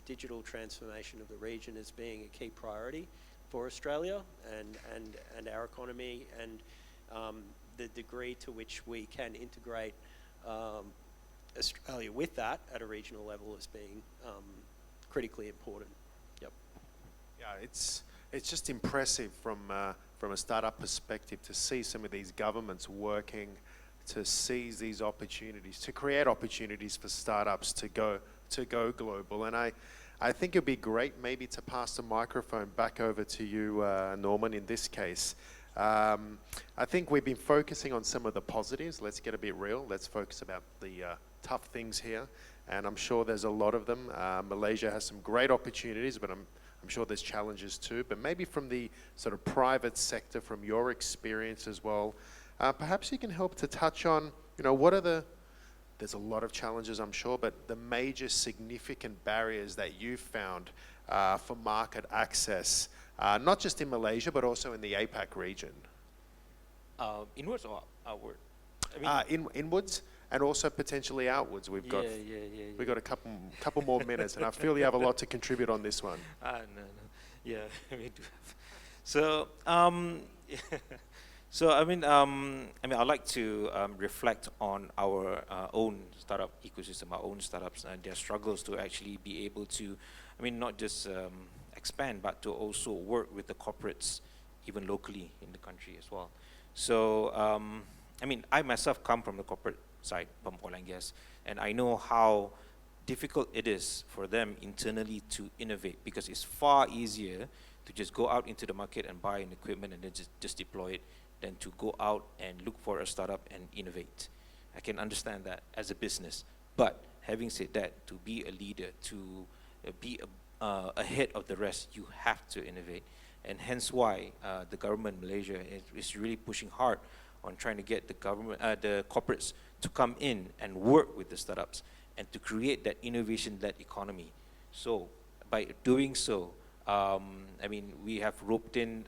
W: digital transformation of the region as being a key priority for Australia and our economy, and the degree to which we can integrate Australia with that at a regional level as being critically important. Yep.
F: Yeah, it's just impressive from a startup perspective to see some of these governments working to seize these opportunities, to create opportunities for startups to go global. And I think it'd be great maybe to pass the microphone back over to you, Norman, in this case. I think we've been focusing on some of the positives. Let's get a bit real. Let's focus about the tough things here. And I'm sure there's a lot of them. Malaysia has some great opportunities, but I'm sure there's challenges too. But maybe from the sort of private sector, from your experience as well, perhaps you can help to touch on, what are there's a lot of challenges, I'm sure, but the major significant barriers that you've found for market access, not just in Malaysia, but also in the APAC region?
I: Inwards or outward?
F: Inwards and also potentially outwards. We've got a couple more minutes, and I feel you have a lot to contribute on this one.
I: No. Yeah, we do have. So, I'd like to reflect on our own startup ecosystem, our own startups, and their struggles to actually be able to, not just expand, but to also work with the corporates, even locally in the country as well. So, I myself come from the corporate side, from oil and gas, and I know how difficult it is for them internally to innovate, because it's far easier to just go out into the market and buy an equipment and then just deploy it than to go out and look for a startup and innovate. I can understand that as a business, but having said that, to be a leader, to be ahead of the rest, you have to innovate, and hence why the government in Malaysia is really pushing hard on trying to get the corporates to come in and work with the startups and to create that innovation-led economy. So by doing so, we have roped in,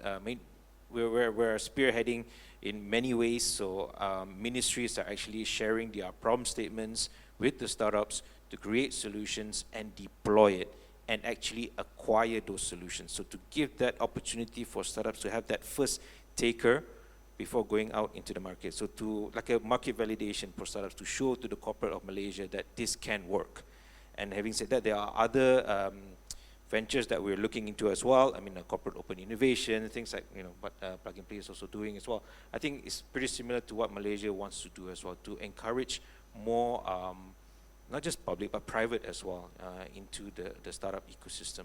I: we're spearheading in many ways. So ministries are actually sharing their problem statements with the startups to create solutions and deploy it and actually acquire those solutions. So to give that opportunity for startups to have that first taker before going out into the market. So like a market validation for startups to show to the corporate of Malaysia that this can work. And having said that, there are other ventures that we're looking into as well. Corporate open innovation, things like, what Plug and Play is also doing as well. I think it's pretty similar to what Malaysia wants to do as well, to encourage more, not just public, but private as well, into the startup ecosystem.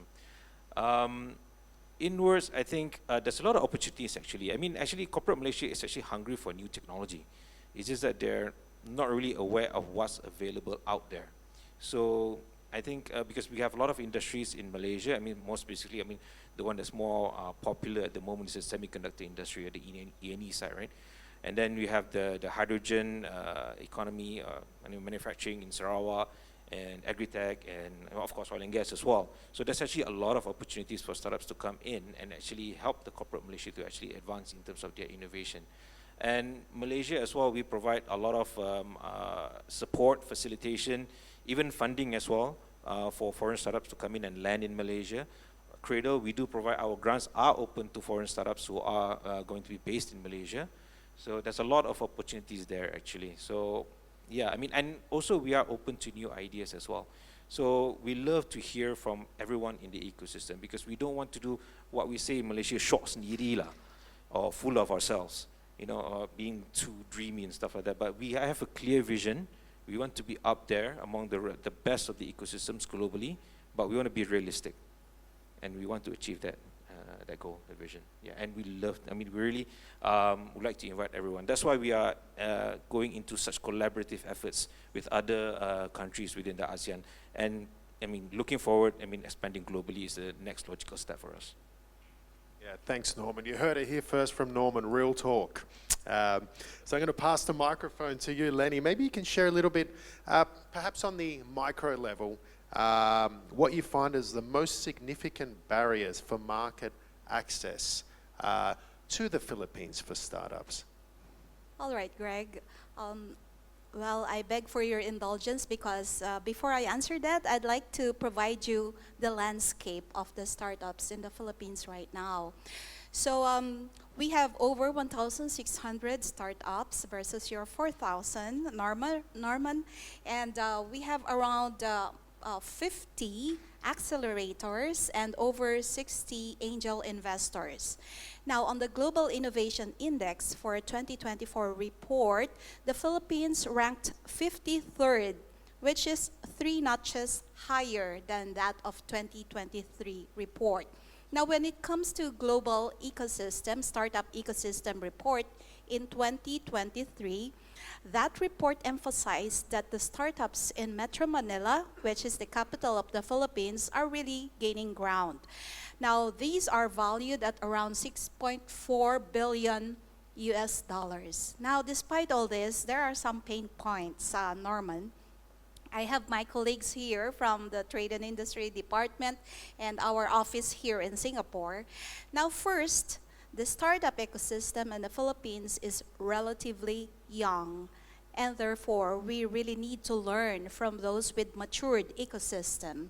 I: inwards, I think there's a lot of opportunities actually. I mean, actually, corporate Malaysia is actually hungry for new technology. It's just that they're not really aware of what's available out there. So I think because we have a lot of industries in Malaysia, I mean, most basically, I mean, the one that's more popular at the moment is the semiconductor industry at the E&E side, right? And then we have the hydrogen economy, manufacturing in Sarawak, and agri-tech, and of course oil and gas as well. So there's actually a lot of opportunities for startups to come in and actually help the corporate Malaysia to actually advance in terms of their innovation. And Malaysia as well, we provide a lot of support, facilitation, even funding as well for foreign startups to come in and land in Malaysia. Cradle, we do provide, our grants are open to foreign startups who are going to be based in Malaysia. So there's a lot of opportunities there actually. So yeah, I mean, and also we are open to new ideas as well. So we love to hear from everyone in the ecosystem because we don't want to do what we say in Malaysia, short sendiri lah, or full of ourselves, you know, or being too dreamy and stuff like that. But we have a clear vision. We want to be up there among the best of the ecosystems globally, but we want to be realistic, and we want to achieve that goal, that vision. Yeah, and we love. I mean, we really would like to invite everyone. That's why we are going into such collaborative efforts with other countries within the ASEAN. And I mean, looking forward. I mean, expanding globally is the next logical step for us.
F: Yeah, thanks, Norman. You heard it here first from Norman, real talk. So I'm going to pass the microphone to you, Lenny. Maybe you can share a little bit, perhaps on the micro level, what you find is the most significant barriers for market access to the Philippines for startups.
G: All right, Greg. Well, I beg for your indulgence because before I answer that, I'd like to provide you the landscape of the startups in the Philippines right now. So we have over 1,600 startups versus your 4,000, Norman, and we have around 50 accelerators and over 60 angel investors. Now, on the Global Innovation Index for a 2024 report, the Philippines ranked 53rd, which is 3 notches higher than that of 2023 report. Now, when it comes to Global Ecosystem, Startup Ecosystem Report in 2023, that report emphasized that the startups in Metro Manila, which is the capital of the Philippines, are really gaining ground. Now, these are valued at around 6.4 billion US dollars. Now, despite all this, there are some pain points, Norman. I have my colleagues here from the Trade and Industry Department and our office here in Singapore. Now, first, the startup ecosystem in the Philippines is relatively young, and therefore we really need to learn from those with matured ecosystem,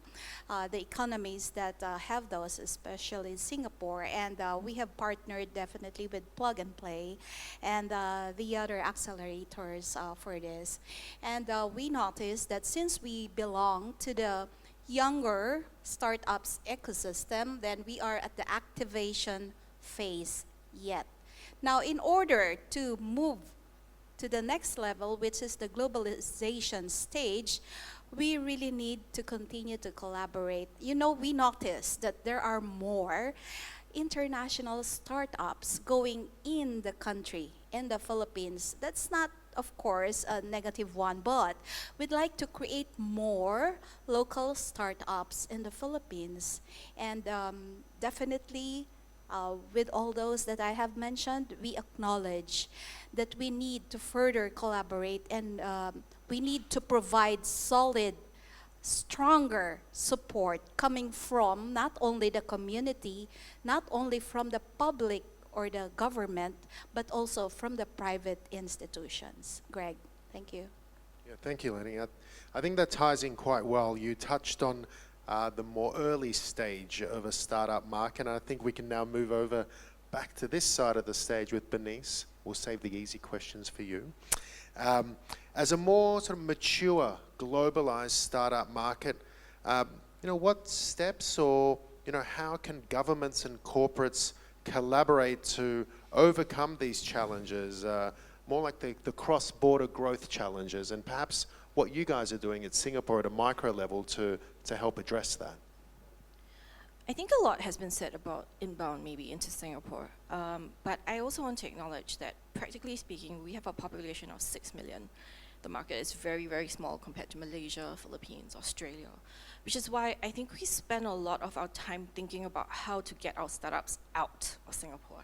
G: the economies that have those, especially Singapore, and we have partnered definitely with Plug and Play and the other accelerators for this. And we noticed that since we belong to the younger startups ecosystem, then we are at the activation phase yet. Now, in order to move to the next level, which is the globalization stage, we really need to continue to collaborate. You know, we noticed that there are more international startups going in the country, in the Philippines. That's not, of course, a negative one, but we'd like to create more local startups in the Philippines. And definitely, with all those that I have mentioned, we acknowledge that we need to further collaborate and we need to provide solid, stronger support coming from not only the community, not only from the public or the government, but also from the private institutions. Greg, thank you.
F: Yeah, thank you, Lenny. I think that ties in quite well. You touched on the more early stage of a startup market, and I think we can now move over back to this side of the stage with Bernice. We'll save the easy questions for you. As a more sort of mature, globalized startup market, what steps or, how can governments and corporates collaborate to overcome these challenges, more like the cross-border growth challenges, and perhaps what you guys are doing at Singapore at a micro level to help address that?
X: I think a lot has been said about inbound maybe into Singapore, but I also want to acknowledge that practically speaking, we have a population of 6 million. The market is very, very small compared to Malaysia, Philippines, Australia, which is why I think we spend a lot of our time thinking about how to get our startups out of Singapore.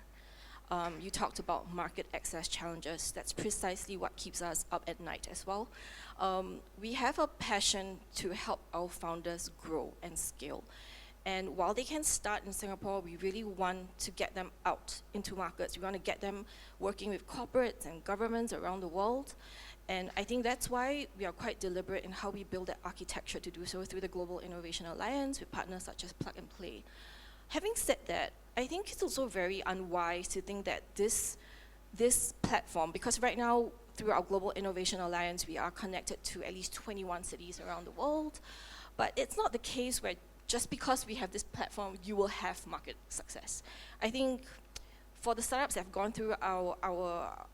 X: You talked about market access challenges. That's precisely what keeps us up at night as well. We have a passion to help our founders grow and scale. And while they can start in Singapore, we really want to get them out into markets. We want to get them working with corporates and governments around the world. And I think that's why we are quite deliberate in how we build that architecture to do so through the Global Innovation Alliance with partners such as Plug and Play. Having said that, I think it's also very unwise to think that this platform, because right now through our Global Innovation Alliance, we are connected to at least 21 cities around the world. But it's not the case where just because we have this platform, you will have market success. I think for the startups that have gone through our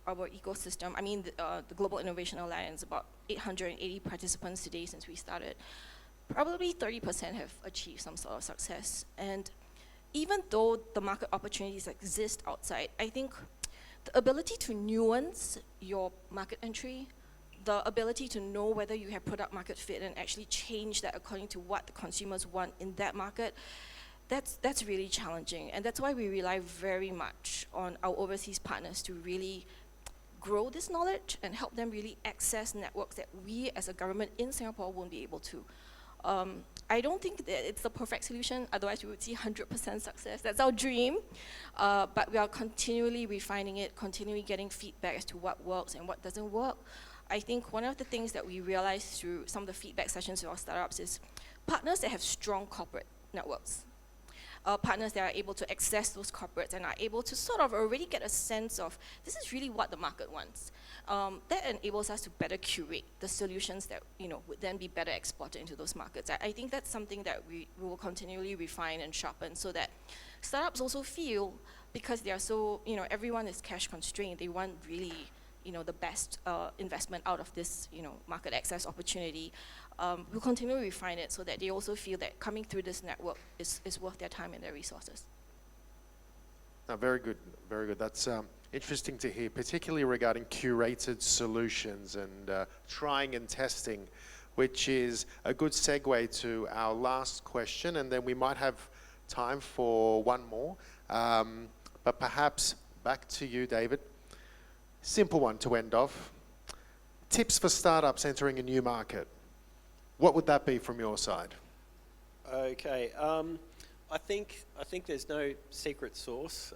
X: ecosystem, I mean the Global Innovation Alliance, about 880 participants today since we started, probably 30% have achieved some sort of success. And even though the market opportunities exist outside, I think the ability to nuance your market entry, the ability to know whether you have product market fit and actually change that according to what the consumers want in that market, that's really challenging. And that's why we rely very much on our overseas partners to really grow this knowledge and help them really access networks that we as a government in Singapore won't be able to. I don't think that it's the perfect solution, otherwise we would see 100% success. That's our dream, but we are continually refining it, continually getting feedback as to what works and what doesn't work. I think one of the things that we realized through some of the feedback sessions with our startups is partners that have strong corporate networks, partners that are able to access those corporates and are able to sort of already get a sense of this is really what the market wants. That enables us to better curate the solutions that would then be better exported into those markets. I think that's something that we will continually refine and sharpen so that startups also feel, because they are so, everyone is cash constrained, they want really the best investment out of this market access opportunity. We'll continue to refine it so that they also feel that coming through this network is worth their time and their resources.
F: Very good, very good. That's interesting to hear, particularly regarding curated solutions and trying and testing, which is a good segue to our last question, and then we might have time for one more. But perhaps back to you, David. Simple one to end off. Tips for startups entering a new market. What would that be from your side?
W: Okay, I think there's no secret sauce.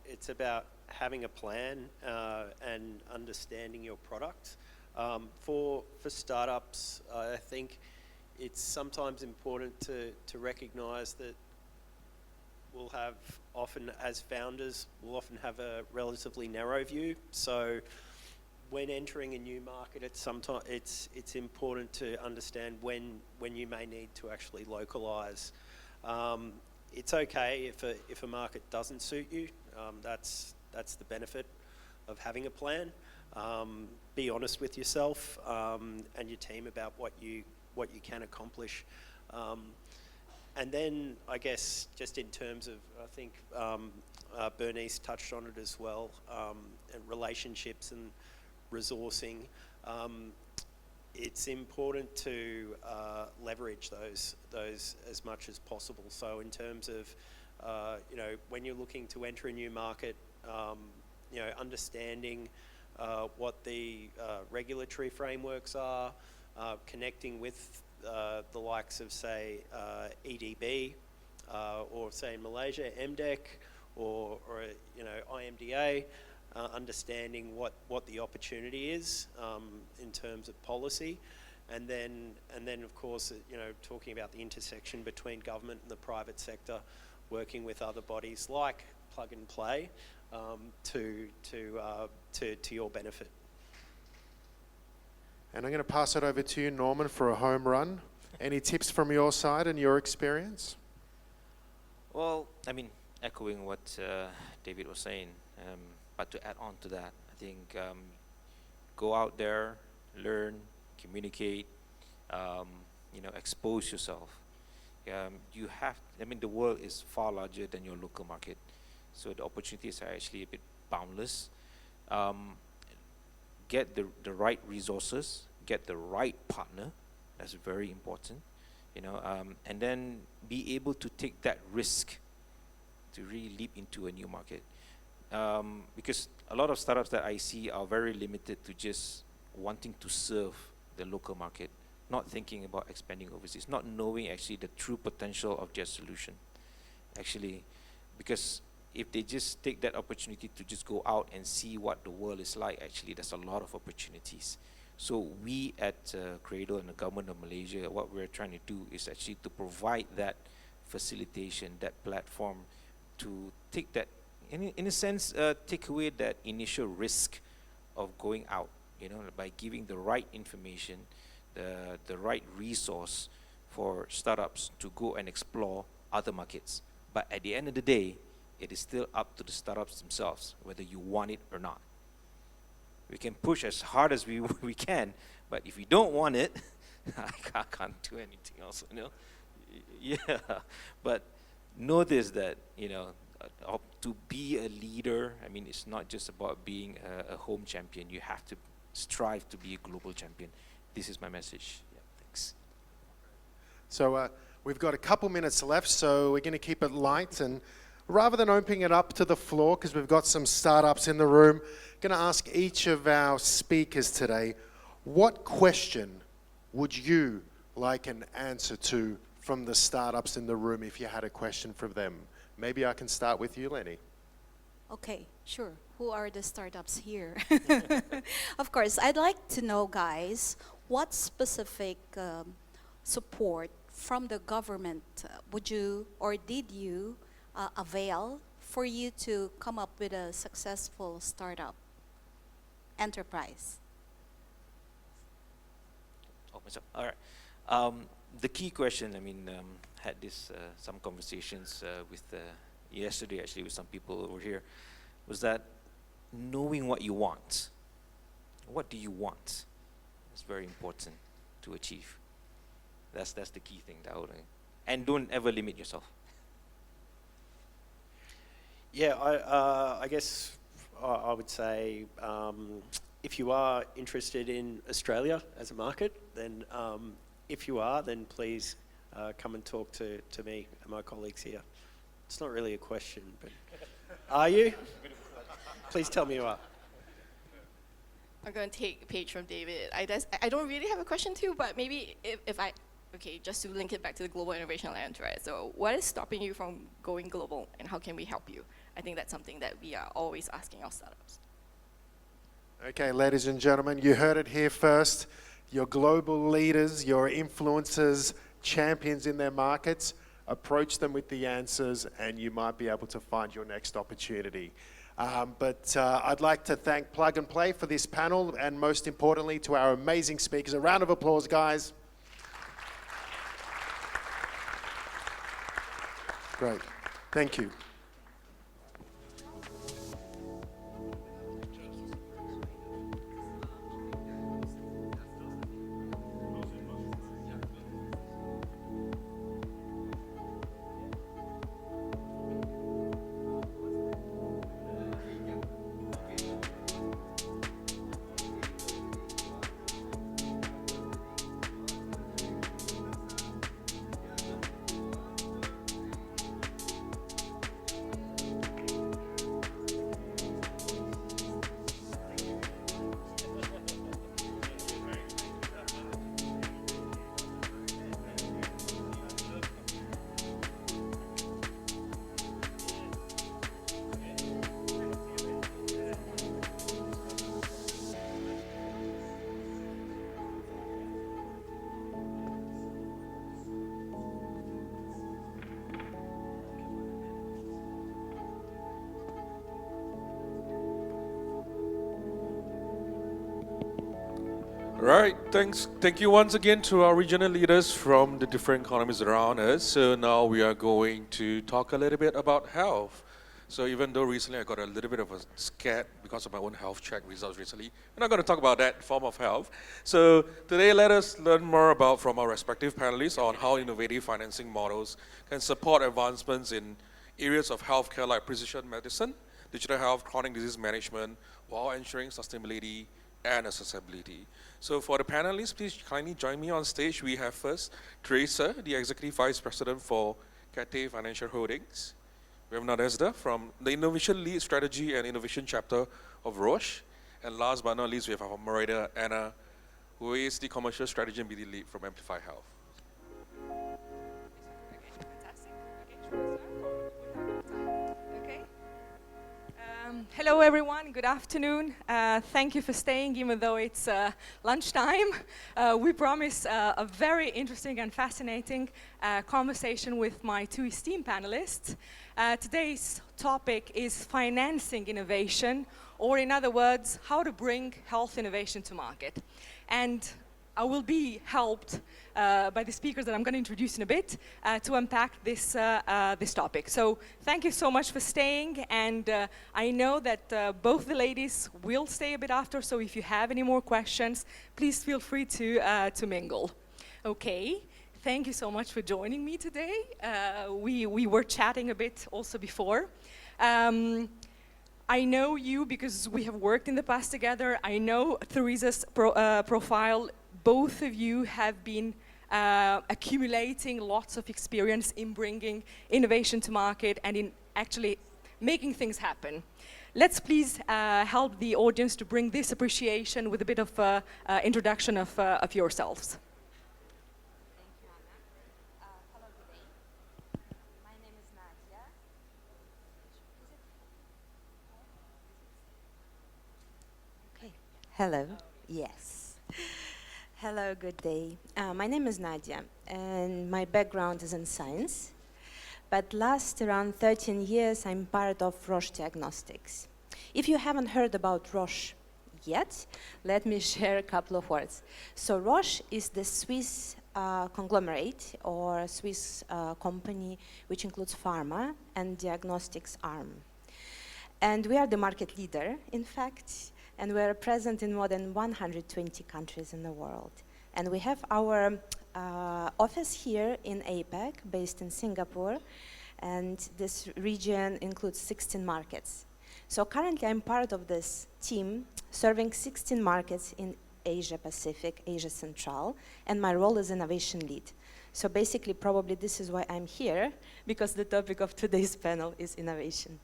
W: It's about having a plan and understanding your product. For startups, I think it's sometimes important to recognize that we'll have often, as founders, we'll often have a relatively narrow view. So when entering a new market, it's important to understand when you may need to actually localize. It's okay if a market doesn't suit you. That's the benefit of having a plan. Be honest with yourself and your team about what you can accomplish. And then, I guess, just in terms of, I think Bernice touched on it as well, and relationships and resourcing. It's important to leverage those as much as possible. So in terms of, when you're looking to enter a new market, understanding what the regulatory frameworks are, connecting with the likes of, say, EDB, or say in Malaysia, MDEC, or IMDA, understanding what the opportunity is in terms of policy, and then of course, talking about the intersection between government and the private sector, working with other bodies like Plug and Play to your benefit.
F: And I'm going to pass it over to you, Norman, for a home run. Any tips from your side and your experience?
I: Well, I mean, echoing what David was saying, but to add on to that, I think go out there, learn, communicate, expose yourself. You have, I mean, the world is far larger than your local market, so the opportunities are actually a bit boundless. Get the right resources, get the right partner. That's very important, you know, and then be able to take that risk to really leap into a new market. Because a lot of startups that I see are very limited to just wanting to serve the local market, not thinking about expanding overseas, not knowing actually the true potential of their solution. Actually, because if they just take that opportunity to just go out and see what the world is like, actually there's a lot of opportunities. So we at Cradle and the government of Malaysia, what we're trying to do is actually to provide that facilitation, that platform, to take that, in a sense, take away that initial risk of going out, you know, by giving the right information, the right resource for startups to go and explore other markets. But at the end of the day, it is still up to the startups themselves, whether you want it or not. We can push as hard as we can, but if you don't want it, I can't do anything else, you know. Yeah, but notice that, you know, to be a leader, I mean, it's not just about being a home champion. You have to strive to be a global champion. This is my message. Yeah, thanks.
F: So we've got a couple minutes left, so we're going to keep it light. And rather than opening it up to the floor, because we've got some startups in the room, I'm going to ask each of our speakers today, what question would you like an answer to from the startups in the room if you had a question for them? Maybe I can start with you, Lenny.
G: Okay, sure. Who are the startups here? Of course, I'd like to know, guys, what specific support from the government would you or did you avail for you to come up with a successful startup enterprise?
I: Oh, myself. All right. The key question, I mean, had this some conversations with yesterday actually with some people over here, was that knowing what you want. What do you want? It's very important to achieve. That's the key thing that I would, and don't ever limit yourself.
W: Yeah, I guess I would say if you are interested in Australia as a market, then if you are, then please come and talk to me and my colleagues here. It's not really a question, but are you? Please tell me you are.
X: I'm going to take a page from David. I don't really have a question too, but maybe if I, okay, just to link it back to the Global Innovation Alliance, right? So what is stopping you from going global and how can we help you? I think that's something that we are always asking our startups.
F: Okay, ladies and gentlemen, you heard it here first. Your global leaders, your influencers, champions in their markets, approach them with the answers and you might be able to find your next opportunity. But I'd like to thank Plug and Play for this panel and most importantly to our amazing speakers. A round of applause, guys. Great. Thank you.
S: Right, thank you once again to our regional leaders from the different economies around us. So now we are going to talk a little bit about health. So even though recently I got a little bit of a scared because of my own health check results recently, we're not going to talk about that form of health. So today let us learn more about from our respective panelists on how innovative financing models can support advancements in areas of healthcare like precision medicine, digital health, chronic disease management, while ensuring sustainability and accessibility. So for the panelists, please kindly join me on stage. We have first Teresa, the Executive Vice President for Cathay Financial Holdings. We have Nadezhda from the Innovation Lead Strategy and Innovation Chapter of Roche. And last but not least, we have our moderator, Anna, who is the Commercial Strategy and BD Lead from Amplify Health.
J: Hello everyone, good afternoon. Thank you for staying even though it's lunchtime. We promise a very interesting and fascinating conversation with my two esteemed panelists. Today's topic is financing innovation, or in other words, how to bring health innovation to market. And I will be helped by the speakers that I'm going to introduce in a bit to unpack this topic. So thank you so much for staying, and I know that both the ladies will stay a bit after, so if you have any more questions, please feel free to mingle. Okay, thank you so much for joining me today. We were chatting a bit also before. I know you because we have worked in the past together. I know Theresa's profile. Both of you have been accumulating lots of experience in bringing innovation to market and in actually making things happen. Let's please help the audience to bring this appreciation with a bit of introduction of yourselves.
K: Hello, yes. Hello, good day. My name is Nadia, and my background is in science. But last around 13 years, I'm part of Roche Diagnostics. If you haven't heard about Roche yet, let me share a couple of words. So Roche is the Swiss conglomerate or Swiss company which includes pharma and diagnostics arm. And we are the market leader, in fact, and we are present in more than 120 countries in the world. And we have our office here in APAC, based in Singapore, and this region includes 16 markets. So currently I'm part of this team serving 16 markets in Asia Pacific, Asia Central, and my role is innovation lead. So basically probably this is why I'm here, because the topic of today's panel is innovation.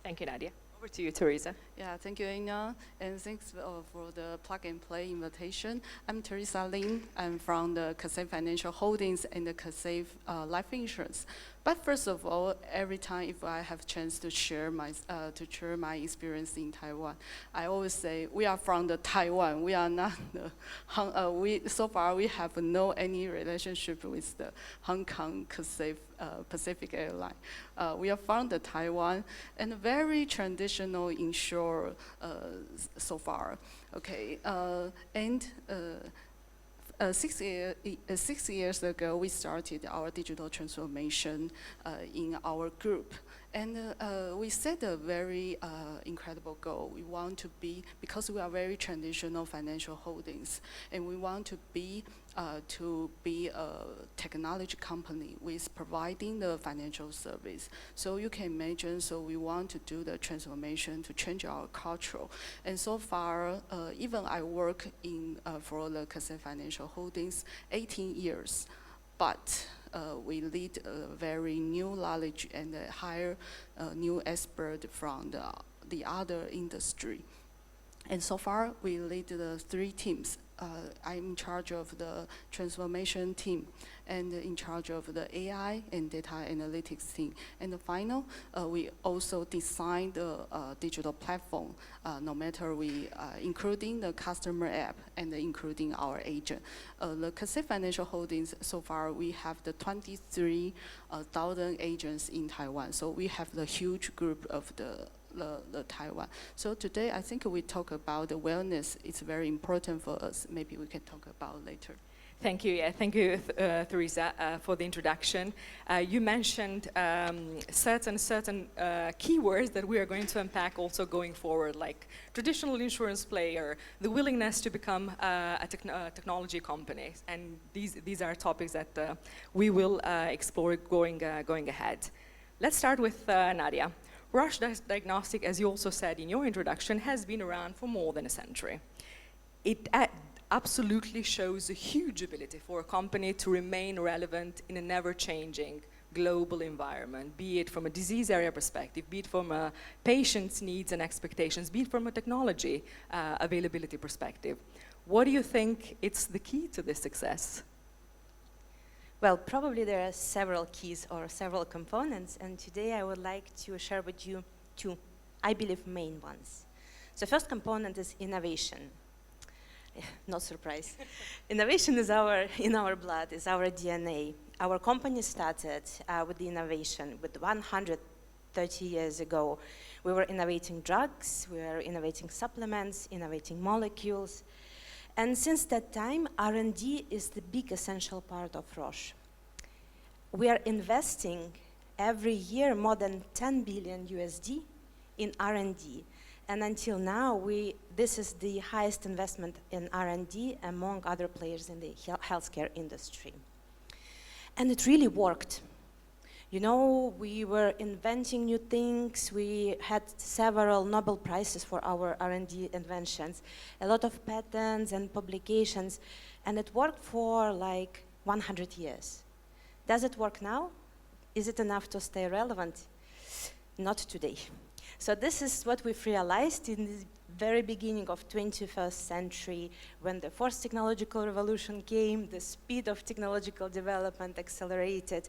J: Thank you, Nadia. Over to you, Teresa.
L: Yeah, thank you, Ina, and thanks for the plug-and-play invitation. I'm Teresa Lin. I'm from the Cathay Financial Holdings and the Cathay Life Insurance. But first of all, every time if I have a chance to share my experience in Taiwan, I always say we are from the Taiwan. We are not the so far we have no any relationship with the Hong Kong Cathay Pacific Airline. We are from the Taiwan and very traditional insurer so far. Okay, 6 years ago, we started our digital transformation in our group. And we set a very incredible goal. We want to be, because we are very traditional financial holdings, and we want to be a technology company with providing the financial service. So you can imagine, so we want to do the transformation to change our culture. And so far, even I work in for the Cathay Financial Holdings 18 years, but we lead a very new knowledge and hire new expert from the other industry. And so far, we lead the 3 teams. I'm in charge of the transformation team and in charge of the AI and data analytics team. And the final, we also design the digital platform, no matter including the customer app and including our agent. The Cathay Financial Holdings, so far we have the 23,000 agents in Taiwan. So we have the huge group of the Taiwan. So today, I think we talk about the wellness. It's very important for us. Maybe we can talk about later.
J: Thank you. Yeah, thank you, Theresa, for the introduction. You mentioned certain keywords that we are going to unpack also going forward, like traditional insurance player, the willingness to become a technology company, and these are topics that we will explore going ahead. Let's start with Nadia. Roche Diagnostic, as you also said in your introduction, has been around for more than a century. It absolutely shows a huge ability for a company to remain relevant in an ever-changing global environment, be it from a disease area perspective, be it from a patient's needs and expectations, be it from a technology availability perspective. What do you think is the key to this success?
K: Well, probably there are several keys or several components, and today I would like to share with you two, I believe, main ones. So first component is innovation. No surprise. Innovation is in our blood, is our DNA. Our company started with the innovation with 130 years ago. We were innovating drugs, we were innovating supplements, innovating molecules. And since that time, R&D is the big essential part of Roche. We are investing every year more than 10 billion USD in R&D. And until now, this is the highest investment in R&D among other players in the healthcare industry. And it really worked. You know, we were inventing new things. We had several Nobel Prizes for our R&D inventions, a lot of patents and publications, and it worked for like 100 years. Does it work now? Is it enough to stay relevant? Not today. So this is what we've realized in the very beginning of 21st century, when the fourth technological revolution came, the speed of technological development accelerated,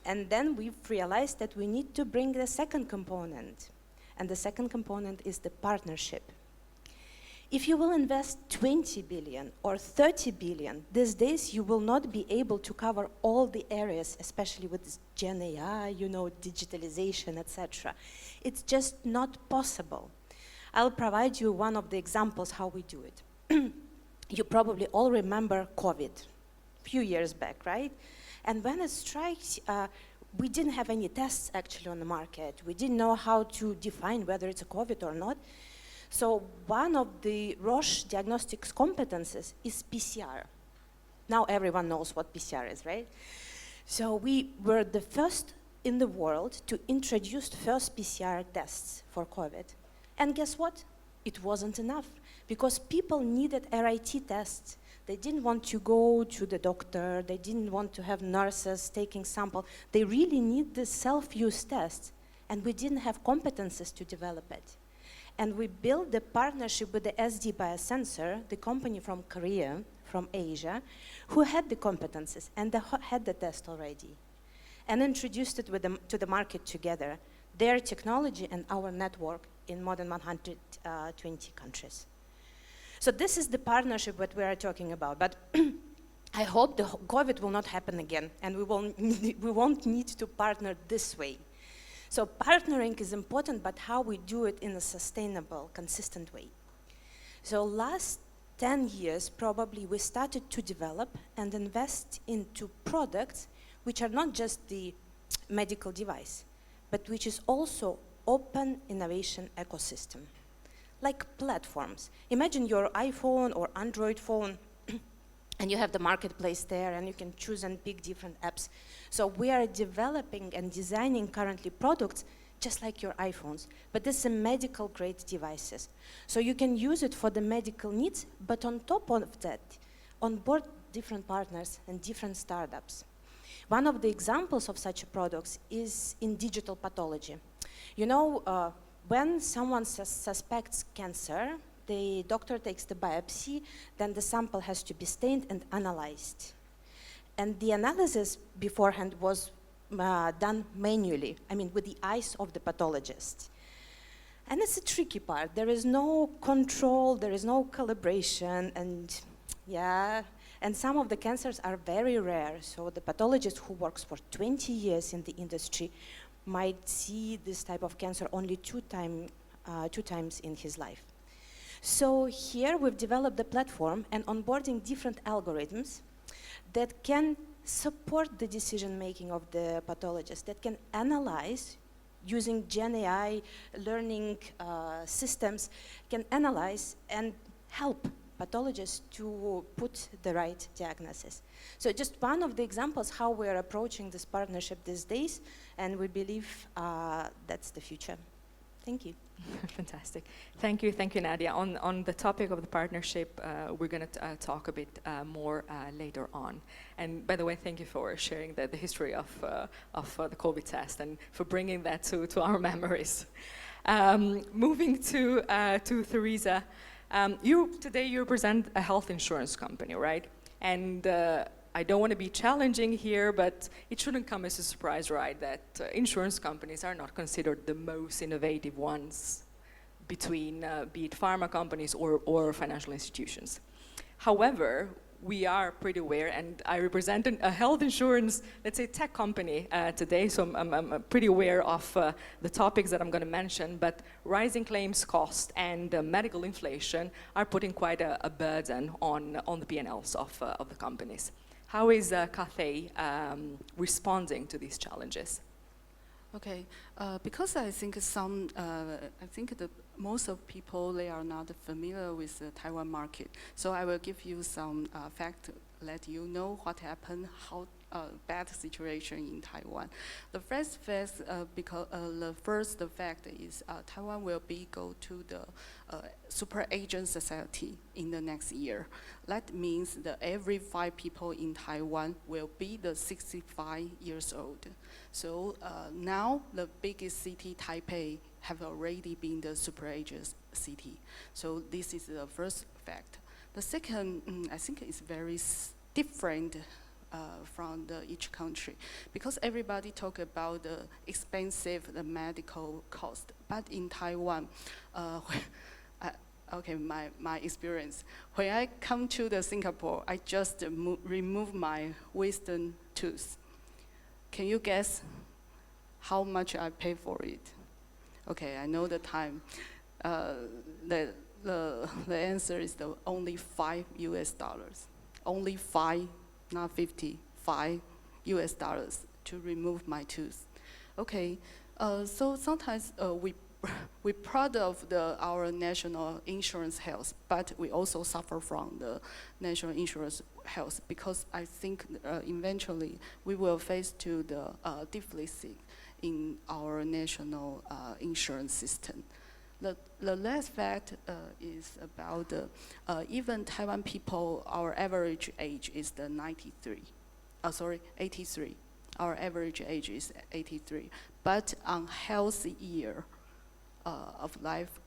K: and then we've realized that we need to bring the second component, and the second component is the partnership. If you will invest 20 billion or 30 billion, these days you will not be able to cover all the areas, especially with Gen AI, you know, digitalization, etc. It's just not possible. I'll provide you one of the examples how we do it. You probably all remember COVID, a few years back, right? And when it strikes, we didn't have any tests actually on the market. We didn't know how to define whether it's a COVID or not. So one of the Roche Diagnostics competences is PCR. Now everyone knows what PCR is, right? So we were the first in the world to introduce first PCR tests for COVID. And guess what? It wasn't enough because people needed RIT tests. They didn't want to go to the doctor. They didn't want to have nurses taking sample. They really need the self-use tests, and we didn't have competences to develop it. And we built the partnership with the SD Biosensor, the company from Korea, from Asia, who had the competences and had the test already, and introduced it to the market together, their technology and our network in more than 120 countries. So this is the partnership that we are talking about. But I hope the COVID will not happen again, and we won't need to partner this way. So partnering is important, but how we do it in a sustainable, consistent way. So last 10 years, probably, we started to develop and invest into products which are not just the medical device, but which is also open innovation ecosystem, like platforms. Imagine your iPhone or Android phone, and you have the marketplace there, and you can choose and pick different apps. So we are developing and designing currently products just like your iPhones, but this is medical grade devices. So you can use it for the medical needs, but on top of that, onboard different partners and different startups. One of the examples of such products is in digital pathology. You know, when someone suspects cancer, the doctor takes the biopsy, then the sample has to be stained and analyzed. And the analysis beforehand was done manually, I mean, with the eyes of the pathologist. And it's a tricky part. There is no control, there is no calibration, and yeah, and some of the cancers are very rare. So the pathologist who works for 20 years in the industry might see this type of cancer only two times in his life. So here we've developed the platform and onboarding different algorithms. that can support the decision making of the pathologist, that can analyze using Gen AI learning systems, can analyze and help pathologists to put the right diagnosis. So just one of the examples how we're approaching this partnership these days, and we believe that's the future. Thank you.
J: Fantastic. Thank you, Nadia. On the topic of the partnership, we're going to talk a bit more later on. And by the way, thank you for sharing the history of the COVID test and for bringing that to our memories. Moving to Theresa, today you represent a health insurance company, right? And I don't want to be challenging here, but it shouldn't come as a surprise, right, that insurance companies are not considered the most innovative ones between, be it pharma companies or financial institutions. However, we are pretty aware, and I represent a health insurance, let's say, tech company today, so I'm pretty aware of the topics that I'm going to mention, but rising claims cost and medical inflation are putting quite a burden on the P&Ls of the companies. How is Cathay responding to these challenges?
L: Okay, because I think most of people, they are not familiar with the Taiwan market. So I will give you some fact, let you know what happened, how bad situation in Taiwan. The first fact, the fact is Taiwan will go to the super agent society in the next year. That means that every 5 people in Taiwan will be the 65 years old. So now the biggest city, Taipei, have already been the super agent city. So this is the first fact. The second, I think, is very different from each country, because everybody talk about the expensive the medical cost, but in Taiwan, okay, my experience, when I come to the Singapore, I just remove my wisdom tooth. Can you guess how much I pay for it? Okay, I know the time. The answer is only $5 US. Only 5, not 50, $5 to remove my tooth. Okay, so sometimes we're proud of our national insurance health, but we also suffer from the national insurance health, because I think eventually we will face to the deficit in our national insurance system. The last fact is about even Taiwan people, our average age is 83. Our average age is 83. But on healthy year of life,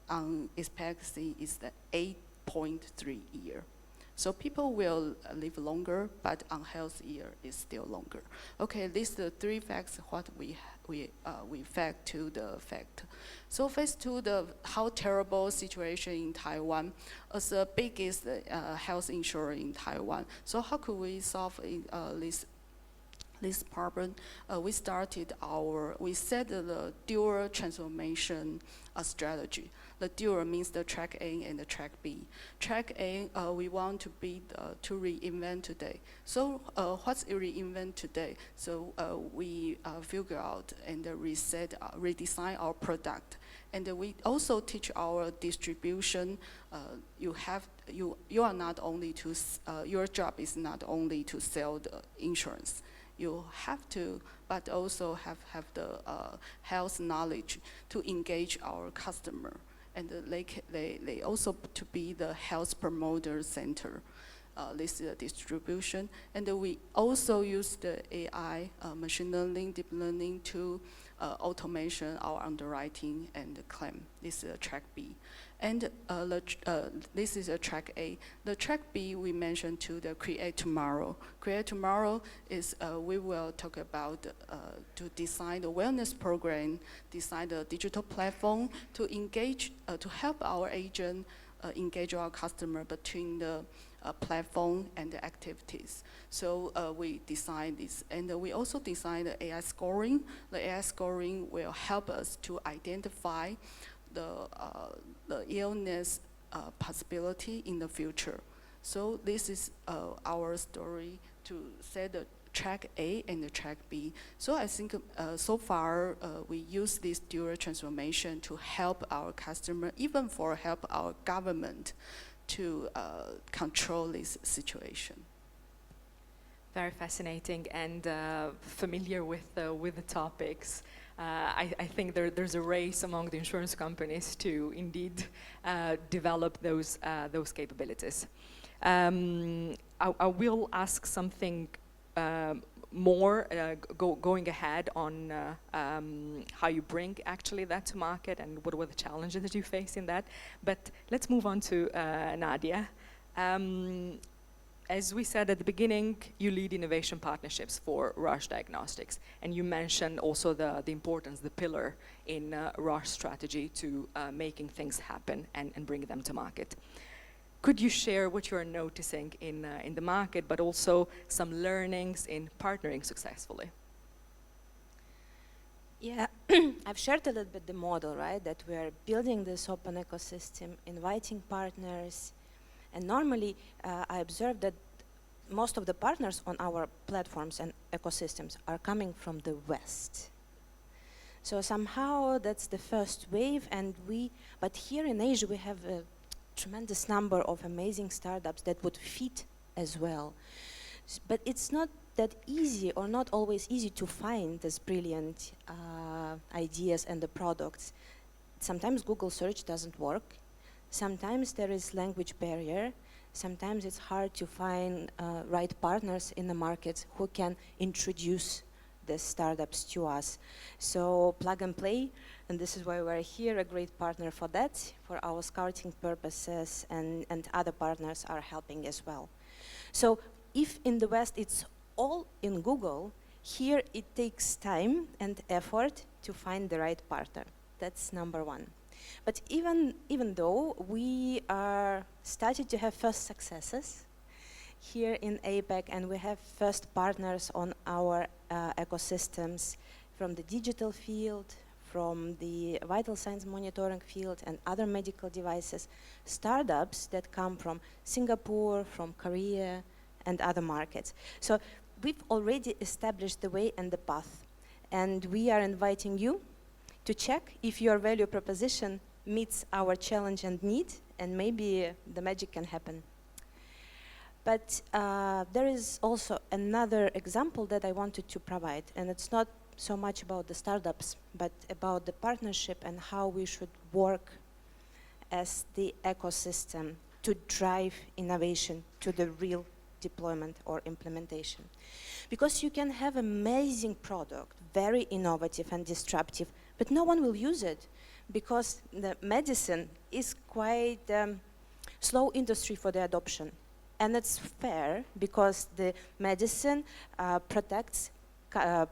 L: on expectancy is 8.3 year. So people will live longer, but unhealthy year is still longer. Okay, these are the 3 facts what we fact to the fact. So face to the how terrible situation in Taiwan, as the biggest health insurer in Taiwan. So how could we solve this problem? We set the dual transformation strategy. The dual means the track A and the track B. Track A, we want to reinvent today. So what's reinvent today? So we figure out and redesign our product. And we also teach our distribution. You are not only your job is not only to sell the insurance. You have to, but also have the health knowledge to engage our customer. And they also to be the health promoter center. This is the distribution. And we also use the AI, machine learning, deep learning to automation our underwriting and claim. This is track B. And this is a track A. The track B we mentioned to the Create Tomorrow. Create Tomorrow is we will talk about to design the wellness program, design the digital platform to engage, to help our agent engage our customer between the platform and the activities. So we design this, and we also design the AI scoring. The AI scoring will help us to identify the illness possibility in the future. So this is our story to set the track A and the track B. So I think so far we use this dual transformation to help our customer, even for help our government to control this situation.
J: Very fascinating and familiar with the topics. I think there's a race among the insurance companies to indeed develop those capabilities. I will ask something more going ahead on how you bring actually that to market and what were the challenges that you face in that. But let's move on to Nadia. As we said at the beginning, you lead innovation partnerships for Roche Diagnostics, and you mentioned also the importance, the pillar in Roche strategy to making things happen and bringing them to market. Could you share what you're noticing in the market, but also some learnings in partnering successfully?
K: Yeah, I've shared a little bit the model, right? That we are building this open ecosystem, inviting partners, and normally I observe that most of the partners on our platforms and ecosystems are coming from the West. So somehow that's the first wave, but here in Asia we have a tremendous number of amazing startups that would fit as well. But it's not that easy, or not always easy, to find these brilliant ideas and the products. Sometimes Google search doesn't work. Sometimes there is language barrier. Sometimes it's hard to find right partners in the market who can introduce the startups to us. So plug and play, and this is why we're here, a great partner for that, for our scouting purposes, and other partners are helping as well. So if in the West it's all in Google, here it takes time and effort to find the right partner. That's number one. But even though we are starting to have first successes here in APAC, and we have first partners on our ecosystems from the digital field, from the vital signs monitoring field, and other medical devices, startups that come from Singapore, from Korea, and other markets. So we've already established the way and the path, and we are inviting you to check if your value proposition meets our challenge and need, and maybe the magic can happen. But there is also another example that I wanted to provide, and it's not so much about the startups, but about the partnership and how we should work as the ecosystem to drive innovation to the real deployment or implementation. Because you can have amazing product, very innovative and disruptive, but no one will use it, because the medicine is quite slow industry for the adoption. And it's fair, because the medicine protects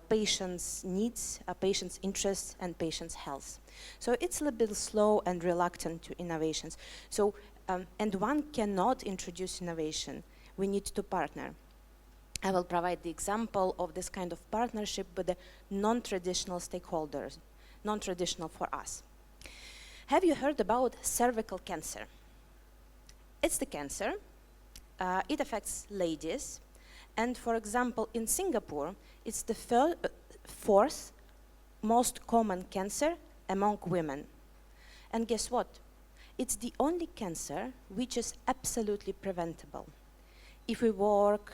K: patients' needs, patients' interests, and patients' health. So it's a little bit slow and reluctant to innovations. So, and one cannot introduce innovation. We need to partner. I will provide the example of this kind of partnership with the non-traditional stakeholders, non-traditional for us. Have you heard about cervical cancer? It's the cancer. It affects ladies. And for example, in Singapore, it's the fourth most common cancer among women. And guess what? It's the only cancer which is absolutely preventable. If we work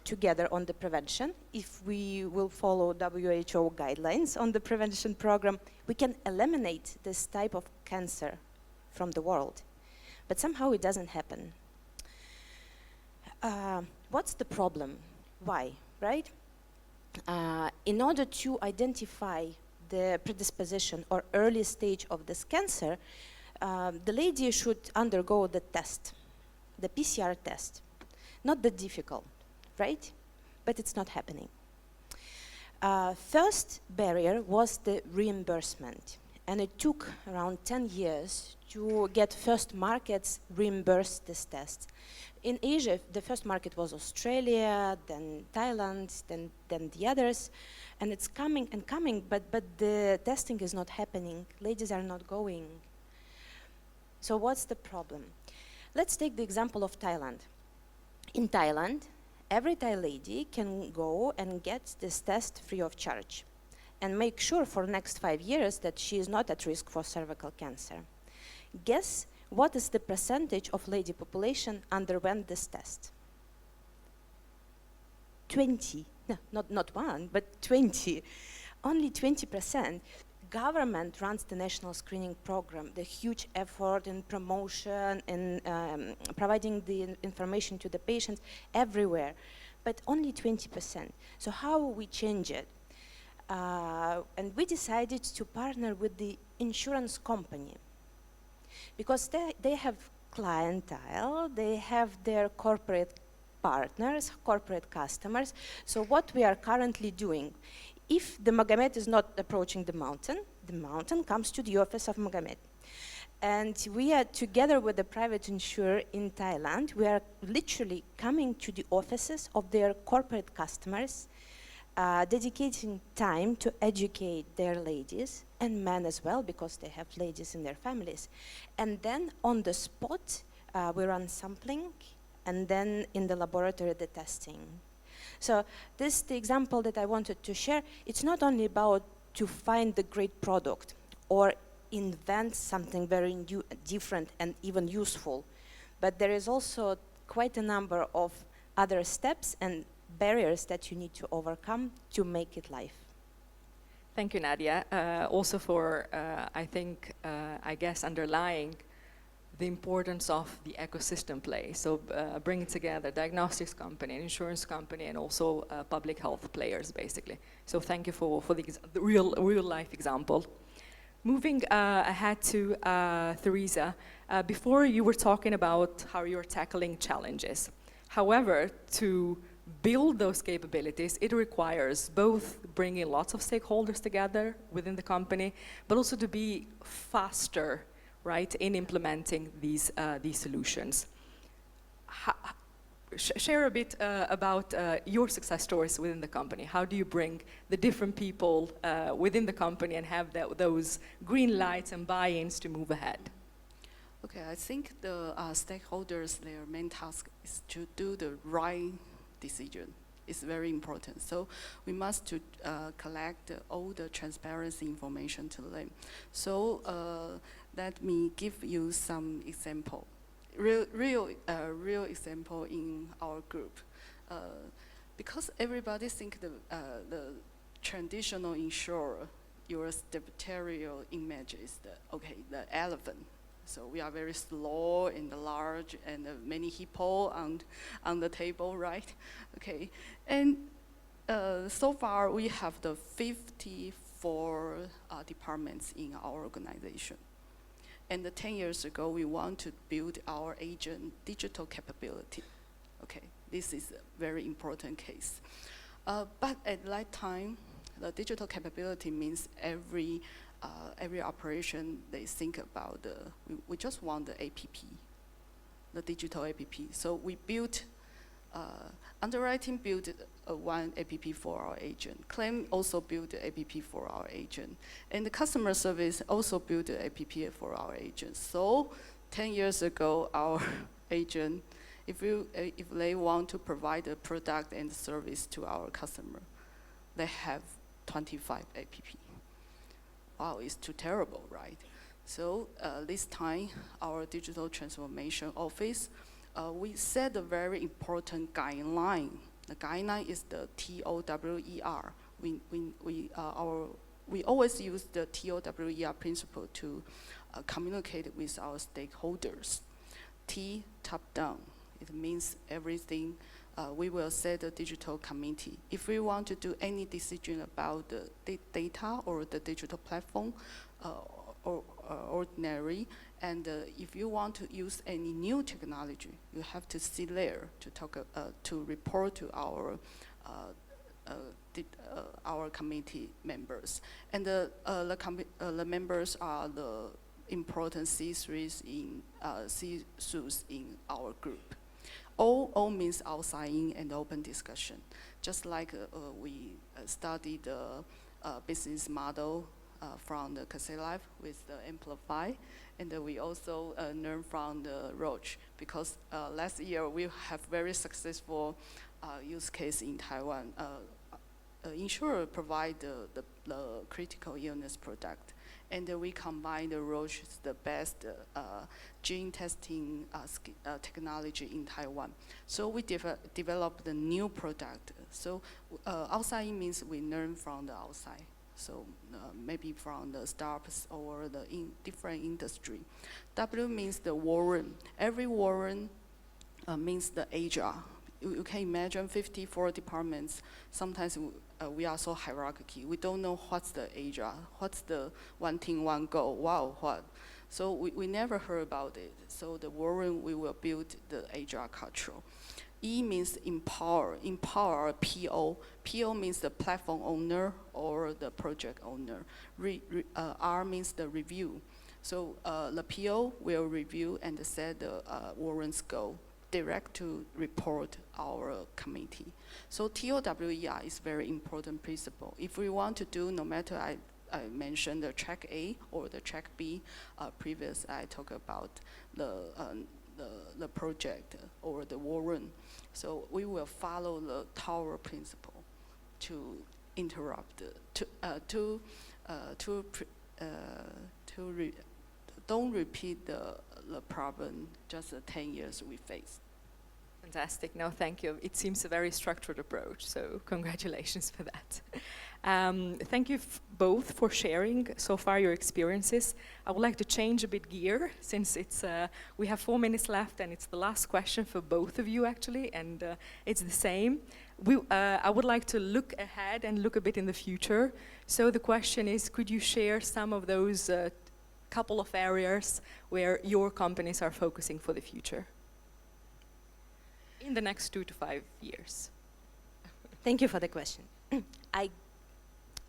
K: together on the prevention, if we will follow WHO guidelines on the prevention program, we can eliminate this type of cancer from the world. But somehow it doesn't happen. What's the problem? Why, right? In order to identify the predisposition or early stage of this cancer, the lady should undergo the test, the PCR test. Not that difficult, right? But it's not happening. First barrier was the reimbursement. And it took around 10 years to get first markets reimburse this test. In Asia, the first market was Australia, then Thailand, then the others. And it's coming and coming, but the testing is not happening. Ladies are not going. So what's the problem? Let's take the example of Thailand. In Thailand, every Thai lady can go and get this test free of charge and make sure for the next 5 years that she is not at risk for cervical cancer. Guess what is the percentage of lady population underwent this test? 20. No, not one, but 20. Only 20%. Government runs the national screening program, the huge effort in promotion and providing the information to the patients everywhere, but only 20%. So how will we change it? And we decided to partner with the insurance company because they have clientele, they have their corporate partners, corporate customers. So what we are currently doing, if the Magamet is not approaching the mountain comes to the office of Magamet. And we are together with the private insurer in Thailand, we are literally coming to the offices of their corporate customers, dedicating time to educate their ladies and men as well, because they have ladies in their families. And then on the spot, we run sampling, and then in the laboratory, the testing. So this is the example that I wanted to share. It's not only about to find the great product or invent something very new, different and even useful, but there is also quite a number of other steps and barriers that you need to overcome to make it live.
J: Thank you, Nadia. Also for, I guess, underlying the importance of the ecosystem play. So bringing together diagnostics company, an insurance company, and also public health players, basically. So thank you for the real life example. Moving ahead to Theresa, before you were talking about how you're tackling challenges. However, to build those capabilities, it requires both bringing lots of stakeholders together within the company, but also to be faster, right, in implementing these solutions. Share a bit about your success stories within the company. How do you bring the different people within the company and have those green lights and buy-ins to move ahead?
L: Okay, I think the stakeholders, their main task is to do the right decision. It's very important. So we must collect all the transparency information to them. So let me give you some example. Real example in our group. Because everybody think the traditional insurer, your stereotypical image is the elephant. So we are very slow and large and many hippo on the table, right? Okay, and so far we have the 54 departments in our organization. And 10 years ago, we want to build our agent digital capability. Okay, this is a very important case. But at that time, the digital capability means every operation they think about we just want the APP, the digital APP. So we built underwriting built one APP for our agent. Claim also built the APP for our agent. And the customer service also built the APP for our agents. So 10 years ago, our agent, if they want to provide a product and service to our customer, they have 25 APP. Wow, it's too terrible, right? So this time, our digital transformation office, we set a very important guideline. The guideline is the TOWER. We always use the TOWER principle to communicate with our stakeholders. T, top down. It means everything. We will set a digital committee. If we want to do any decision about the data or the digital platform, or ordinary, and if you want to use any new technology, you have to sit there to talk to report to our committee members, and the members are the important C-suites in our group. O means outside in and open discussion. Just like we studied the business model from the Casey Life with the Amplify, and we also learn from the Roche, because last year we have very successful use case in Taiwan. Insurer provide the critical illness product, and we combine the Roche's the best gene testing technology in Taiwan. So we developed the new product. So outside means we learn from the outside. So maybe from the startups or the different industry. W means the war room. Every war room means the HR. You can imagine 54 departments. Sometimes we are so hierarchical. We don't know what's the HR, what's the one team, one goal, wow, what. So we never heard about it. So the war room, we will build the HR culture. E means empower, PO. PO means the platform owner or the project owner. R means the review. So the PO will review and set the war room's goal, direct to report our committee. So TOWER is very important principle. If we want to do, no matter I mentioned the track A or the track B, previous I talked about the project or the war room. So we will follow the tower principle to interrupt, don't repeat the problem just 10 years we faced.
J: Fantastic. No, thank you. It seems a very structured approach, so congratulations for that. Thank you both for sharing so far your experiences. I would like to change a bit gear since it's we have 4 minutes left and it's the last question for both of you actually, and it's the same. I would like to look ahead and look a bit in the future. So the question is, could you share some of those couple of areas where your companies are focusing for the future in the next 2 to 5 years?
K: Thank you for the question. I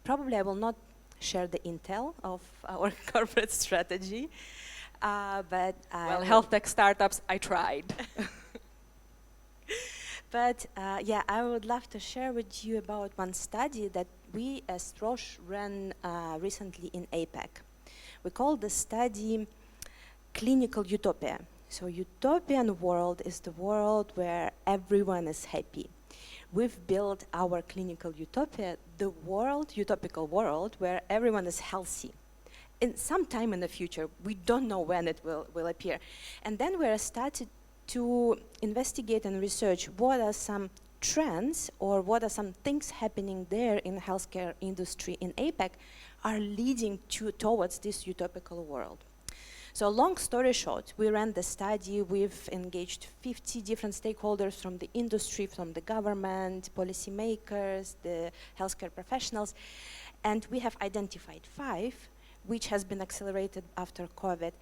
K: will not share the intel of our corporate strategy, but
J: well, health tech startups, I tried.
K: But yeah, I would love to share with you about one study that we as Roche ran recently in APAC. We call the study Clinical Utopia. So utopian world is the world where everyone is happy. We've built our clinical utopia, the world, utopical world, where everyone is healthy. In some time in the future, we don't know when it will appear. And then we're started to investigate and research what are some trends or what are some things happening there in the healthcare industry in APAC are leading towards this utopical world. So long story short, we ran the study, we've engaged 50 different stakeholders from the industry, from the government, policymakers, the healthcare professionals, and we have identified 5, which has been accelerated after COVID.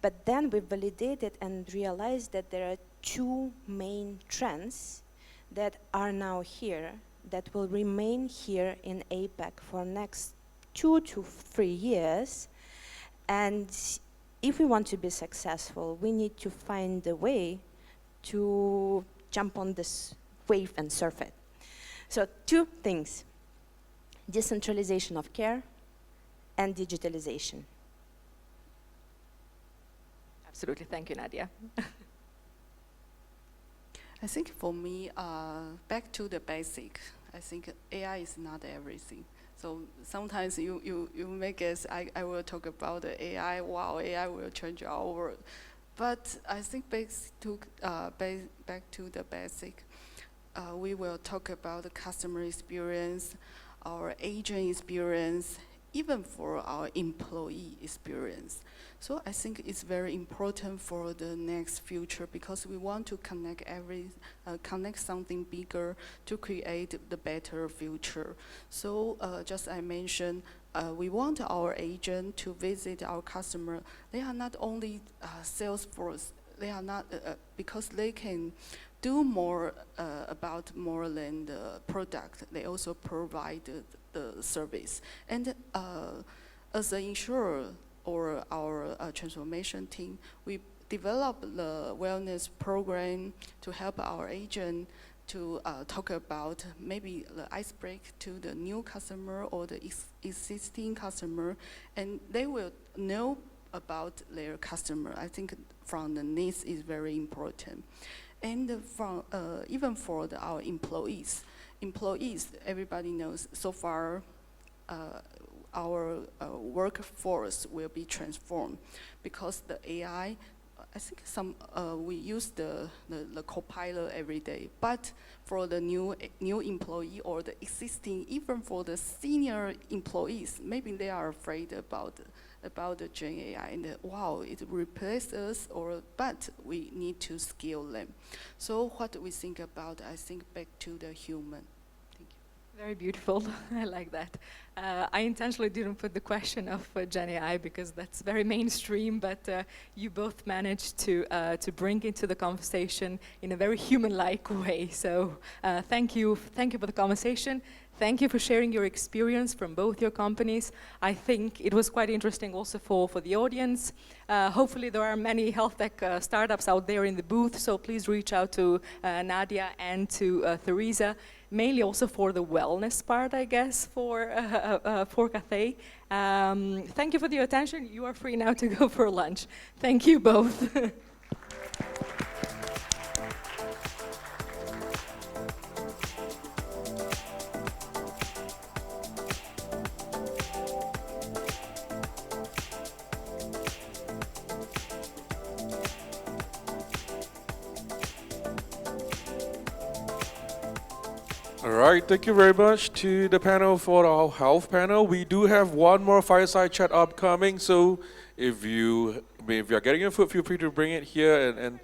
K: But then we validated and realized that there are 2 main trends that are now here, that will remain here in APAC for next 2 to 3 years. And if we want to be successful, we need to find a way to jump on this wave and surf it. So 2 things, decentralization of care and digitalization.
J: Absolutely, thank you, Nadia.
L: I think for me, back to the basic, I think AI is not everything. So sometimes you may guess I will talk about the AI, wow, AI will change our world. But I think back to the basic, we will talk about the customer experience, our agent experience, even for our employee experience. So I think it's very important for the next future because we want to connect something bigger to create the better future. So just I mentioned, we want our agent to visit our customer. They are not only sales force. They are not because they can do more about more than the product. They also provide the service. And as an insurer or our transformation team, we develop the wellness program to help our agent to talk about maybe the icebreak to the new customer or the existing customer, and they will know about their customer. I think from the needs is very important. And from even for our employees, everybody knows so far our workforce will be transformed because the AI, I think we use the Copilot every day, but for the new employee or the existing, even for the senior employees, maybe they are afraid about the Gen AI and wow, it replaces us, but we need to skill them. So what do we think about? I think back to the human.
J: Very beautiful. I like that. I intentionally didn't put the question of Gen AI because that's very mainstream, but you both managed to bring into the conversation in a very human-like way. So thank you for the conversation. Thank you for sharing your experience from both your companies. I think it was quite interesting also for the audience. Hopefully there are many health tech startups out there in the booth, so please reach out to Nadia and to Theresa, mainly also for the wellness part, I guess, for Cathay. Thank you for your attention. You are free now to go for lunch. Thank you both.
S: All right, thank you very much to the panel for our health panel. We do have one more fireside chat upcoming, so if you're getting your food, feel free to bring it here and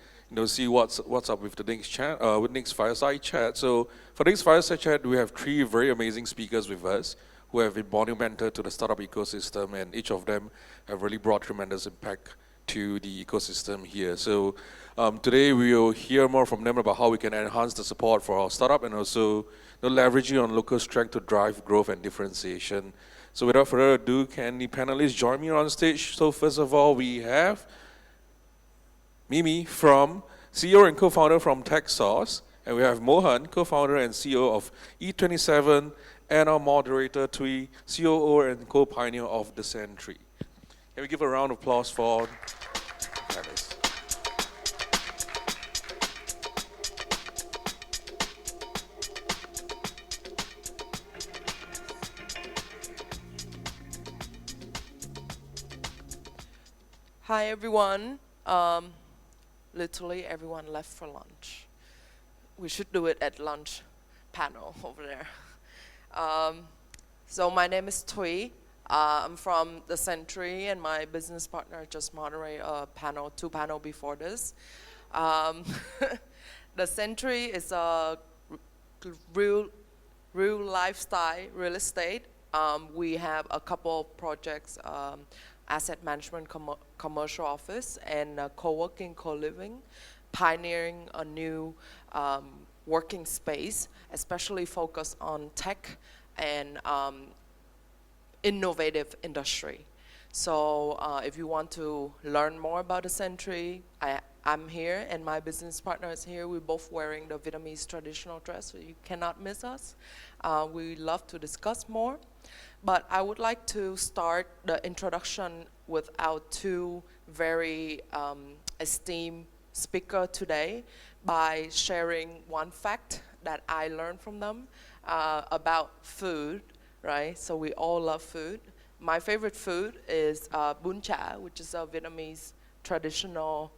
S: see what's up with the next chat, with next fireside chat. So for next fireside chat, we have 3 very amazing speakers with us who have been monumental to the startup ecosystem, and each of them have really brought tremendous impact to the ecosystem here. So today we will hear more from them about how we can enhance the support for our startup and also leveraging on local strength to drive growth and differentiation. So without further ado, can the panelists join me on stage? So first of all, we have Mimi from CEO and co-founder from TechSauce, and we have Mohan, co-founder and CEO of E27, and our moderator Tui, COO and co-pioneer of The Sentry. Can we give a round of applause for panelists?
H: Hi everyone. Literally everyone left for lunch. We should do it at lunch panel over there. So my name is Tui. I'm from The Sentry, and my business partner just moderated a panel, 2 panels before this. The Sentry is a real lifestyle real estate. We have a couple of projects, asset management, commercial office, and co-working, co-living, pioneering a new working space, especially focused on tech and innovative industry. So if you want to learn more about The Sentry, I'm here and my business partner is here. We're both wearing the Vietnamese traditional dress, so you cannot miss us. We love to discuss more. But I would like to start the introduction with our 2 very esteemed speakers today by sharing one fact that I learned from them about food, right? So we all love food. My favorite food is bún chả, which is a Vietnamese traditional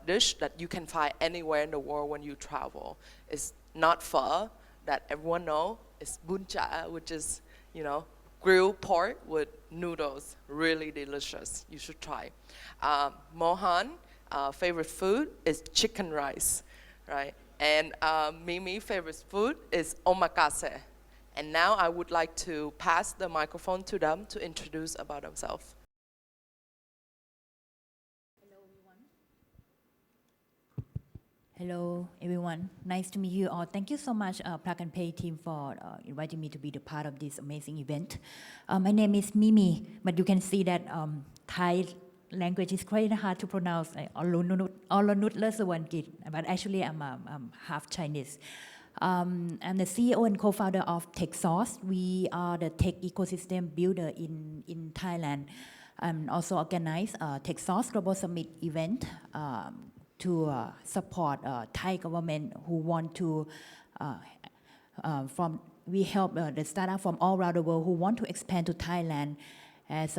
H: dish that you can find anywhere in the world when you travel. It's not pho that everyone knows. It's bún chả, which is, grilled pork with noodles, really delicious. You should try. Mohan, favorite food is chicken rice, right? And Mimi, favorite food is omakase. And now I would like to pass the microphone to them to introduce about themselves.
M: Hello, everyone. Nice to meet you all. Thank you so much, Plug and Pay team, for inviting me to be the part of this amazing event. My name is Mimi, but you can see that Thai language is quite hard to pronounce. But actually, I'm half Chinese. I'm the CEO and co-founder of TechSource. We are the tech ecosystem builder in Thailand. Also organize TechSource Global Summit event to support Thai government who want to we help the startup from all around the world who want to expand to Thailand as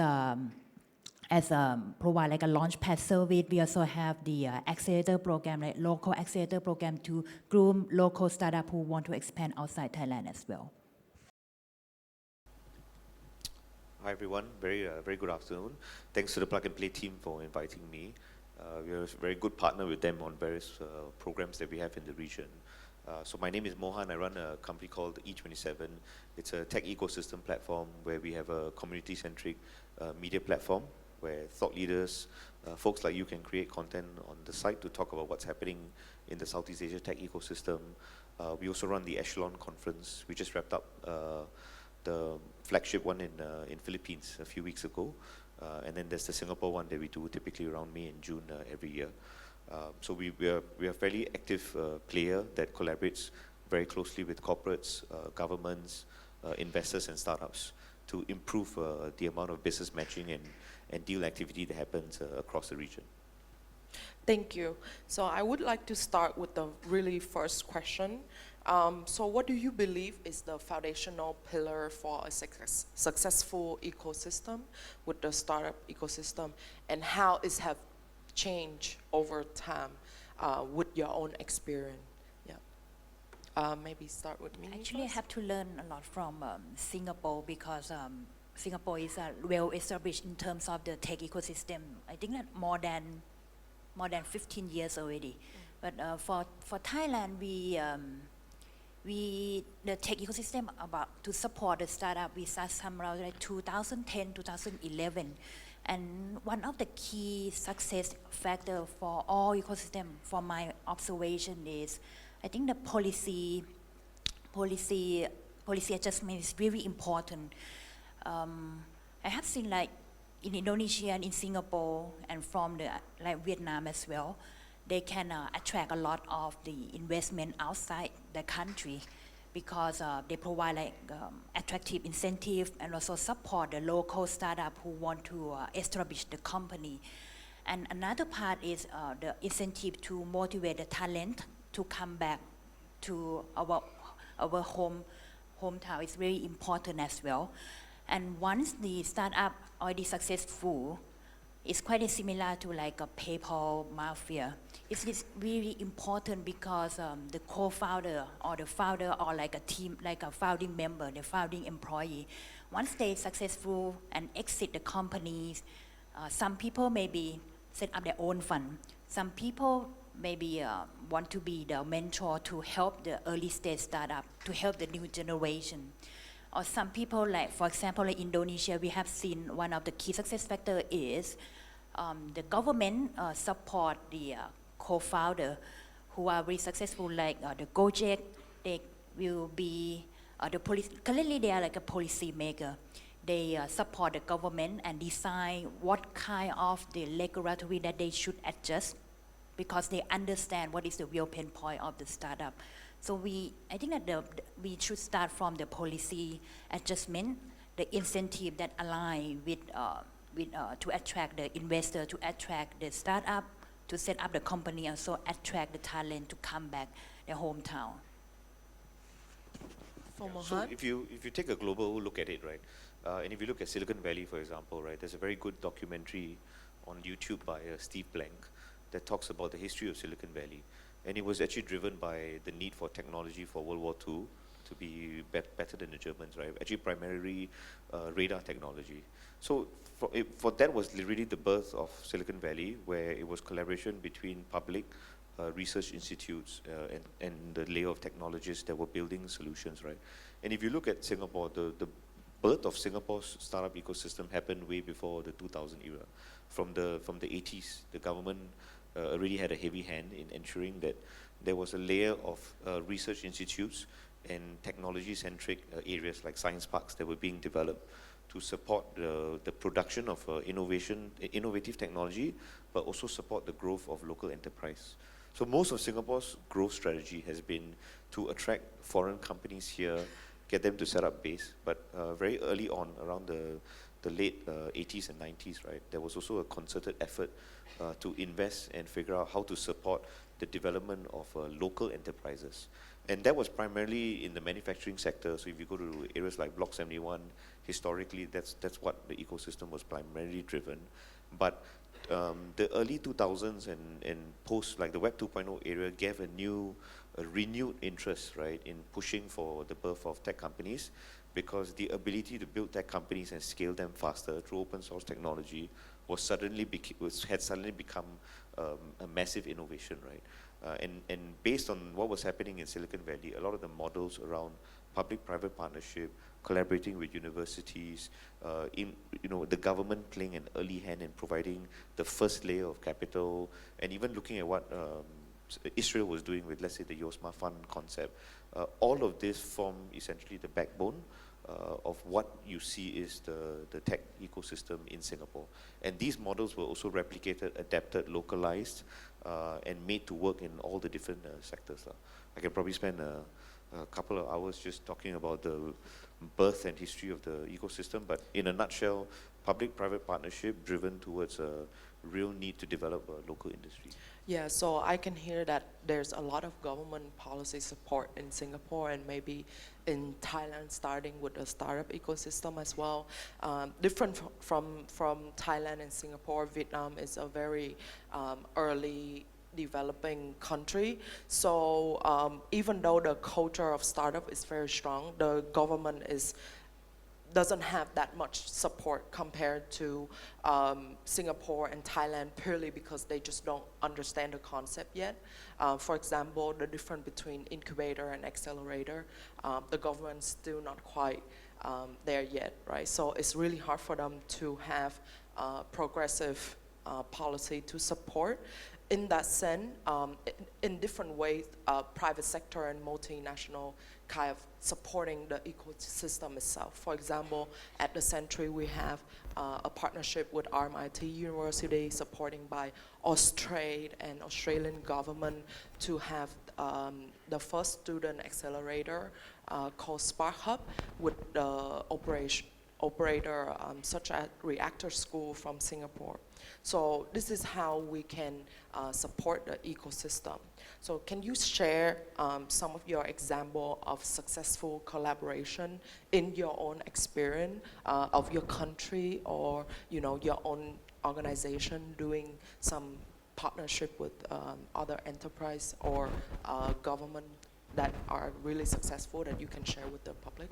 M: provide like a launchpad service. We also have the accelerator program, like local accelerator program to groom local startup who want to expand outside Thailand as well.
N: Hi everyone, very good afternoon. Thanks to the Plug and Play team for inviting me. We are a very good partner with them on various programs that we have in the region. So my name is Mohan. I run a company called E27. It's a tech ecosystem platform where we have a community-centric media platform where thought leaders, folks like you can create content on the site to talk about what's happening in the Southeast Asia tech ecosystem. We also run the Echelon conference. We just wrapped up the flagship one in Philippines a few weeks ago. And then there's the Singapore one that we do typically around May and June every year. So we are a fairly active player that collaborates very closely with corporates, governments, investors and startups to improve the amount of business matching and deal activity that happens across the region.
H: Thank you. So I would like to start with the really first question. So what do you believe is the foundational pillar for a successful ecosystem with the startup ecosystem, and how it have changed over time with your own experience? Yeah. Maybe start with me.
M: Actually, I have to learn a lot from Singapore because Singapore is well established in terms of the tech ecosystem. I think that more than 15 years already. But for Thailand, the tech ecosystem about to support the startup, we started somewhere like 2010, 2011. And one of the key success factor for all ecosystem, from my observation, is I think the policy adjustment is really important. I have seen like in Indonesia and in Singapore and from like Vietnam as well, they can attract a lot of the investment outside the country because they provide like attractive incentive and also support the local startup who want to establish the company. And another part is the incentive to motivate the talent to come back to our hometown is very important as well. And once the startup already successful, it's quite similar to like a PayPal mafia. It's really important because the co-founder or the founder or like a team, like a founding member, the founding employee, once they successful and exit the companies, some people maybe set up their own fund. Some people maybe want to be the mentor to help the early stage startup, to help the new generation. Or some people, like for example, in Indonesia, we have seen one of the key success factor is the government support the co-founder who are very successful, like the Gojek. They will be the policy. Currently, they are like a policy maker. They support the government and decide what kind of the regulatory that they should adjust because they understand what is the real pain point of the startup. So I think that we should start from the policy adjustment, the incentive that align with to attract the investor, to attract the startup, to set up the company, and so attract the talent to come back their hometown.
N: So if you take a global look at it, right, and if you look at Silicon Valley, for example, right, there's a very good documentary on YouTube by Steve Blank that talks about the history of Silicon Valley. And it was actually driven by the need for technology for World War II to be better than the Germans, right? Actually, primarily radar technology. So for that was really the birth of Silicon Valley, where it was collaboration between public research institutes and the layer of technologists that were building solutions, right? And if you look at Singapore, the birth of Singapore's startup ecosystem happened way before the 2000 era. From the 80s, the government already had a heavy hand in ensuring that there was a layer of research institutes and technology-centric areas like science parks that were being developed to support the production of innovative technology, but also support the growth of local enterprise. So most of Singapore's growth strategy has been to attract foreign companies here, get them to set up base. But very early on, around the late 80s and 90s, right, there was also a concerted effort to invest and figure out how to support the development of local enterprises. And that was primarily in the manufacturing sector. So if you go to areas like Block 71, historically, that's what the ecosystem was primarily driven. But the early 2000s and post, like the Web 2.0 area, gave a renewed interest, right, in pushing for the birth of tech companies, because the ability to build tech companies and scale them faster through open source technology had suddenly become a massive innovation, right? And based on what was happening in Silicon Valley, a lot of the models around public-private partnership, collaborating with universities, the government playing an early hand in providing the first layer of capital, and even looking at what Israel was doing with, let's say, the Yosma Fund concept. All of this form essentially the backbone of what you see is the tech ecosystem in Singapore. And these models were also replicated, adapted, localized, and made to work in all the different sectors. I can probably spend a couple of hours just talking about the birth and history of the ecosystem, but in a nutshell, public-private partnership driven towards a real need to develop a local industry.
H: Yeah, so I can hear that there's a lot of government policy support in Singapore and maybe in Thailand, starting with a startup ecosystem as well. Different from Thailand and Singapore, Vietnam is a very early developing country. So even though the culture of startup is very strong, the government doesn't have that much support compared to Singapore and Thailand, purely because they just don't understand the concept yet. For example, the difference between incubator and accelerator, the government's still not quite there yet, right? So it's really hard for them to have progressive policy to support. In that sense, in different ways, private sector and multinational kind of supporting the ecosystem itself. For example, at the Century, we have a partnership with RMIT University, supporting by Austrade and Australian government to have the first student accelerator called Spark Hub with the operator such as Reactor School from Singapore. So this is how we can support the ecosystem. So can you share some of your example of successful collaboration in your own experience of your country, or your own organization doing some partnership with other enterprise or government that are really successful that you can share with the public?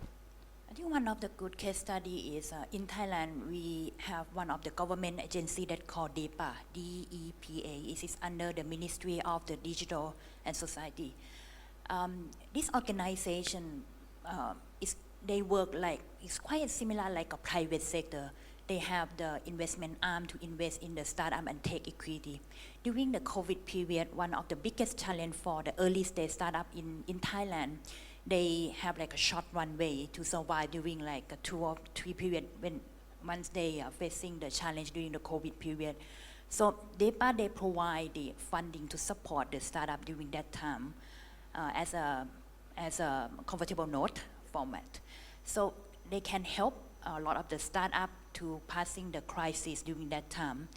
M: I think one of the good case study is in Thailand, we have one of the government agency that called DEPA, D-E-P-A. It is under the Ministry of the Digital and Society. This organization, they work it's quite similar like a private sector. They have the investment arm to invest in the startup and tech equity. During the COVID period, one of the biggest challenge for the early stage startup in Thailand, they have like a short runway to survive during like a 2 or 3 period once they are facing the challenge during the COVID period. So they provide the funding to support the startup during that time as a convertible note format. So they can help a lot of the startup to passing the crisis during that time.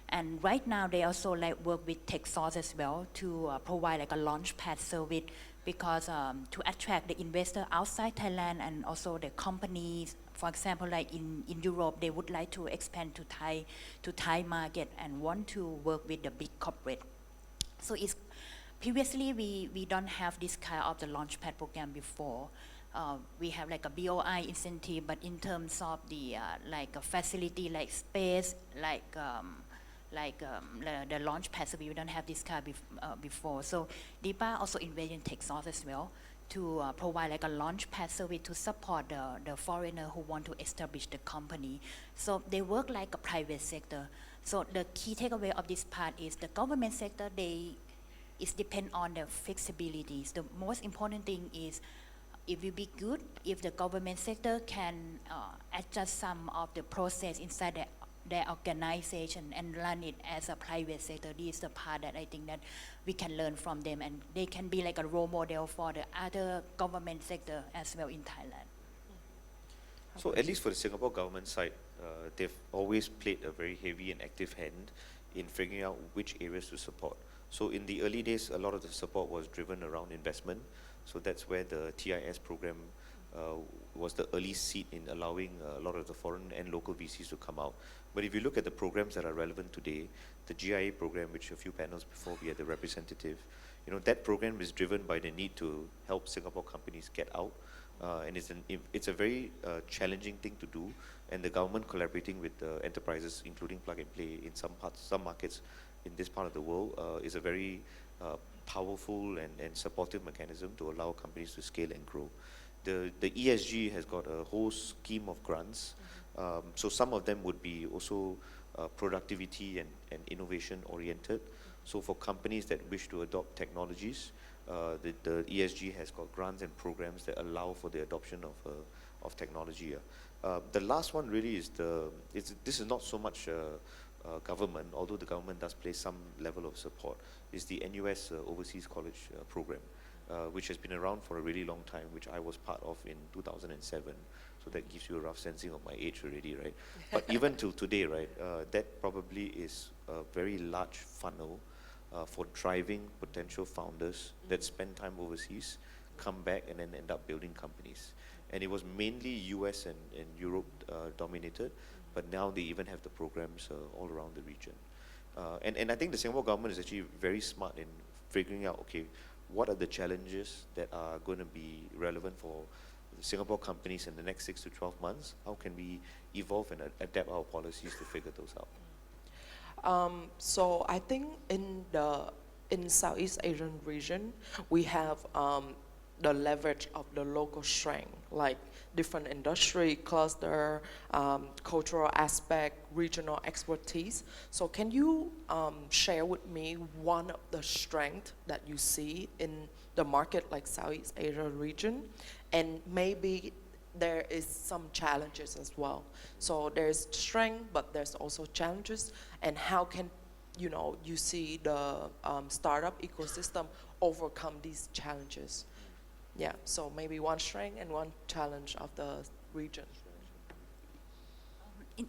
M: And right now they also work with TechSource as well to provide like a launchpad service, because to attract the investor outside Thailand and also the companies, for example, like in Europe, they would like to expand to Thai market and want to work with the big corporate. So previously we don't have this kind of the launchpad program before. We have like a BOI incentive, but in terms of the like a facility, like space, the launch pad, we don't have this kind before. So DEPA also invested in TechSource as well to provide like a launch pad service to support the foreigner who want to establish the company. So they work like a private sector. So the key takeaway of this part is the government sector, it depends on the flexibilities. The most important thing is it will be good if the government sector can adjust some of the process inside the their organization and run it as a private sector. This is the part that I think that we can learn from them, and they can be like a role model for the other government sector as well in Thailand.
N: So at least for the Singapore government side, they've always played a very heavy and active hand in figuring out which areas to support. So in the early days, a lot of the support was driven around investment. So that's where the TIS program was the early seed in allowing a lot of the foreign and local VCs to come out. But if you look at the programs that are relevant today, the GIA program, which a few panels before we had the representative, that program is driven by the need to help Singapore companies get out. And it's a very challenging thing to do, and the government collaborating with enterprises, including Plug and Play in some markets in this part of the world, is a very powerful and supportive mechanism to allow companies to scale and grow. The ESG has got a whole scheme of grants. So some of them would be also productivity and innovation oriented. So for companies that wish to adopt technologies, the ESG has got grants and programs that allow for the adoption of technology. The last one really is this is not so much government, although the government does play some level of support, is the NUS Overseas College program, which has been around for a really long time, which I was part of in 2007. So that gives you a rough sensing of my age already, right? But even till today, right, that probably is a very large funnel for driving potential founders that spend time overseas, come back and then end up building companies. And it was mainly US and Europe dominated, but now they even have the programs all around the region. And I think the Singapore government is actually very smart in figuring out, okay, what are the challenges that are going to be relevant for Singapore companies in the next 6 to 12 months? How can we evolve and adapt our policies to figure those out?
H: So I think in Southeast Asian region, we have the leverage of the local strength, like different industry cluster, cultural aspect, regional expertise. So can you share with me one of the strengths that you see in the market like Southeast Asia region, and maybe there is some challenges as well. So there's strength, but there's also challenges, and how can you see the startup ecosystem overcome these challenges? Yeah, so maybe one strength and one challenge of the region.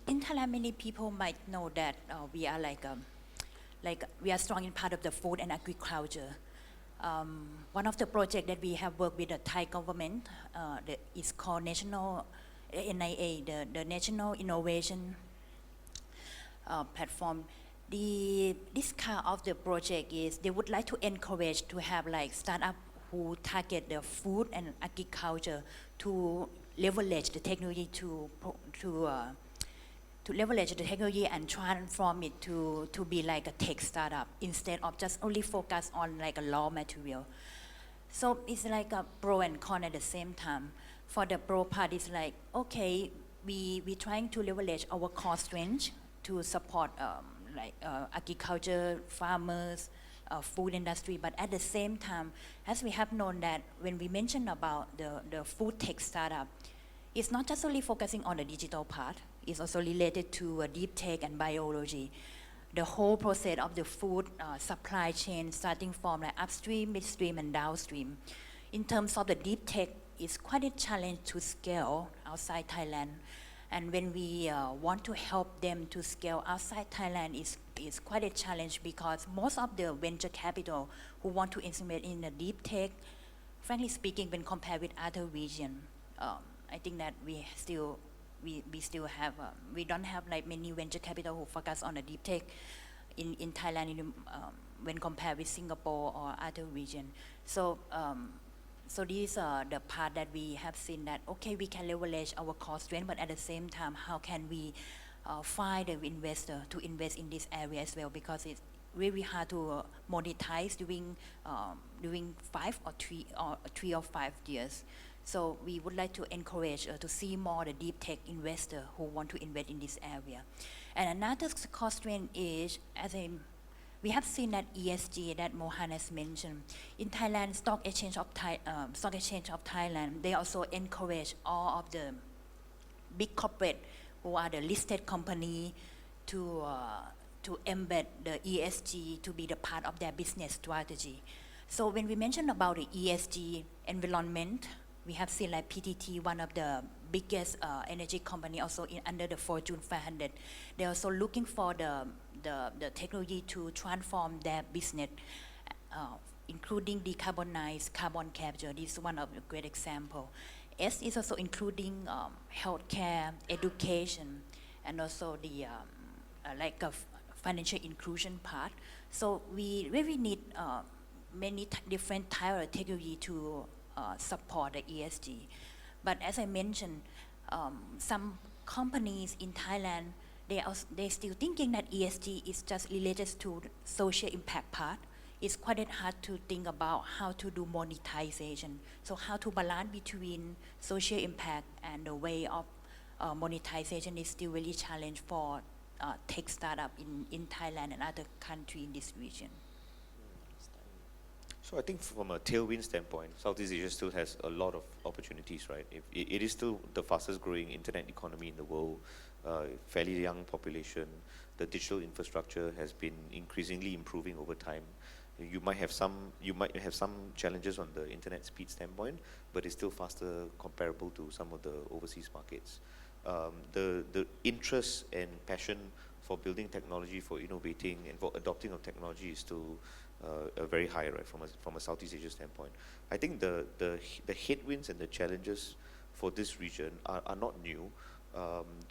M: In Thailand, many people might know that we are we are strong in part of the food and agriculture. One of the projects that we have worked with the Thai government is called National NIA, the National Innovation Platform. This kind of the project is they would like to encourage to have startup who target the food and agriculture to leverage the technology to leverage the technology and transform it to be like a tech startup instead of just only focus on a raw material. So it's like a pro and con at the same time. For the pro part, it's okay, we're trying to leverage our core strength to support agriculture, farmers, food industry, but at the same time, as we have known that when we mention about the food tech startup, it's not just only focusing on the digital part, it's also related to deep tech and biology. The whole process of the food supply chain, starting from upstream, midstream, and downstream. In terms of the deep tech, it's quite a challenge to scale outside Thailand. And when we want to help them to scale outside Thailand, it's quite a challenge because most of the venture capital who want to invest in the deep tech, frankly speaking, when compared with other regions, I think that we still have, we don't have many venture capital who focus on the deep tech in Thailand when compared with Singapore or other region. So these are the part that we have seen that, okay, we can leverage our core strength, but at the same time, how can we find the investor to invest in this area as well, because it's really hard to monetize during 3 or 5 years. So we would like to encourage to see more the deep tech investor who want to invest in this area. And another core strength is, we have seen that ESG that Mohan has mentioned. In Thailand, Stock Exchange of Thailand, they also encourage all of the big corporate who are the listed company to embed the ESG to be the part of their business strategy. So when we mention about the ESG environment, we have seen like PTT, one of the biggest energy company also under the Fortune 500. They're also looking for the technology to transform their business, including decarbonize, carbon capture. This is one of the great example. S is also including healthcare, education, and also the like of financial inclusion part. So we really need many different types of technology to support the ESG. But as I mentioned, some companies in Thailand, they're still thinking that ESG is just related to social impact part. It's quite hard to think about how to do monetization. So how to balance between social impact and the way of monetization is still really challenge for tech startup in Thailand and other countries in this region.
N: So I think from a tailwind standpoint, Southeast Asia still has a lot of opportunities, right? It is still the fastest growing internet economy in the world, fairly young population. The digital infrastructure has been increasingly improving over time. You might have some challenges on the internet speed standpoint, but it's still faster comparable to some of the overseas markets. The interest and passion for building technology, for innovating, and for adopting of technology is still very high, right, from a Southeast Asia standpoint. I think the headwinds and the challenges for this region are not new.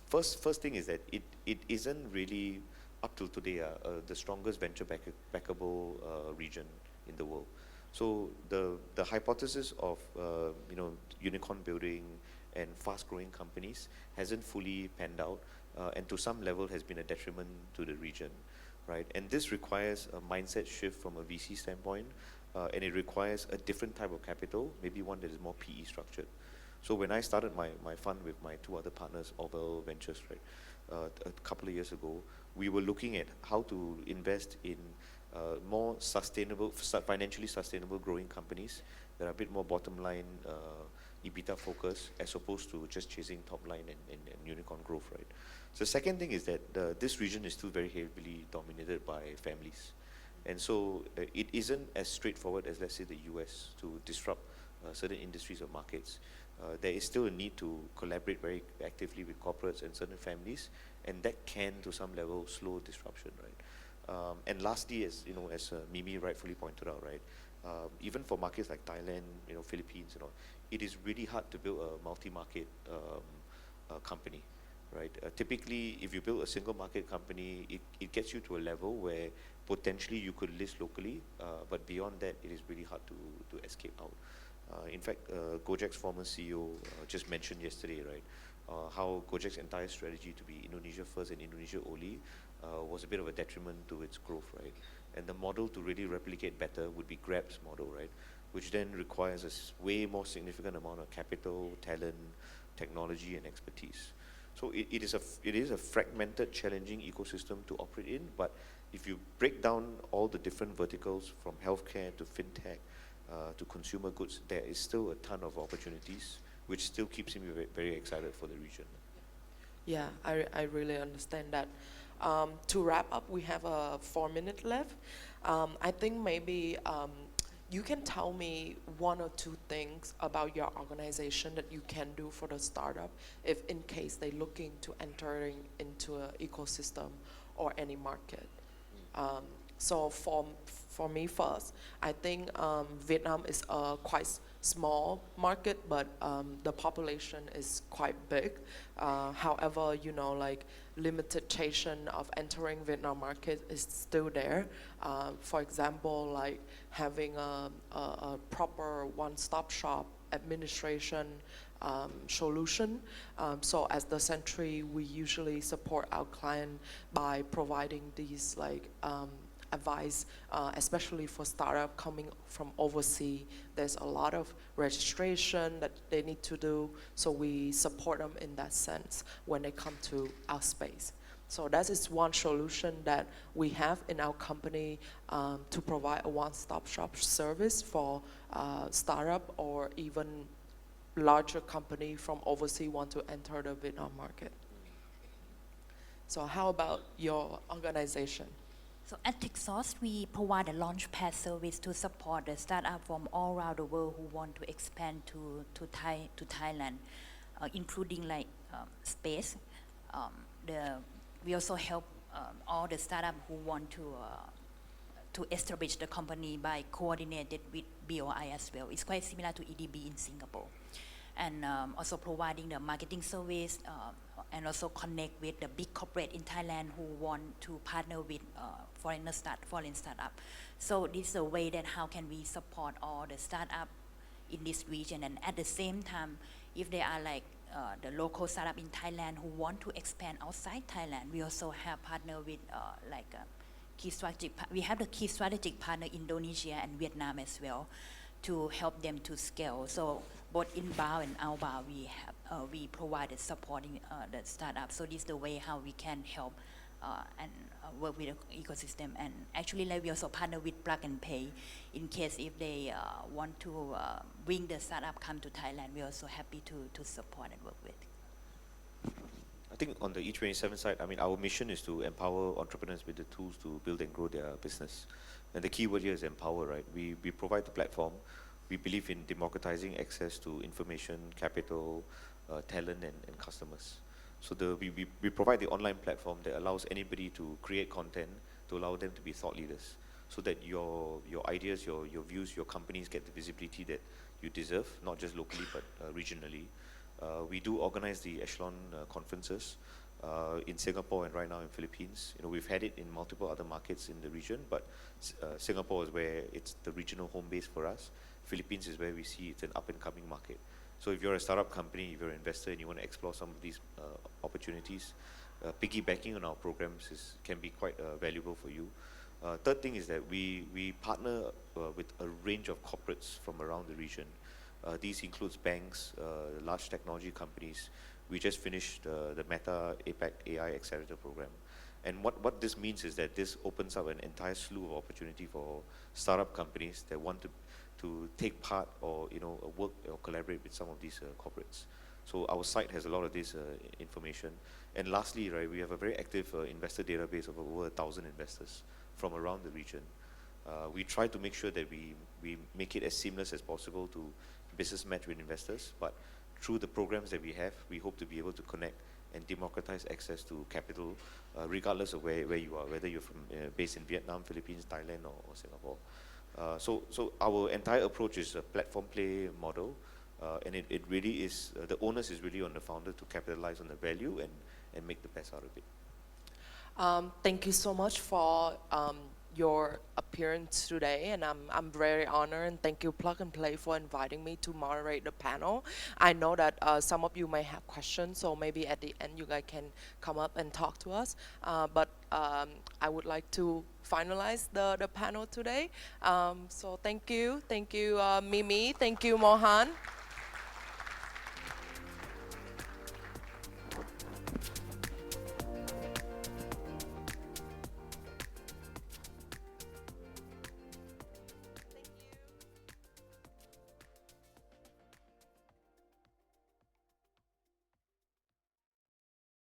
N: First thing is that it isn't really up till today the strongest venture backable region in the world. So the hypothesis of unicorn building and fast-growing companies hasn't fully panned out, and to some level has been a detriment to the region, right? And this requires a mindset shift from a VC standpoint, and it requires a different type of capital, maybe one that is more PE structured. So when I started my fund with my two other partners, Orbel Ventures, right, a couple of years ago, we were looking at how to invest in more sustainable, financially sustainable growing companies that are a bit more bottom line EBITDA focused, as opposed to just chasing top line and unicorn growth, right? So the second thing is that this region is still very heavily dominated by families. And so it isn't as straightforward as, let's say, the US to disrupt certain industries or markets. There is still a need to collaborate very actively with corporates and certain families, and that can, to some level, slow disruption, right? And lastly, as Mimi rightfully pointed out, right, even for markets like Thailand, Philippines, it is really hard to build a multi-market company, right? Typically, if you build a single market company, it gets you to a level where potentially you could list locally, but beyond that, it is really hard to escape out. In fact, Gojek's former CEO just mentioned yesterday, right, how Gojek's entire strategy to be Indonesia first and Indonesia only was a bit of a detriment to its growth, right? And the model to really replicate better would be Grab's model, right, which then requires a way more significant amount of capital, talent, technology, and expertise. So it is a fragmented, challenging ecosystem to operate in, but if you break down all the different verticals from healthcare to fintech, to consumer goods, there is still a ton of opportunities, which still keeps me very excited for the region.
H: Yeah, I really understand that. To wrap up, we have 4 minutes left. I think maybe you can tell me 1 or 2 things about your organization that you can do for the startup if in case they're looking to entering into an ecosystem or any market. So for me first, I think Vietnam is a quite small market, but the population is quite big. However, like limitation of entering Vietnam market is still there. For example, like having a proper one-stop shop administration solution. So as the Century, we usually support our client by providing these like advice, especially for startup coming from overseas. There's a lot of registration that they need to do, so we support them in that sense when they come to our space. So that is one solution that we have in our company to provide a one-stop shop service for startup or even larger company from overseas want to enter the Vietnam market. So how about your organization?
M: So at TechSource, we provide a launchpad service to support the startup from all around the world who want to expand to Thailand, including like space. We also help all the startup who want to establish the company by coordinated with BOI as well. It's quite similar to EDB in Singapore. And also providing the marketing service and also connect with the big corporate in Thailand who want to partner with foreign startup. So this is a way that how can we support all the startup in this region, and at the same time, if they are like the local startup in Thailand who want to expand outside Thailand, we also have partner with we have the key strategic partner Indonesia and Vietnam as well to help them to scale. So both inbound and outbound, we provided supporting the startup. So this is the way how we can help and work with the ecosystem. And actually, like we also partner with Plug and Pay in case if they want to bring the startup come to Thailand. We're also happy to support and work with.
N: I think on the E27 side, I mean, our mission is to empower entrepreneurs with the tools to build and grow their business. And the key word here is empower, right? We provide the platform. We believe in democratizing access to information, capital, talent, and customers. So we provide the online platform that allows anybody to create content to allow them to be thought leaders, so that your ideas, your views, your companies get the visibility that you deserve, not just locally but regionally. We do organize the Echelon conferences in Singapore and right now in Philippines. You know, we've had it in multiple other markets in the region, but Singapore is where it's the regional home base for us. Philippines is where we see it's an up-and-coming market. So if you're a startup company, if you're an investor and you want to explore some of these opportunities, piggybacking on our programs can be quite valuable for you. Third thing is that we partner with a range of corporates from around the region. These includes banks, large technology companies. We just finished the Meta APAC AI Accelerator program. And what this means is that this opens up an entire slew of opportunity for startup companies that want to take part or work or collaborate with some of these corporates. So our site has a lot of this information. And lastly, right, we have a very active investor database of over 1,000 investors from around the region. We try to make sure that we make it as seamless as possible to business match with investors, but through the programs that we have, we hope to be able to connect and democratize access to capital, regardless of where you are, whether you're based in Vietnam, Philippines, Thailand, or Singapore. So our entire approach is a platform play model, and it really is, the onus is really on the founder to capitalize on the value and make the best out of it.
H: Thank you so much for your appearance today, and I'm very honored, and thank you Plug and Play for inviting me to moderate the panel. I know that some of you may have questions, so maybe at the end you guys can come up and talk to us, but I would like to finalize the panel today. So thank you Mimi, thank you Mohan.